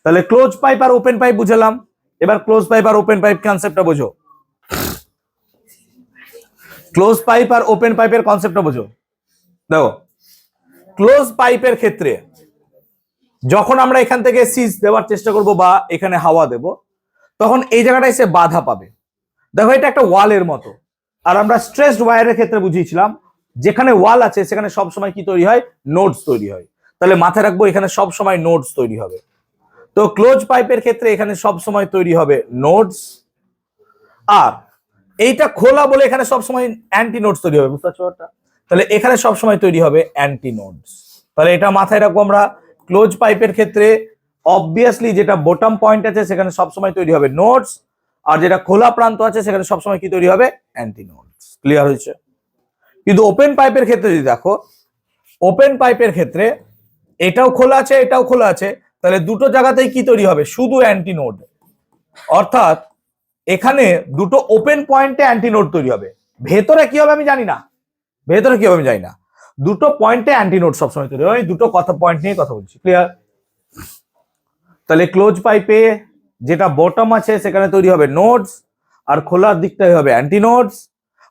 তাহলে ক্লোজ পাইপ আর ওপেন পাইপ বুঝলাম। এবার ক্লোজ পাইপ আর ওপেন পাইপ কনসেপ্টটা বোঝো। ক্লোজ পাইপ আর ওপেন পাইপের কনসেপ্টটা বোঝো। দেখো, ক্লোজ পাইপের ক্ষেত্রে যখন আমরা এখান থেকে সিজ দেওয়ার চেষ্টা করব বা এখানে হাওয়া দেব, তখন এই জায়গাটা এসে বাধা পাবে। দেখো, এটা একটা ওয়ালের মতো। আর আমরা স্ট্রেসড ওয়্যারের ক্ষেত্রে বুঝিয়েছিলাম যেখানে ওয়াল আছে সেখানে সব সময় কি তৈরি হয়? নোডস তৈরি হয়। তাহলে মাথায় রাখবো এখানে সব সময় নোডস তৈরি হবে। তো ক্লোজ পাইপের ক্ষেত্রে এখানে সব সময় তৈরি হবে নোডস, আর এইটা খোলা বলে এখানে সব সময় অ্যান্টি নোডস তৈরি হবে। বুঝতে পারছো? তাহলে এখানে সব সময় তৈরি হবে অ্যান্টি নোডস। তাহলে এটা মাথায় রাখবো আমরা। ক্লোজ পাইপের ক্ষেত্রে অবভিয়াসলি যেটা বটম পয়েন্ট আছে সেখানে সব সময় তৈরি হবে নোডস, আর যেটা খোলা প্রান্ত আছে সেখানে সব সময় কি তৈরি হবে? Anti nodes. ক্লিয়ার হয়েছে? কিন্তু ওপেন পাইপের ক্ষেত্রে যদি দেখো, ওপেন পাইপের ক্ষেত্রে এটাও খোলা আছে এটাও খোলা আছে, তাহলে দুটো জায়গাতেই কি তৈরি হবে? শুধু অ্যান্টি নোড। অর্থাৎ এখানে দুটো ওপেন পয়েন্টে অ্যান্টি নোড তৈরি হবে। ভেতরে কি হবে আমি জানি না, ভেতরে কি হবে আমি জানি না, দুটো পয়েন্টে অ্যান্টি নোড সবসময় তৈরি হয়। দুটো কথা পয়েন্ট নিয়ে কথা বলছি। ক্লিয়ার? তাহলে ক্লোজ পাইপে যেটা বটম আছে সেখানে তৈরি হবে নোডস, আর খোলার দিকটাই হবে অ্যান্টি নোডস,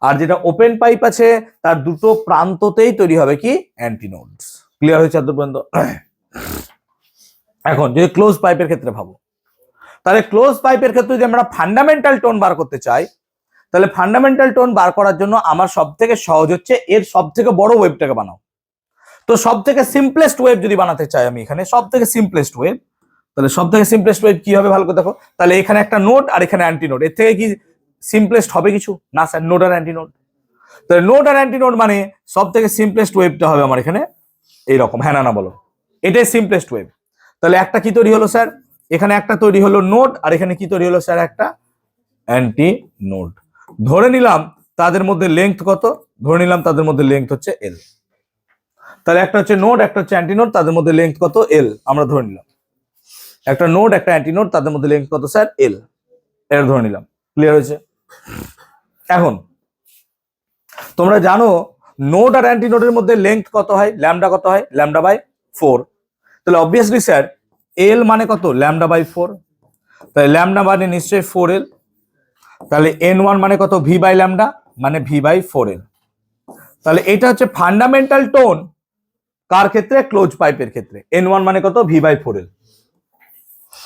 আর যেটা ওপেন পাইপ আছে তার দুটো প্রান্ততেই তৈরি হবে কি? Anti nodes. ক্লিয়ার হয়েছে এত পর্যন্ত? এখন যদি ক্লোজ পাইপের ক্ষেত্রে ভাবো, তাহলে ক্লোজ পাইপের ক্ষেত্রে যদি আমরা ফান্ডামেন্টাল টোন বার করতে চাই, তাহলে ফান্ডামেন্টাল টোন বার করার জন্য আমার সব থেকে সহজ হচ্ছে এর সব থেকে বড় ওয়েভটাকে বানাও। তো সব থেকে সিম্পলেস্ট ওয়েভ যদি বানাতে চাই আমি, এখানে সব থেকে সিম্পলেস্ট ওয়েভ, তাহলে সব থেকে সিম্পলেস্ট ওয়েভ কি হবে ভালো করে দেখো। তাহলে এখানে একটা নোড আর এখানে অ্যান্টি নোড, এর থেকে কি সিম্পলেস্ট হবে কিছু? না স্যার, নোড আর অ্যান্টি নোড। তাহলে নোড আর অ্যান্টি নোড মানে সব থেকে সিম্পলেস্ট ওয়েবটা হবে আমার এখানে এইরকম, হ্যাঁ না বলো, এটাই সিম্পলেস্ট ওয়েব। তাহলে একটা কি তৈরি হলো স্যার, এখানে একটা তৈরি হলো নোড, আর এখানে কি তৈরি হলো স্যার, একটা অ্যান্টি নোড। ধরে নিলাম তাদের মধ্যে লেংথ কত, ধরে নিলাম তাদের মধ্যে লেংথ হচ্ছে এল। তাহলে একটা হচ্ছে নোড, একটা হচ্ছে অ্যান্টি নোড, তাদের মধ্যে লেংথ কত, এল, আমরা ধরে নিলাম। একটা নোড একটা অ্যান্টি নোড, তাদের মধ্যে লেংথ কত স্যার, এল, এটা ধরে নিলাম। ক্লিয়ার হয়েছে? এখন তোমরা জানো নোড আর অ্যান্টি নোডের মধ্যে লেংথ কত হয়, ল্যামডা কত হয়, ল্যামডা বাই 4। তাহলে অবভিয়াসলি স্যার এল মানে কত, ল্যামডা বাই 4। তাহলে ল্যামডা মানে নিশ্চয়ই 4L। তাহলে n1 মানে কত, ভি বাই ল্যামডা মানে ভি বাই 4L। তাহলে এটা হচ্ছে ফান্ডামেন্টাল টোন কার ক্ষেত্রে, ক্লোজ পাইপের ক্ষেত্রে। n1 মানে কত, ভি বাই 4L।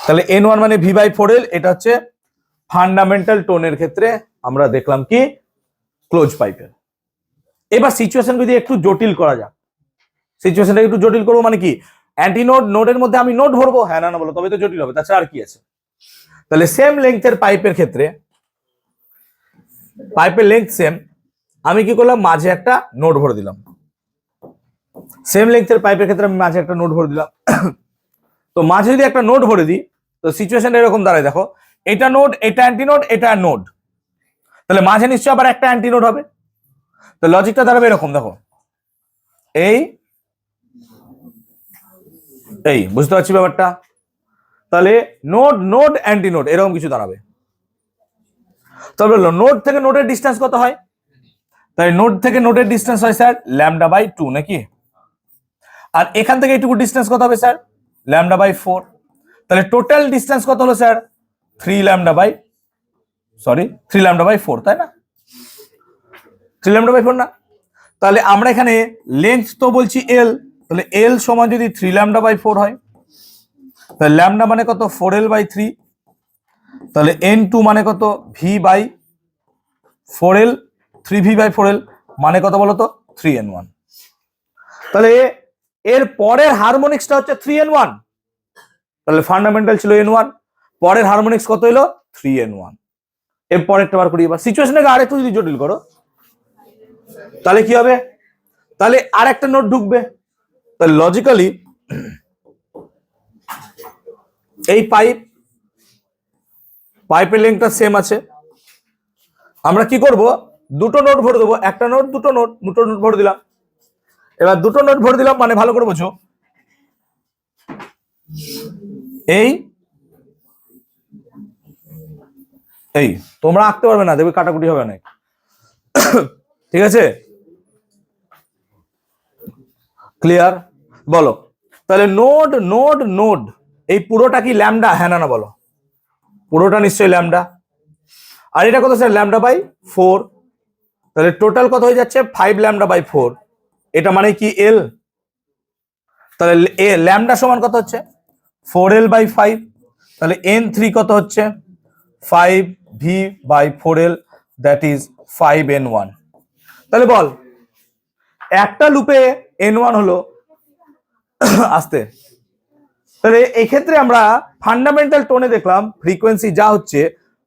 তাহলে n1 মানে ভি বাই 4L, এটা হচ্ছে ফান্ডামেন্টাল টোনের ক্ষেত্রে আমরা দেখলাম কি, ক্লোজ পাইপের। এবার সিচুয়েশন যদি একটু জটিল করা যাক, সিচুয়েশনটা একটু জটিল করবো মানে কি, অ্যান্টি নোড, নোডের মধ্যে আমি নোড ভরবো, হ্যাঁ না বলো, তবে তো জটিল হবে, তাছাড়া আর কি আছে। তাহলে সেম লেংথের পাইপের ক্ষেত্রে, পাইপের লেংথ সেম, আমি কি করলাম, মাঝে একটা নোড ভরে দিলাম। সেম লেংথের পাইপের ক্ষেত্রে আমি মাঝে একটা নোড ভরে দিলাম। তো মাঝে যদি একটা নোড ভরে দিই, তো সিচুয়েশনটা এরকম দাঁড়ায়, দেখো এটা নোড, এটা অ্যান্টি নোড, এটা নোড, তাহলে মাঝে নিশ্চয়ই আবার একটা অ্যান্টি নোড হবে। তো লজিকটা দাঁড়াবে এরকম, দেখো এই এই বুঝতে পারছি ব্যাপারটা। তাহলে নোড নোড অ্যান্টি নোড এরকম কিছু দাঁড়াবে। তবে নোড থেকে নোডের ডিস্টেন্স কত হয়, তাই নোড থেকে নোডের ডিস্টেন্স হয় স্যার ল্যামডা বাই 2 নাকি, আর এখান থেকে এইটুকু ডিস্টেন্স কত হবে স্যার, ল্যামডা বাই 4। তাহলে টোটাল ডিস্টেন্স কত হলো স্যার, 3 ল্যামডা বাই 4, তাই না, 3 ল্যামডা বাই 4 না। তাহলে আমরা এখানে লেন্থ তো বলছি এল, তাহলে এল সমান যদি 3 ল্যামডা বাই 4 হয়, তাহলে ল্যামডা মানে কত, 4L বাই 3। তাহলে n2 মানে কত, V by 4L, 3v by 4L মানে কত বলো তো, 3n1। তাহলে এর পরের হারমোনিক্সটা হচ্ছে 3n1, তাহলে ফান্ডামেন্টাল ছিল n1, পরের হারমোনিক্স কত এলো, 3n1। এর পরেরটা বার করি। এবার সিচুয়েশনটাকে আরেকটু যদি জটিল করো, তাহলে কি হবে, তাহলে আর একটা নোট ঢুকবে। তাহলে লজিক্যালি এই পাইপের লেংথটা সেম আছে, আমরা কি করব, দুটো নোট ভরে দেবো, একটা নোট দুটো নোট ভরে দিলাম। এবার দুটো নোট ভরে দিলাম মানে ভালো করে বোঝো, এই এই তোমরা আঁকতে পারবে না, দেখবে কাটাকুটি হবে অনেক, ঠিক আছে, ক্লিয়ার? বলো তাহলে নোড নোড নোড এই পুরোটা কি ল্যামডা, হ্যাঁ না বলো, পুরোটা নিশ্চয়ই ল্যামডা। আর এটা কত স্যার, ল্যামডা বাই 4। তাহলে টোটাল কত হয়ে যাচ্ছে, 5 ল্যামডা বাই 4, এটা মানে কি এল। তাহলে ল্যামডা সমান কত হচ্ছে, 4L বাই 5। তাহলে n3 কত হচ্ছে, 5v by 4L, that is 5n1। তাহলে বল একটা লুপে n1 হলো আসতে। তাহলে এই ক্ষেত্রে আমরা ফান্ডামেন্টাল টোনে দেখলাম ফ্রিকোয়েন্সি যা হচ্ছে,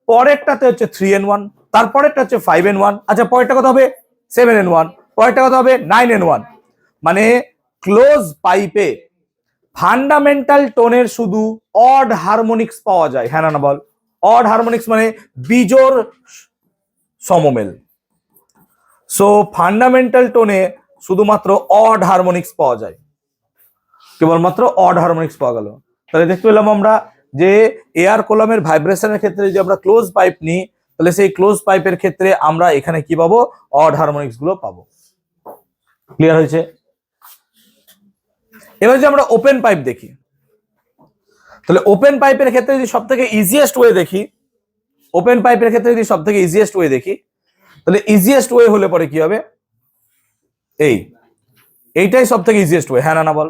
পরেরটাতে হচ্ছে 3n1, তারপরেরটা হচ্ছে 5n1, আচ্ছা পরেরটা কত হবে, 7n1, পরেরটা কত হবে, 9n1। মানে ক্লোজ পাইপে ফান্ডামেন্টাল টোনের শুধু অড হারমোনিক্স পাওয়া যায়, হ্যাঁ না বল, অড হারমোনিক্স মানে বিজোড় সমমেল। সো ফান্ডামেন্টাল টোনে শুধুমাত্র অড হারমোনিক্স পাওয়া যায়, কেবলমাত্র অড হারমোনিক্স পাওয়া গেল। তাহলে দেখতে পেলাম আমরা যে এয়ার কলামের ভাইব্রেশনের ক্ষেত্রে যদি আমরা ক্লোজ পাইপ নিই, তাহলে সেই ক্লোজ পাইপের ক্ষেত্রে আমরা এখানে কি পাবো, অড হারমোনিক্স গুলো পাবো। ক্লিয়ার হয়েছে? এবার যদি আমরা ওপেন পাইপ দেখি, তাহলে ওপেন পাইপের ক্ষেত্রে যদি সব থেকে ইজিয়েস্ট ওয়ে দেখি, ওপেন পাইপের ক্ষেত্রে যদি সব থেকে ইজিয়েস্ট ওয়ে দেখি, তাহলে ইজিয়েস্ট ওয়ে হলে পরে কি হবে, এইটাই সব থেকে ইজিয়েস্ট ওয়ে, হ্যাঁ না বল,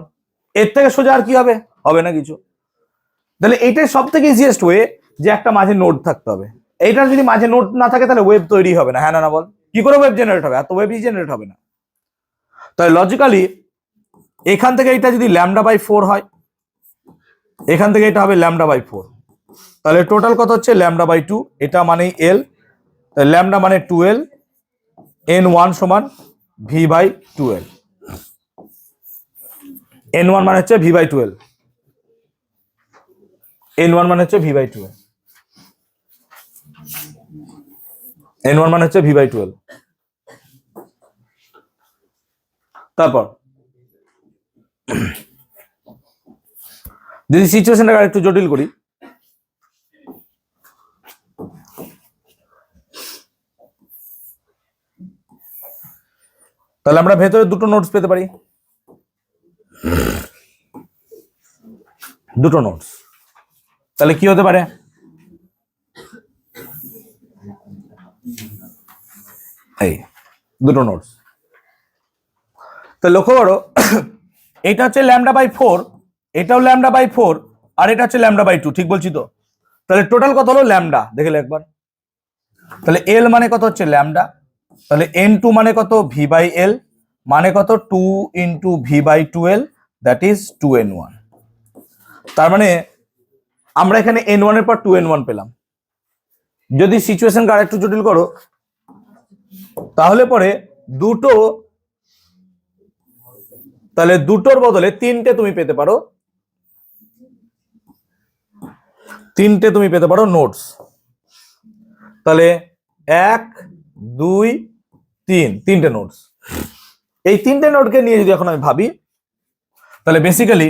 এর থেকে সোজা আর কি হবে, হবে না কিছু। তাহলে এইটাই সব থেকে ইজিয়েস্ট ওয়ে যে একটা মাঝে নোড থাকতে হবে, এইটার যদি মাঝে নোড না থাকে তাহলে ওয়েব তৈরি হবে না, হ্যাঁ না বল, কি করে ওয়েব জেনারেট হবে, এত ওয়েবই জেনারেট হবে না। তাহলে লজিক্যালি এখান থেকে এটা যদি ল্যামডা বাই 4 হয়, এখান থেকে এটা হবে ল্যামডা বাই 4, তাহলে টোটাল কত হচ্ছে, ল্যামডা বাই 2, এটা মানেই এল, ল্যামডা মানে 2L, N1 সমান V/12, N1 মানে হচ্ছে V/12, N1 মানে হচ্ছে V/12, N1 মানে হচ্ছে V/12। তারপর যদি সিচুয়েশনটা একটু জটিল করি, তাহলে আমরা ভেতরে দুটো নোটস পেতে পারি, দুটো নোটস। তাহলে কি হতে পারে? এই দুটো নোটস। তো লক্ষ্য করো, এটা হচ্ছে λ/4, এটাও λ/4, আর এটা হচ্ছে λ/2, ঠিক বলছি তো? তাহলে টোটাল কত হলো ল্যামডা, দেখলে একবার। তাহলে এল মানে কত হচ্ছে ল্যামডা, তাহলে N2 মানে কত V/L, মানে কত 2 × V/12, দ্যাট ইজ 2N1। তার মানে আমরা এখানে N1 এর পর 2N1 পেলাম। যদি সিচুয়েশনকে আর একটু জটিল করো, তাহলে পরে দুটোর বদলে তিনটে তুমি পেতে পারো, নোটস। তাহলে 1, 2, 3, তিনটে নোটস। এই তিনটে নোটকে নিয়ে যদি এখন আমি ভাবি, তাহলে বেসিক্যালি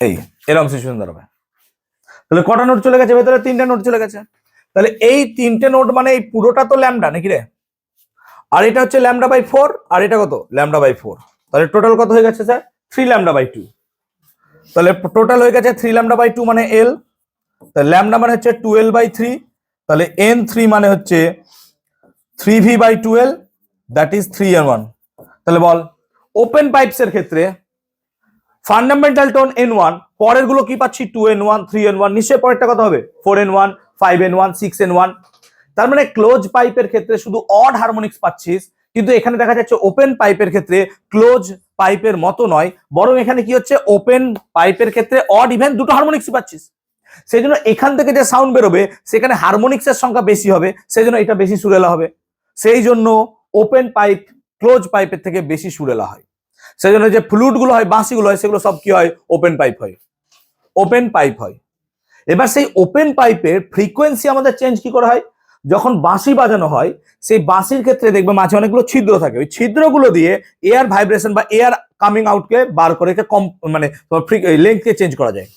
এই এরকম সিচুয়েশন দাঁড়াবে। তাহলে কটা নোট চলে গেছে ভেতরে? তিনটে নোট চলে গেছে। তাহলে এই তিনটে নোট মানে এই পুরোটা তো ল্যামডা নাকি রে? আর এটা হচ্ছে λ/4, আর এটা কত λ/4। তাহলে টোটাল কত হয়ে গেছে স্যার? 3 λ/2। তাহলে টোটাল হয়ে গেছে 3 λ/2 মানে L, তাহলে ল্যামডা মানে হচ্ছে 12/3, তাহলে N3 মানে হচ্ছে 3V/12, দ্যাট ইজ 3N1। তাহলে বল, ওপেন পাইপস এর ক্ষেত্রে ফান্ডামেন্টাল টোন N1, পরের গুলো কি পাচ্ছি 2N1, 3N1, নিশ্চয়ই পরেরটা কত হবে 4N1, 5N1, 6N1। তার মানে ক্লোজ পাইপের ক্ষেত্রে শুধু অড হারমোনিক্স পাচ্ছিস, কিন্তু এখানে দেখা যাচ্ছে ওপেন পাইপের ক্ষেত্রে ক্লোজ পাইপের মতো নয়, বরং এখানে কি হচ্ছে ওপেন পাইপের ক্ষেত্রে অড ইভেন দুটো হারমোনিক্স পাচ্ছিস। সেই জন্য এখান থেকে যে সাউন্ড বেরোবে সেখানে হারমোনিক্সের সংখ্যা বেশি হবে, সেই জন্য এটা বেশি সুরেলা হবে। সেই জন্য ওপেন পাইপ ক্লোজ পাইপের থেকে বেশি সুরেলা হয়। সেই জন্য যে ফ্লুট গুলো হয়, বাঁশিগুলো হয়, সেগুলো সব কি হয়? ওপেন পাইপ হয়, ওপেন পাইপ হয়। এবার সেই ওপেন পাইপের ফ্রিকোয়েন্সি আমাদের চেঞ্জ কি করে হয়? যখন বাঁশি বাজানো হয়, সেই বাঁশির ক্ষেত্রে দেখবে মাঝে অনেকগুলো ছিদ্র থাকে, ওই ছিদ্রগুলো দিয়ে এয়ার ভাইব্রেশন বা এয়ার কামিং আউটকে বার করে কম, মানে লেন্থকে চেঞ্জ করা যায়।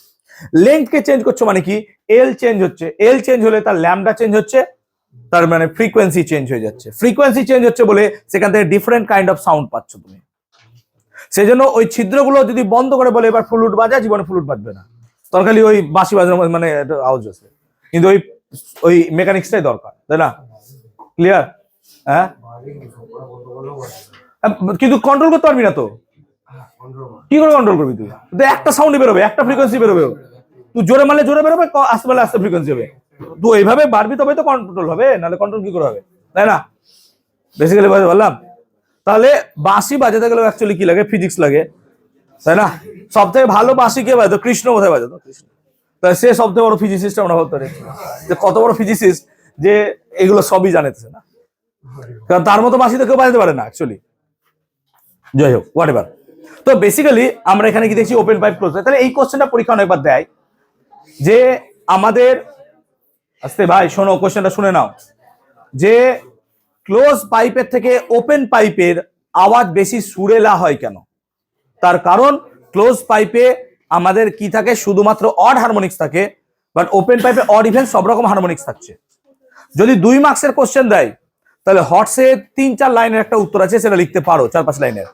লেন্থকে চেঞ্জ করছো মানে কি? এল চেঞ্জ হচ্ছে, এল চেঞ্জ হলে তার ল্যামডা চেঞ্জ হচ্ছে, তার মানে ফ্রিকোয়েন্সি চেঞ্জ হয়ে যাচ্ছে। ফ্রিকোয়েন্সি চেঞ্জ হচ্ছে বলে সেখান থেকে ডিফারেন্ট কাইন্ড অফ সাউন্ড পাচ্ছ তুমি। সেই জন্য ওই ছিদ্রগুলো যদি বন্ধ করে বলে এবার ফ্লুট বাজা, জীবনে ফ্লুট বাজবে না, তোর খালি ওই বাঁশি বাজানোর মানে আওয়াজ আছে, কিন্তু ওই মেকানিক্সটাই দরকার, তাই না? ক্লিয়ার? হ্যাঁ, কিন্তু কন্ট্রোল করতে পারবি না তো, কি করে কন্ট্রোল করবি তুই? একটা সাউন্ডই বেরোবে, একটা ফ্রিকোয়েন্সি বেরোবে, তুই জোরে মারলে জোরে বেরোবে, আস্তে মারলে আস্তে ফ্রিকোয়েন্সি হবে। তুই এইভাবে বাড়বি তবে তো কন্ট্রোল হবে, নাহলে কন্ট্রোল কি করে হবে, তাই না? বেসিক্যালি বললাম। তাহলে বাঁশি বাজাতে গেলে অ্যাকচুয়ালি কি লাগে? ফিজিক্স লাগে, তাই না? সব থেকে ভালো বাঁশি কে বাজাতো? কৃষ্ণ বোধহয় বাজাতো, কৃষ্ণ। তাহলে সে সব থেকে বড় ফিজিসিস্ট আমরা ভাবতে পারি, যে কত বড় ফিজিসিস্ট যে এগুলো সবই জানেছে না, কারণ তার মতো বাঁশি তো কেউ বাজাতে পারে না অ্যাকচুয়ালি। যাই হোক, হোয়াট এভার। তো বেসিক্যালি আমরা এখানে কি দেখছি? Open pipe close. তাহলে এই কোশ্চেনটা পরীক্ষা অনেকবার দেয় যে আমাদের, আস্তে ভাই শোনো, কোশ্চেনটা শুনে নাও, যে ক্লোজ পাইপের থেকে ওপেন পাইপের আওয়াজ বেশি সুরেলা হয় কেন? তার কারণ ক্লোজ পাইপে আমাদের কি থাকে? শুধুমাত্র অড হারমোনিক্স থাকে, বাট ওপেন পাইপে অড ইভেন সব রকম হারমোনিক্স থাকছে। যদি 2 মার্কসের কোশ্চেন দেয়, তাহলে হটসে 3-4 লাইনের একটা উত্তর আছে, সেটা লিখতে পারো 4-5 লাইনের।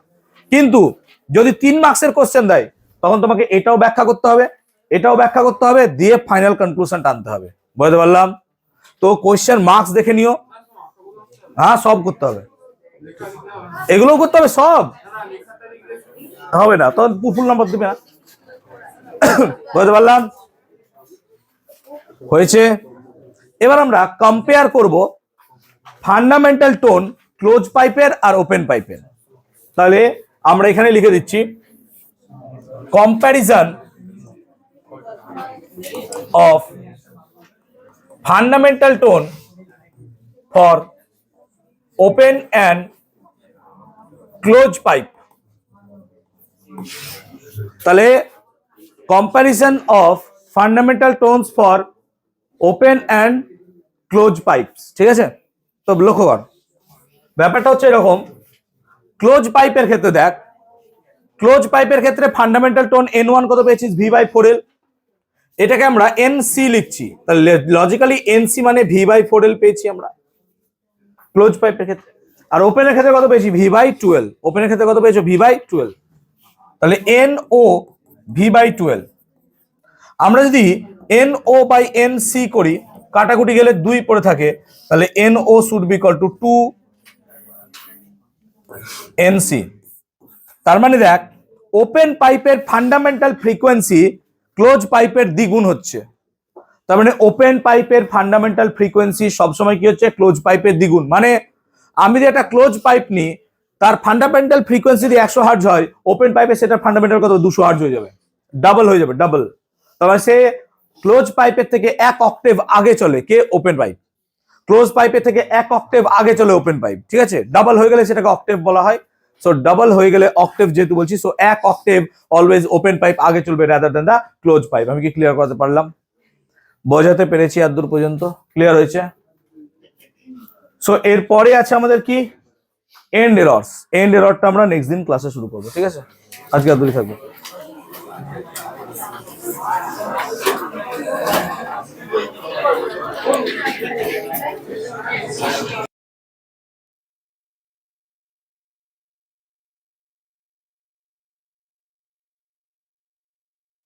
কিন্তু যদি 3 মার্কসের কোশ্চেন দেয়, তখন তোমাকে এটাও ব্যাখ্যা করতে হবে, এটাও ব্যাখ্যা করতে হবে, দিয়ে ফাইনাল কনক্লুশন টানতে হবে। বুঝতে পারলাম? তো কোশ্চেন মার্কস দেখে নিও। হ্যাঁ, সব করতে হবে, এগুলোও করতে হবে, সব হবে না তখন ফুল নাম্বার দিবে না। বুঝতে পারলাম? হয়েছে। এবার আমরা কম্পেয়ার করব ফান্ডামেন্টাল টোন ক্লোজ পাইপের আর ওপেন পাইপের। তাহলে আমরা এখানে লিখে দিচ্ছি comparison of fundamental tone for open and close pipe. তাহলে comparison of fundamental tones for open and close pipes, ঠিক আছে? তো লক্ষ্য কর, ব্যাপারটা হচ্ছে এরকম, ক্লোজ পাইপের ক্ষেত্রে দেখ, ক্লোজ পাইপের ক্ষেত্রে ফান্ডামেন্টাল টোন N1 কত পেয়েছিস? V/4L। এটাকে আমরা NC লিখছি, তাহলে লজিক্যালি NC মানে V/4L পেয়েছি আমরা ক্লোজ পাইপের ক্ষেত্রে। আর ওপেনের ক্ষেত্রে কত পেয়েছি? V/12। ওপেনের ক্ষেত্রে কত পেয়েছো? V/12। তাহলে NO V/12। আমরা যদি NO/NC করি, কাটাকুটি গেলে 2 পড়ে থাকে, তাহলে NO should be equal two 2NC। তার মানে দেখ, ওপেন পাইপের ফান্ডামেন্টাল ফ্রিকোয়েন্সি ক্লোজ পাইপের দ্বিগুণ হচ্ছে। তার মানে ওপেন পাইপের ফান্ডামেন্টাল ফ্রিকোয়েন্সি সবসময় কি হচ্ছে? ক্লোজ পাইপের দ্বিগুণ। মানে আমি যদি একটা ক্লোজ পাইপ নিই, তার ফান্ডামেন্টাল ফ্রিকোয়েন্সি যদি 100 হার্জ হয়, ওপেন পাইপে সেটা ফান্ডামেন্টাল কত? 200 হার্জ হয়ে যাবে, ডাবল হয়ে যাবে, ডাবল। তবে সে ক্লোজ পাইপের থেকে 1 অক্টেভ আগে চলে কে? Open pipe. ক্লোজ পাইপের থেকে 1 অক্টেভ আগে চলে ওপেন পাইপ, ঠিক আছে? ডাবল হয়ে গেলে সেটাকে অক্টেভ বলা হয়। সো ডাবল হয়ে গেলে অক্টেভ যেহেতু বলছি, so 1 octave always open pipe আগে চলবে রাদার দ্যান দা ক্লোজ পাইপ। আমি কি ক্লিয়ার করতে পারলাম? বোঝাতে পেরেছি আর দূর পর্যন্ত? ক্লিয়ার হয়েছে? সো এরপরে আছে আমাদের কি? And errors. এন্ড এররটা আমরা নেক্সট দিন ক্লাসে শুরু করবো, ঠিক আছে? আজকে আর দূরে থাকবো।